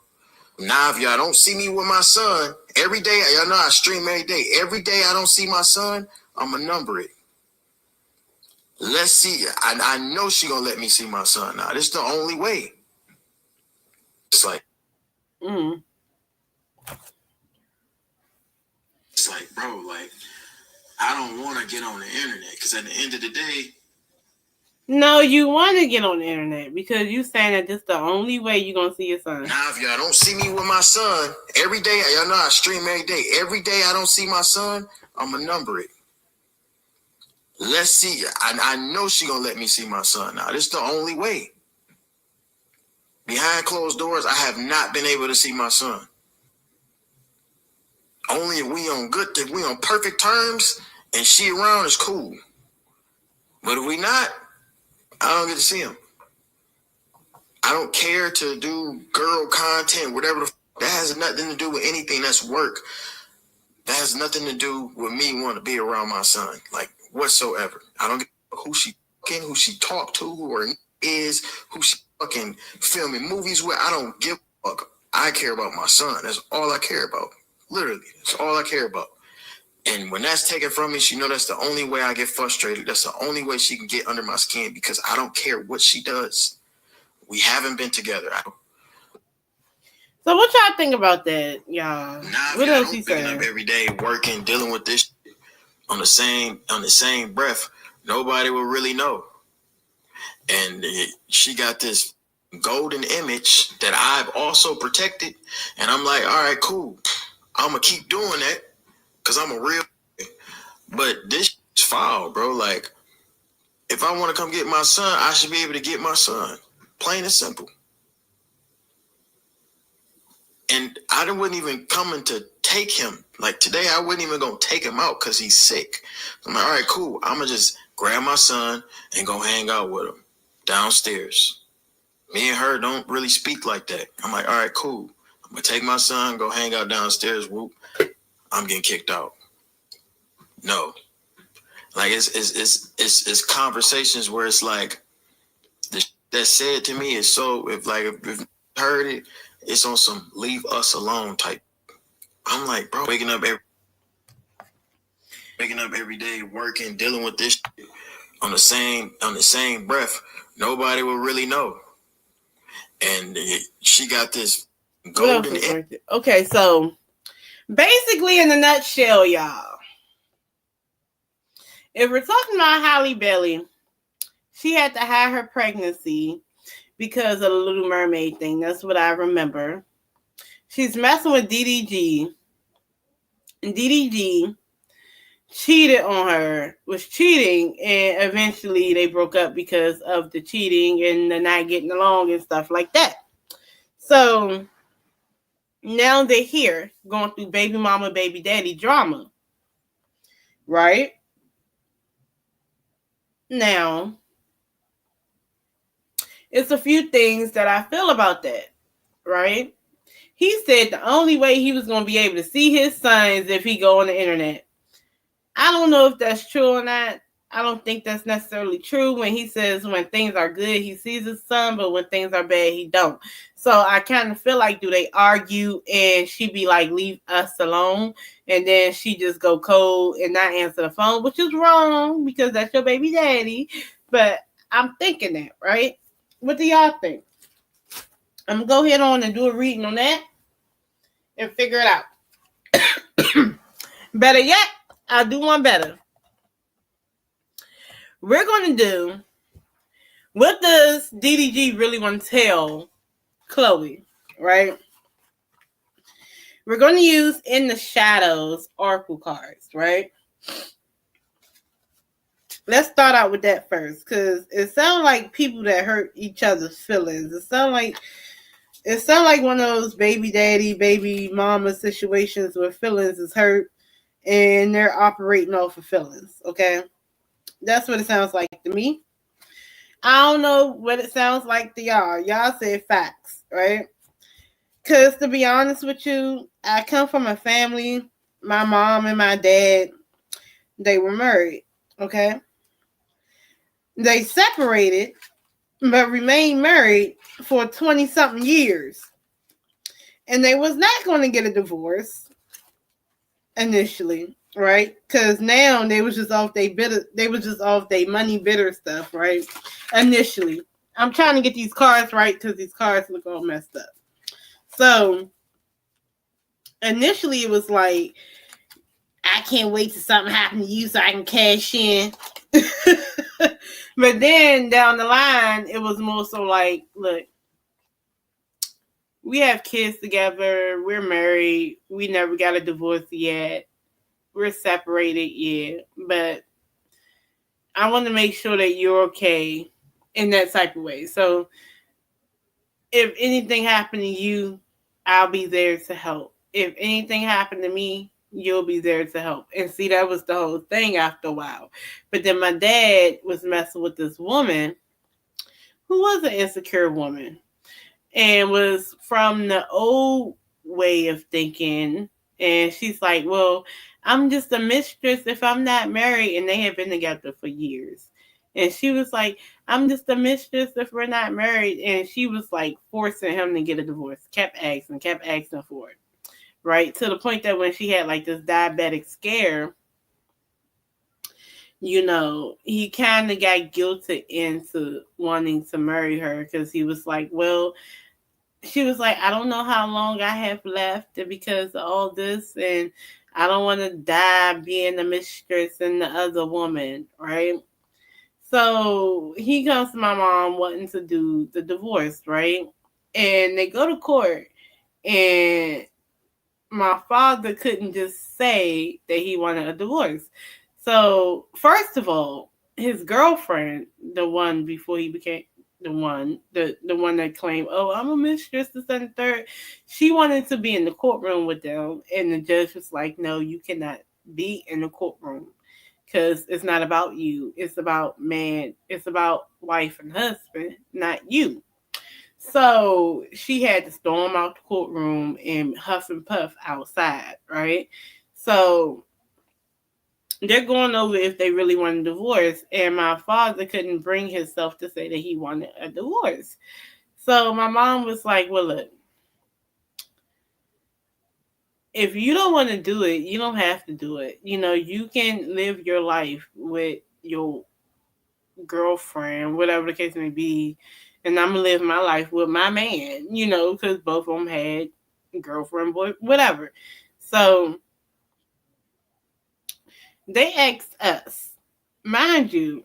Speaker 6: Now, if y'all don't see me with my son every day, y'all know I stream every day. Every day I don't see my son, I'ma number it. Let's see. I know she gonna let me see my son now. This is the only way. It's like, it's like, bro, like, I don't want to get on the internet because at the end of the day,
Speaker 1: no, you want to get on the internet because you saying that this is the only way you're going to see your son.
Speaker 6: Now, if y'all don't see me with my son every day, y'all know I stream every day. Every day I don't see my son, I'm going to number it. Let's see. I know she going to let me see my son now. This is the only way. Behind closed doors, I have not been able to see my son. Only if we on perfect terms and she around is cool. But if we not, I don't get to see him. I don't care to do girl content, whatever that has nothing to do with anything that's work. That has nothing to do with me wanting to be around my son, like whatsoever. I don't get who she talked to, who her is, who she fucking filming movies with. I don't give a fuck. I care about my son. That's all I care about. Literally, that's all I care about. And when that's taken from me, she know that's the only way I get frustrated. That's the only way she can get under my skin because I don't care what she does. We haven't been together.
Speaker 1: So what y'all think about that, y'all?
Speaker 6: Now,
Speaker 1: what else you saying?
Speaker 6: Up every day, working, dealing with this on the same breath, nobody will really know. And she got this golden image that I've also protected, and I'm like, all right, cool. I'm gonna keep doing that because I'm a real. But this is foul, bro. Like, if I want to come get my son, I should be able to get my son. Plain and simple. And I wasn't even coming to take him. Like today, I wasn't even going to take him out because he's sick. I'm like, all right, cool. I'm going to just grab my son and go hang out with him downstairs. Me and her don't really speak like that. I'm like, all right, cool. I'm gonna take my son, go hang out downstairs. Whoop, I'm getting kicked out. No, like it's conversations where it's like that said to me is so if heard it, it's on some leave us alone type. I'm like, bro, waking up every day, working, dealing with this shit on the same breath. Nobody will really know. And she got this golden.
Speaker 1: Okay, so basically, in a nutshell, y'all, if we're talking about Halle Bailey, she had to hide her pregnancy because of the Little Mermaid thing. That's what I remember. She's messing with DDG. And DDG cheated on her, was cheating, and eventually they broke up because of the cheating and the not getting along and stuff like that. So now they're here going through baby mama, baby daddy drama. Right? Now, it's a few things that I feel about that. Right? He said the only way he was going to be able to see his son is if he go on the internet. I don't know if that's true or not. I don't think that's necessarily true when he says when things are good, he sees his son, but when things are bad, he don't. So I kind of feel like, do they argue and she be like, leave us alone? And then she just go cold and not answer the phone, which is wrong because that's your baby daddy. But I'm thinking that, right? What do y'all think? I'm going to go ahead on and do a reading on that and figure it out. Better yet, I'll do one better. We're going to do, what does DDG really want to tell Chloe, right? We're going to use In the Shadows oracle cards, right? Let's start out with that first, because it sounds like people that hurt each other's feelings. It sounds like one of those baby daddy, baby mama situations where feelings is hurt and they're operating off of feelings, okay? That's what it sounds like to me. I don't know what it sounds like to y'all. Y'all say facts, right? Because to be honest with you, I come from a family, my mom and my dad, they were married, okay? They separated, but remained married for 20-something years. And they was not going to get a divorce initially, right? Because now they was just off they money bitter stuff, right? Initially. I'm trying to get these cards right because these cards look all messed up. So initially it was like, I can't wait till something happens to you so I can cash in. But then down the line, it was more so like, look, we have kids together. We're married. We never got a divorce yet. We're separated, yeah. But I want to make sure that you're okay in that type of way. So if anything happened to you, I'll be there to help. If anything happened to me, you'll be there to help. And see, that was the whole thing after a while. But then my dad was messing with this woman who was an insecure woman and was from the old way of thinking. And she's like, well, I'm just a mistress if I'm not married. And they had been together for years. And she was like, I'm just a mistress if we're not married. And she was like forcing him to get a divorce. Kept asking for it. Right? To the point that when she had like this diabetic scare, you know, he kind of got guilted into wanting to marry her because he was like, well, she was like, I don't know how long I have left because of all this, and I don't want to die being the mistress and the other woman, right? So he comes to my mom wanting to do the divorce, right? And they go to court, and my father couldn't just say that he wanted a divorce. So, first of all, his girlfriend, the one before he became the one that claimed, oh, I'm a mistress, this and the third, she wanted to be in the courtroom with them. And the judge was like, no, you cannot be in the courtroom. because it's not about you. It's about man. It's about wife and husband, not you. So she had to storm out the courtroom and huff and puff outside, right? So they're going over if they really want a divorce, and my father couldn't bring himself to say that he wanted a divorce. So my mom was like, well, look, if you don't want to do it, you don't have to do it. You can live your life with your girlfriend, whatever the case may be, and I'm going to live my life with my man, because both of them had girlfriend, boy, whatever. So they asked us, mind you,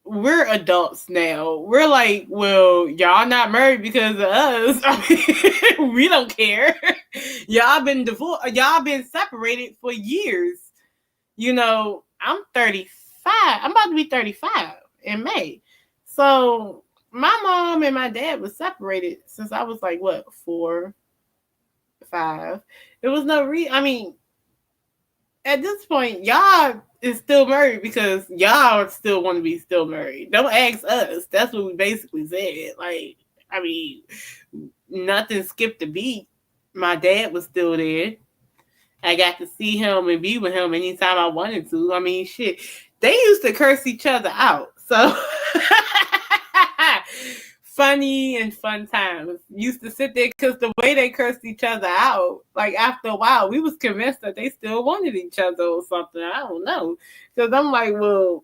Speaker 1: we're adults now. We're like, well, y'all not married because of us. I mean, we don't care. Y'all been divorced. Y'all been separated for years. I'm 35. I'm about to be 35 in May. So my mom and my dad was separated since I was like, what, 4, 5. There was no reason. I mean, at this point, y'all is still married because y'all still want to be still married. Don't ask us. That's what we basically said. Like, I mean, nothing skipped a beat. My dad was still there. I got to see him and be with him anytime I wanted to. I mean, shit. They used to curse each other out. So funny and fun times. Used to sit there because the way they cursed each other out, like after a while, we was convinced that they still wanted each other or something. I don't know. Because I'm like, well,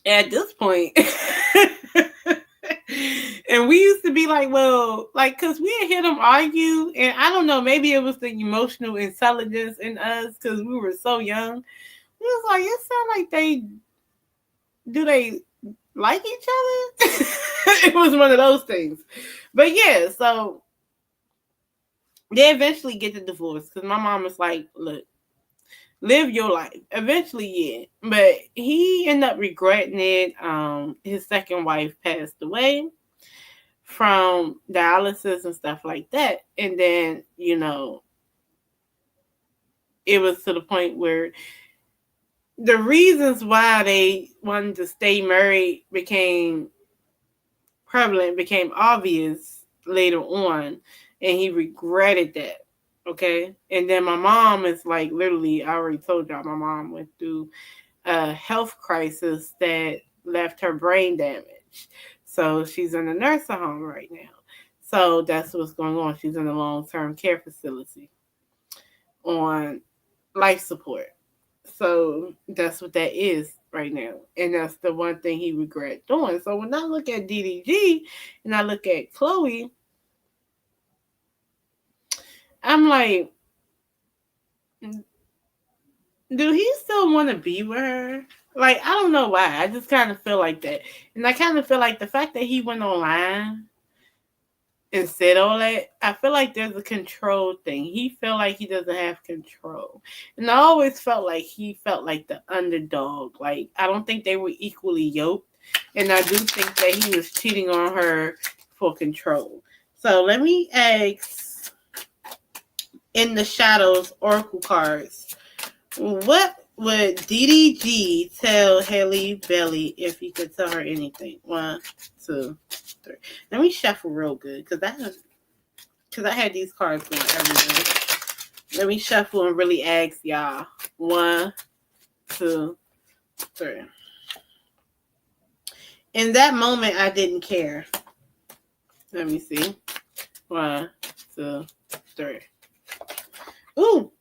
Speaker 1: at this point, and we used to be like, well, like, because we had hear them argue, and I don't know, maybe it was the emotional intelligence in us because we were so young. It was like, it sounded like they like each other? It was one of those things. But yeah, so they eventually get the divorce because my mom was like, look, live your life. Eventually, yeah. But he ended up regretting it. His second wife passed away from dialysis and stuff like that. And then, it was to the point where the reasons why they wanted to stay married became prevalent, became obvious later on, and he regretted that. Okay. And then my mom is like, literally, I already told y'all, my mom went through a health crisis that left her brain damage. So she's in a nursing home right now. So that's what's going on. She's in a long-term care facility on life support. So that's what that is right now. And that's the one thing he regret doing. So when I look at DDG and I look at Chloe, I'm like, do he still want to be with her? Like, I don't know why. I just kind of feel like that. And I kind of feel like the fact that he went online and said all that, I feel like there's a control thing. He felt like he doesn't have control. And I always felt like he felt like the underdog. Like, I don't think they were equally yoked. And I do think that he was cheating on her for control. So let me ask in the shadows oracle cards, what would DDG tell Haley Belly if he could tell her anything? 1, 2, 3. Let me shuffle real good because I had these cards going everywhere. Let me shuffle and really ask y'all. 1, 2, 3. In that moment, I didn't care. Let me see. 1, 2, 3. Ooh.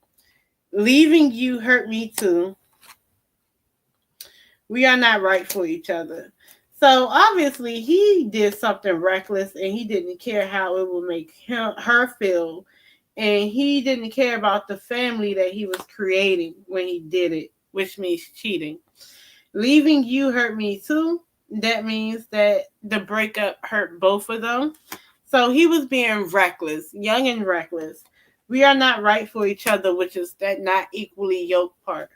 Speaker 1: Leaving you hurt me too. We are not right for each other. So obviously he did something reckless and he didn't care how it would make her feel. And he didn't care about the family that he was creating when he did it, which means cheating. Leaving you hurt me too. That means that the breakup hurt both of them. So he was being reckless, young and reckless. We are not right for each other, which is that not equally yoked part.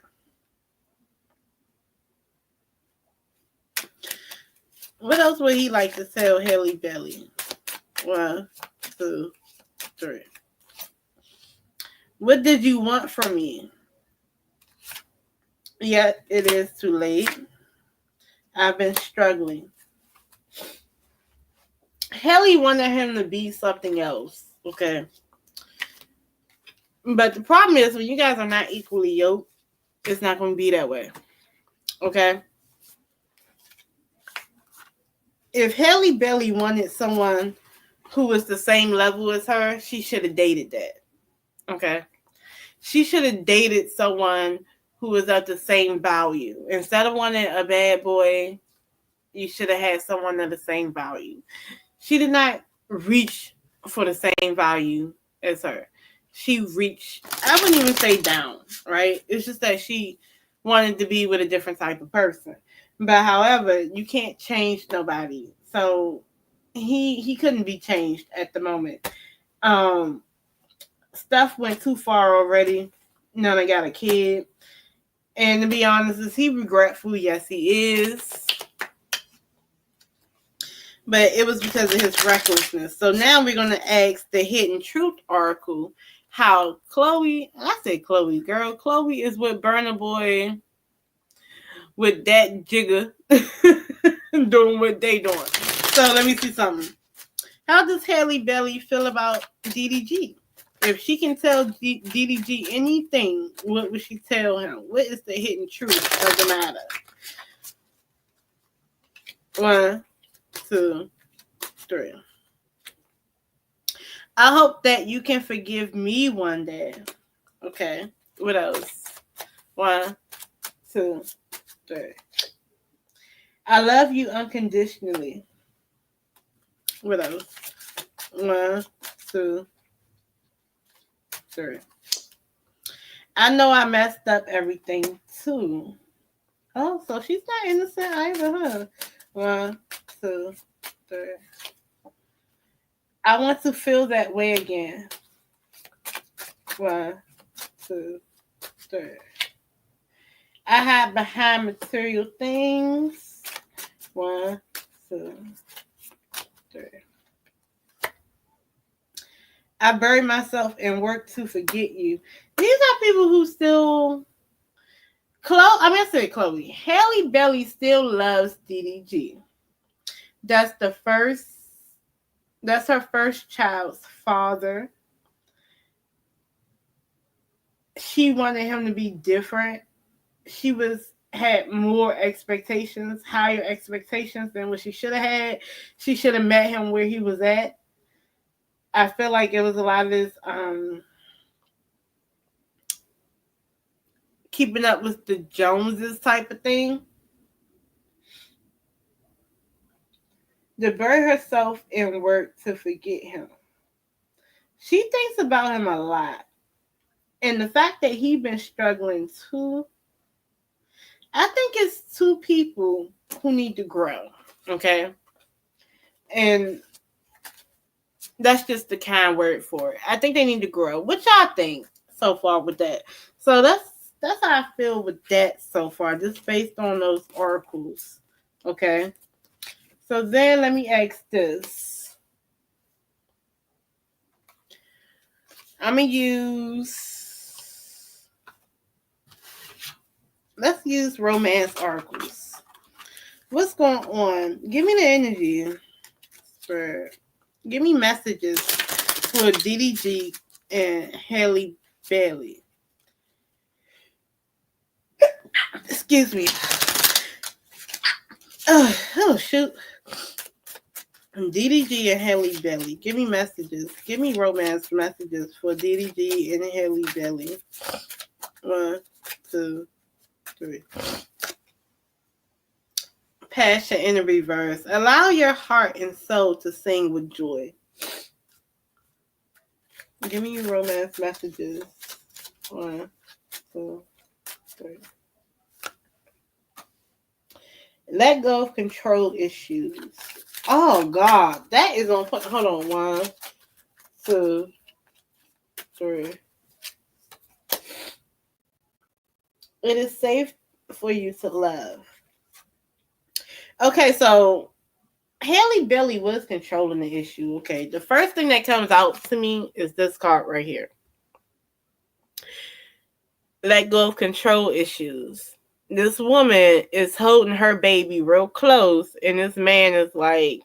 Speaker 1: What else would he like to tell Haley Belly? 1, 2, 3. What did you want from me? Yet it is too late. I've been struggling. Haley wanted him to be something else. Okay. But the problem is when you guys are not equally yoked, it's not going to be that way. Okay. If Haley Bailey wanted someone who was the same level as her, she should have dated that. Okay. She should have dated someone who was of the same value. Instead of wanting a bad boy, you should have had someone of the same value. She did not reach for the same value as her. She reached, I wouldn't even say down, right? It's just that she wanted to be with a different type of person. But however, you can't change nobody. So he couldn't be changed at the moment. Stuff went too far already. Now they got a kid. And to be honest, is he regretful? Yes, he is. But it was because of his recklessness. So now we're going to ask the Hidden Truth oracle how Chloe is with Burna Boy with that jigger doing what they doing. So let me see something. How does Haley Bailey feel about DDG? If she can tell DDG anything, what would she tell him? What is the hidden truth of the matter? 1, 2, 3. I hope that you can forgive me one day. Okay. What else? 1, 2, 3. I love you unconditionally. What else? 1, 2, 3. I know I messed up everything too. Oh, so she's not innocent either, huh? 1, 2, 3. I want to feel that way again. 1, 2, 3. I hide behind material things. 1, 2, 3. I bury myself and work to forget you. These are people who still... Chloe. Haley Bailey still loves DDG. That's her first child's father. She wanted him to be different. She had more expectations, higher expectations than what she should have had. She should have met him where he was at. I feel like it was a lot of this keeping up with the Joneses type of thing. To bury herself and work to forget him. She thinks about him a lot. And the fact that he's been struggling too, I think it's two people who need to grow. Okay? And that's just the kind word for it. I think they need to grow. What y'all think so far with that? So that's how I feel with that so far, just based on those oracles. Okay? So then let me ask this. Let's use romance oracles. What's going on? Give me the energy. Give me messages for DDG and Haley Bailey. Excuse me. Oh shoot. DDG and Haley Bailey. Give me messages. Give me romance messages for DDG and Haley Bailey. 1, 2, 3. Passion in the reverse. Allow your heart and soul to sing with joy. Give me romance messages. 1, 2, 3. Let go of control issues. Oh God, that is on. Hold on. 1, 2, 3. It is safe for you to love. Okay, so Haley Bailey was controlling the issue. Okay, the first thing that comes out to me is this card right here. Let go of control issues. this woman is holding her baby real close, and this man is like,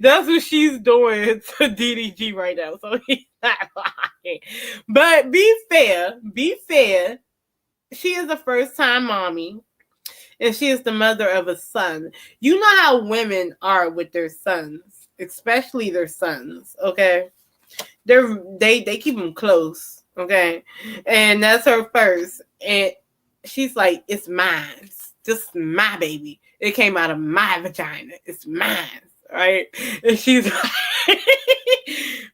Speaker 1: that's what she's doing to DDG right now. So he's not lying. But be fair. She is a first-time mommy, and she is the mother of a son. You know how women are with their sons, especially their sons, okay? They keep them close, okay? And that's her first. And she's like, it's mine. Just my baby. It came out of my vagina. It's mine, right? And she's like,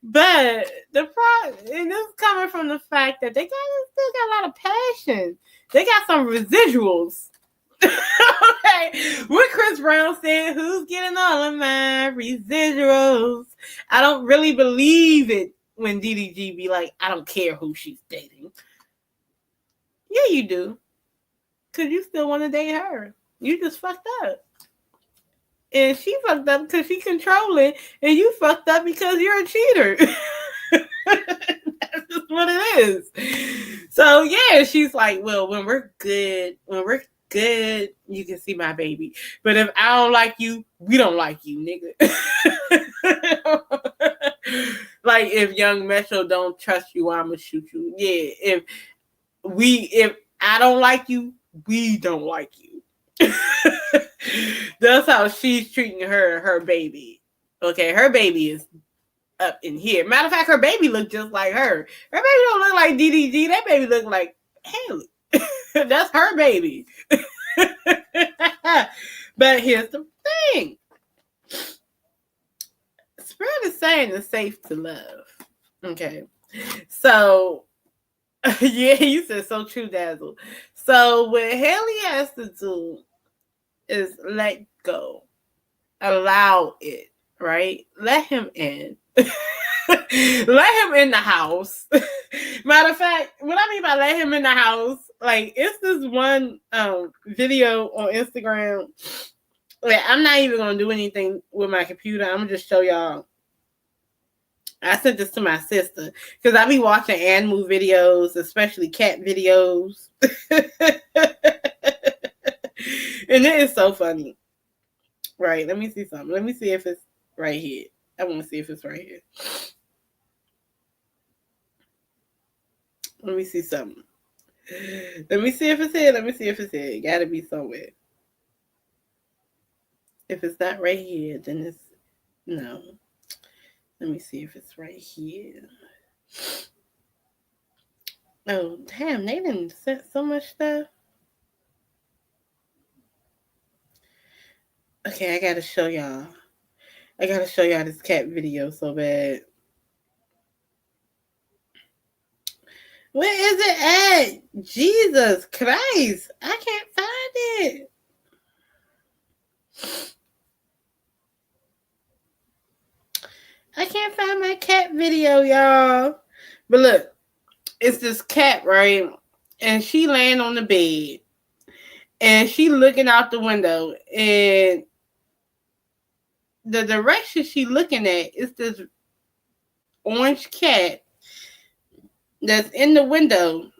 Speaker 1: but the problem, and this is coming from the fact that they still got a lot of passion. They got some residuals. Okay, what Chris Brown said, who's getting all of my residuals? I don't really believe it when DDG be like, I don't care who she's dating. Yeah, you do. Because you still want to date her. You just fucked up. And she fucked up because she controlling, and you fucked up because you're a cheater. That's just what it is. So yeah, she's like, well, when we're good, you can see my baby. But if I don't like you, we don't like you, nigga. Like if Young Metro don't trust you, I'ma shoot you. Yeah, if I don't like you, we don't like you. That's how she's treating her baby. Okay, her baby is up in here. Matter of fact, her baby look just like her. Her baby don't look like DDG. That baby look like Haley. That's her baby. But here's the thing. Spirit is saying it's safe to love. Okay. So, yeah, you said so true, Dazzle. So what Haley has to do is let go. Allow it, right? Let him in. Let him in the house. Matter of fact, what I mean by let him in the house, like it's this one video on Instagram. Like, I'm not even gonna do anything with my computer. I'm gonna just show y'all. I sent this to my sister because I be watching animal videos, especially cat videos. And it is so funny. Right, let me see something. Let me see if it's right here. I want to see if it's right here. Let me see something. Let me see if it's here. Let me see if it's here. It got to be somewhere. If it's not right here, then it's... No. Let me see if it's right here. Oh, damn. They didn't send so much stuff. Okay, I got to show y'all. I got to show y'all this cat video so bad. Where is it at? Jesus Christ. I can't find it. I can't find my cat video, y'all. But look, it's this cat, right? And she laying on the bed. And she looking out the window. And the direction she looking at is this orange cat that's in the window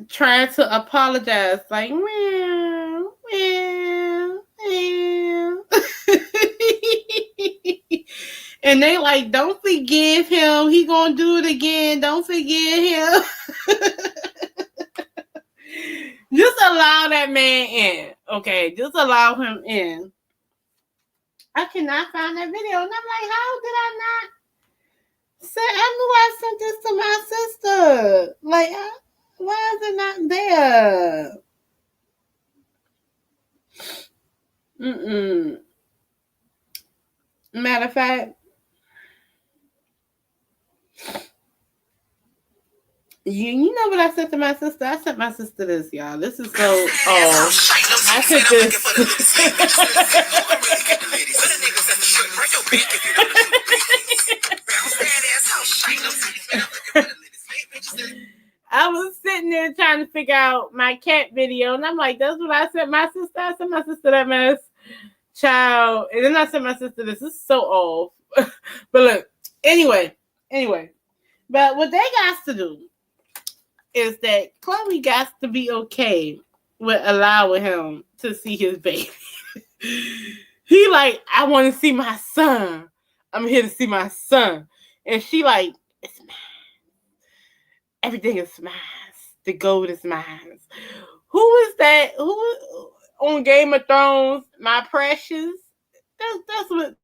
Speaker 1: trying to apologize, like, meow, meow, meow. And they like, don't forgive him. He gonna do it again. Don't forgive him. Just allow that man in. Okay, just allow him in. I cannot find that video. And I'm like, how did I not say? I knew I sent this to my sister. Like, why is it not there? Matter of fact, you know what I said to my sister? I sent my sister this, y'all. This is so I sent this. I was sitting there trying to figure out my cat video, and I'm like, that's what I sent my sister. I sent my sister that mess. Child. And then I sent my sister this. This is so off. But look, anyway. But what they got to do, is that Chloe got to be okay with allowing him to see his baby. He like, I want to see my son. I'm here to see my son. And she like, it's mine. Everything is mine. The gold is mine. Who is that? Who on Game of Thrones? My precious. That's what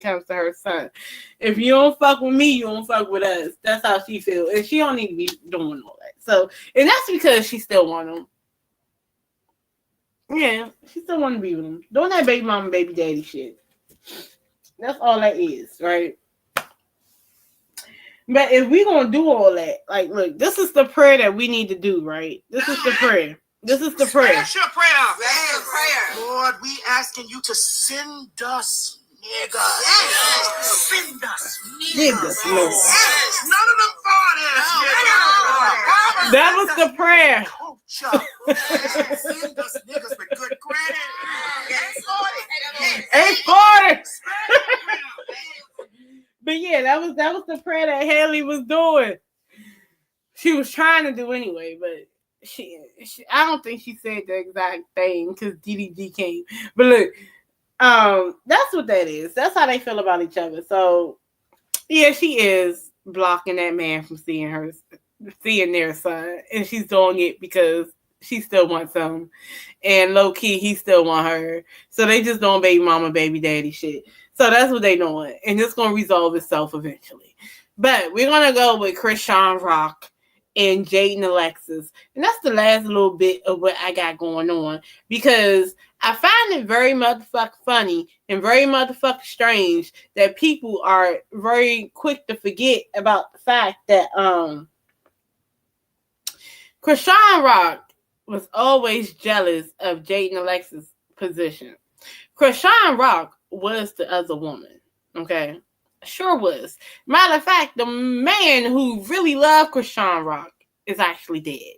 Speaker 1: comes to her son. If you don't fuck with me, you don't fuck with us. That's how she feels. And she don't need to be doing all that. So, and that's because she still want him. Yeah, she still want to be with him. Doing that baby mama, baby daddy shit. That's all that is, right? But if we gonna do all that, like, look, this is the prayer that we need to do, right? This is the prayer. This is the prayer.
Speaker 7: That's your prayer. That's your prayer. Lord, we asking you to send us niggas. Yes. Send us niggas.
Speaker 1: Lord.
Speaker 7: Yes. None of them niggas.
Speaker 1: That was the prayer.
Speaker 7: Send us niggas with good credit.
Speaker 1: $840. But yeah, that was the prayer that Haley was doing. She was trying to do anyway, but she I don't think she said the exact thing because DDG came. But look, that's what that is. That's how they feel about each other. So yeah, she is blocking that man from seeing their son, and she's doing it because she still wants him, and low key he still want her. So they just doing baby mama, baby daddy shit. So that's what they doing, and it's gonna resolve itself eventually. But we're gonna go with Krishan Rock and Jaden Alexis, and that's the last little bit of what I got going on because I find it very motherfucking funny and very motherfucking strange that people are very quick to forget about the fact that Krishan Rock was always jealous of Jaden Alexis' position. Krishan Rock was the other woman, okay? Sure was. Matter of fact, the man who really loved Krishan Rock is actually dead,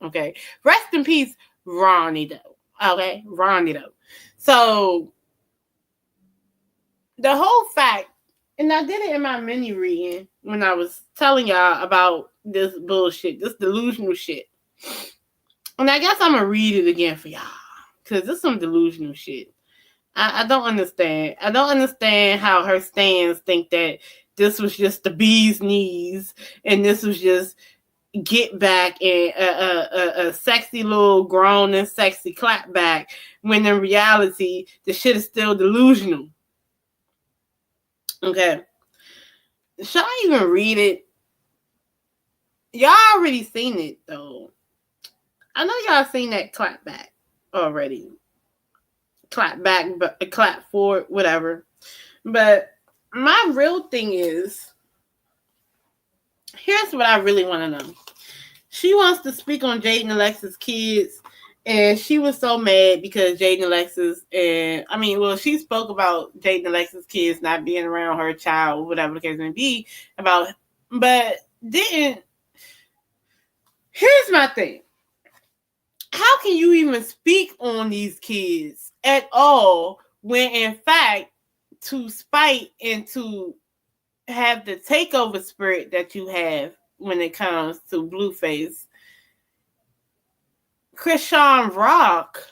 Speaker 1: okay? Rest in peace, Ronnie though, okay? Ronnie though. So, the whole fact, and I did it in my mini reading when I was telling y'all about this bullshit, this delusional shit. And I guess I'm going to read it again for y'all because this is some delusional shit. I don't understand. I don't understand how her stands think that this was just the bee's knees and this was just get back and a sexy little grown and sexy clap back when in reality the shit is still delusional. Okay. Should I even read it? Y'all already seen it though. I know y'all seen that clap back already. Clap back, but clap forward, whatever. But my real thing is, here's what I really want to know. She wants to speak on Jaden Alexis' kids, and she was so mad because Jaden Alexis, she spoke about Jaden Alexis' kids not being around her child, whatever the case may be, but didn't. Here's my thing. How can you even speak on these kids at all when, in fact, to spite and to have the takeover spirit that you have when it comes to Blueface, Krishan Rock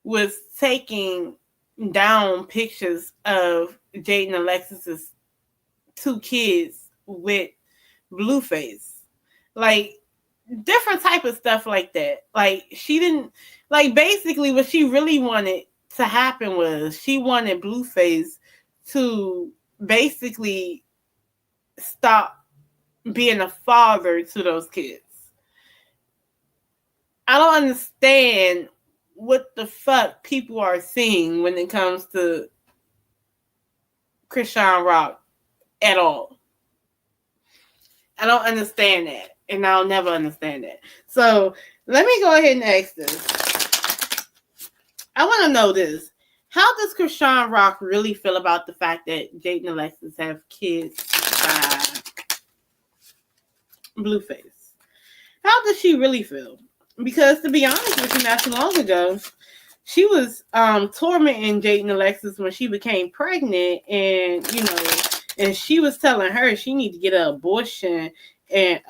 Speaker 1: was taking down pictures of Jaden Alexis' 2 kids with Blueface. Like, different type of stuff like that. Like, she didn't, like, basically what she really wanted to happen was she wanted Blueface to basically stop being a father to those kids. I don't understand what the fuck people are seeing when it comes to Krishan Rock at all. I don't understand that. And I'll never understand that. So let me go ahead and ask this. I want to know this. How does Krishan Rock really feel about the fact that Jaden Alexis have kids by Blueface? How does she really feel? Because to be honest with you, not too long ago, she was tormenting Jaden Alexis when she became pregnant, and And she was telling her she need to get an abortion and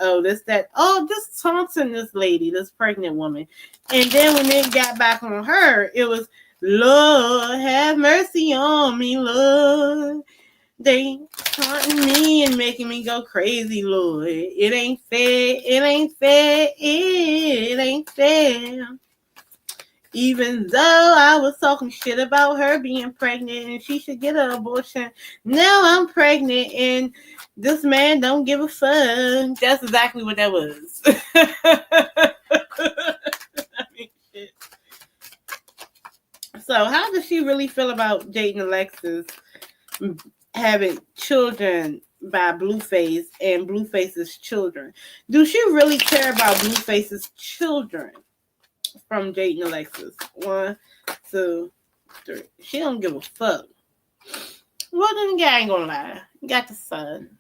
Speaker 1: just taunting this lady, this pregnant woman. And then when it got back on her, it was, Lord, have mercy on me, Lord. They taunting me and making me go crazy, Lord. It ain't fair, it ain't fair, it ain't fair. Even though I was talking shit about her being pregnant and she should get an abortion, now I'm pregnant and this man don't give a fuck. That's exactly what that was. Shit. So how does she really feel about Jade and Alexis having children by Blueface and Blueface's children? Do she really care about Blueface's children from Jade and Alexis? 1, 2, 3. She don't give a fuck. Well, then again, I ain't gonna lie. Got the son.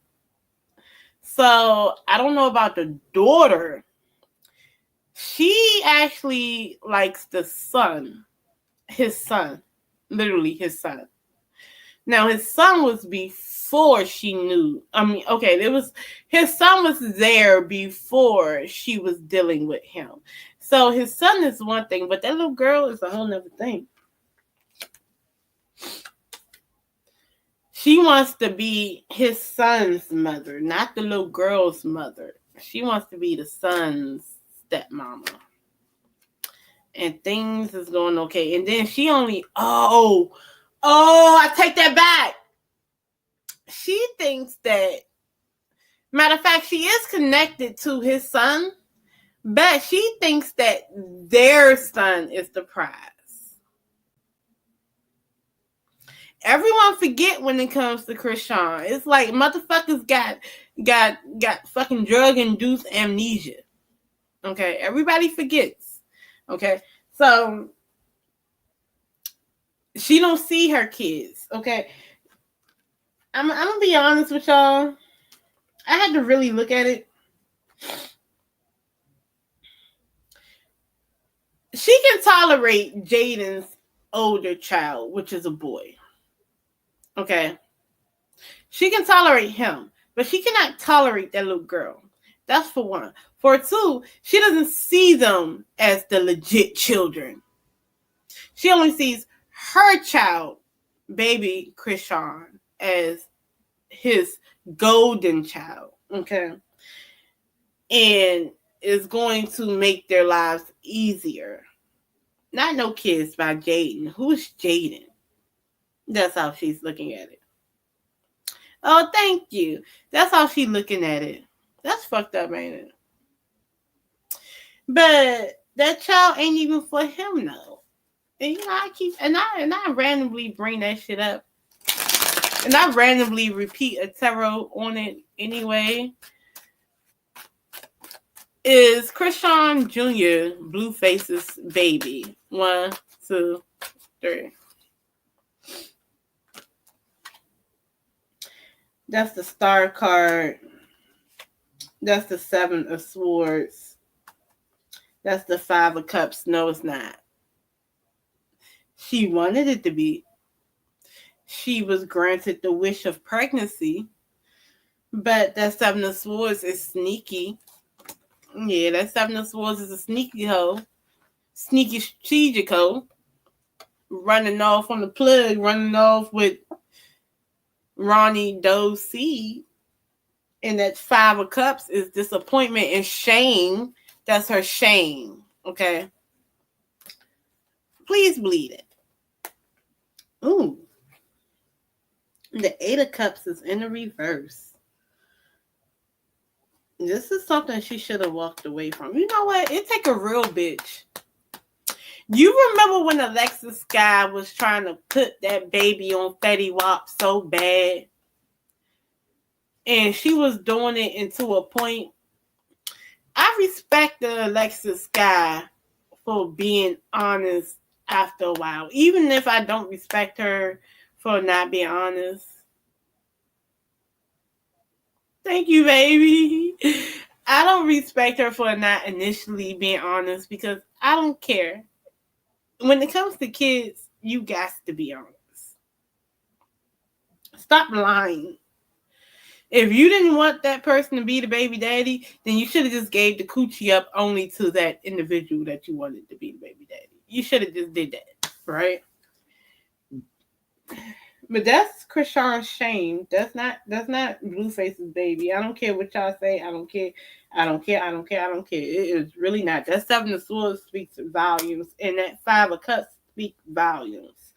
Speaker 1: So I don't know about the daughter. She actually likes the son. His son. Literally his son. Now, his son was before she knew. His son was there before she was dealing with him. So his son is one thing, but that little girl is a whole nother thing. She wants to be his son's mother, not the little girl's mother. She wants to be the son's stepmama. And things is going okay. And then she only, I take that back. She thinks that, matter of fact, she is connected to his son, but she thinks that their son is the prize. Everyone forget when it comes to Krishan. It's like motherfuckers got fucking drug-induced amnesia. Okay, everybody forgets. Okay, so she don't see her kids. Okay, I'm gonna be honest with y'all. I had to really look at it. She can tolerate Jaden's older child, which is a boy. Okay. She can tolerate him, but she cannot tolerate that little girl. That's for 1. For 2, she doesn't see them as the legit children. She only sees her child, baby Krishan, as his golden child. Okay. And is going to make their lives easier. Not no kids by Jaden. Who's Jaden? That's how she's looking at it. Oh, thank you. That's how she's looking at it. That's fucked up, ain't it? But that child ain't even for him, though. And I randomly bring that shit up. And I randomly repeat a tarot on it anyway. Is Krishan Jr. Blueface's baby? 1, 2, 3. That's the star card. That's the 7 of swords. That's the 5 of cups. No, it's not. She wanted it to be. She was granted the wish of pregnancy. But that 7 of swords is sneaky. Yeah, that 7 of swords is a sneaky hoe. Sneaky strategic hoe. Running off on the plug. Running off with Ronnie Doe's seed. And that 5 of cups is disappointment and shame. That's her shame. Okay? Please bleed it. Ooh. The 8 of cups is in the reverse. This is something she should have walked away from. You know what? It take a real bitch. You remember when Alexis Sky was trying to put that baby on Fetty Wap so bad? And she was doing it into a point. I respect the Alexis Sky for being honest after a while. Even if I don't respect her for not being honest. Thank you, baby. I don't respect her for not initially being honest because I don't care. When it comes to kids, you got to be honest. Stop lying. If you didn't want that person to be the baby daddy, then you should have just gave the coochie up only to that individual that you wanted to be the baby daddy. You should have just did that, right? But that's Krishan's shame. That's not Blueface's baby. I don't care what y'all say. I don't care. I don't care. I don't care. I don't care. It is really not. That Seven of Swords speaks volumes, and that Five of Cups speaks volumes.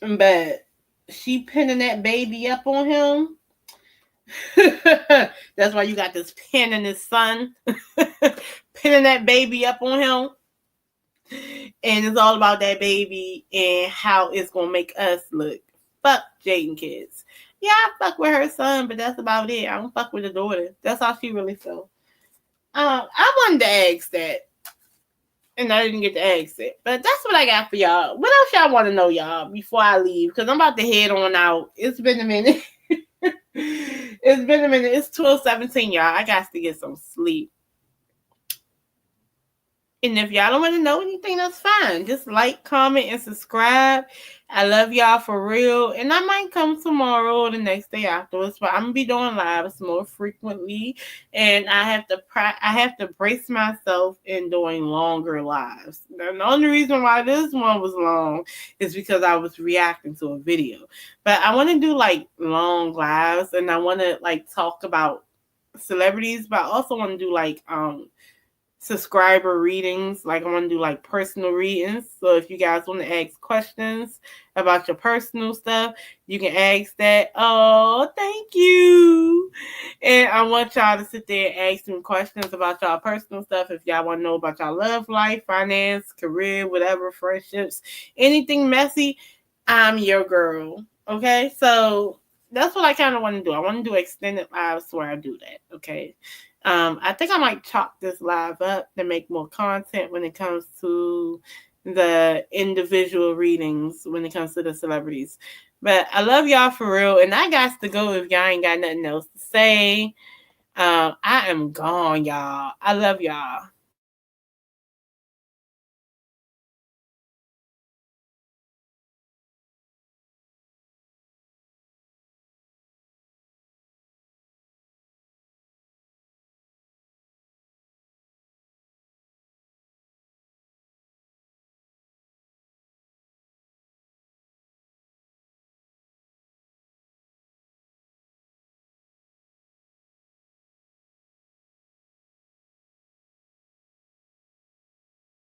Speaker 1: But she pinning that baby up on him. That's why you got this pin in his son. Pinning that baby up on him. And it's all about that baby and how it's going to make us look. Fuck Jaden kids. Yeah, I fuck with her son, but that's about it. I don't fuck with the daughter. That's how she really felt. I wanted to ask that. And I didn't get to ask it. But that's what I got for y'all. What else y'all want to know, y'all, before I leave? Because I'm about to head on out. It's been a minute. It's been a minute. It's 12:17, y'all. I got to get some sleep. And if y'all don't want to know anything, that's fine. Just like, comment, and subscribe. I love y'all for real. And I might come tomorrow or the next day afterwards, but I'm gonna be doing lives more frequently. And I have to brace myself in doing longer lives. And the only reason why this one was long is because I was reacting to a video. But I want to do like long lives, and I want to like talk about celebrities, but I also want to do like subscriber readings. Like I want to do like personal readings. So if you guys want to ask questions about your personal stuff, you can ask that. Oh, thank you. And I want y'all to sit there and ask some questions about y'all personal stuff. If y'all want to know about y'all love life, finance, career, whatever, friendships, anything messy, I'm your girl. Okay, so that's what I kind of want to do. I want to do extended lives where I do that. Okay. I think I might chop this live up to make more content when it comes to the individual readings, when it comes to the celebrities. But I love y'all for real. And I got to go if y'all ain't got nothing else to say. I am gone, y'all. I love y'all.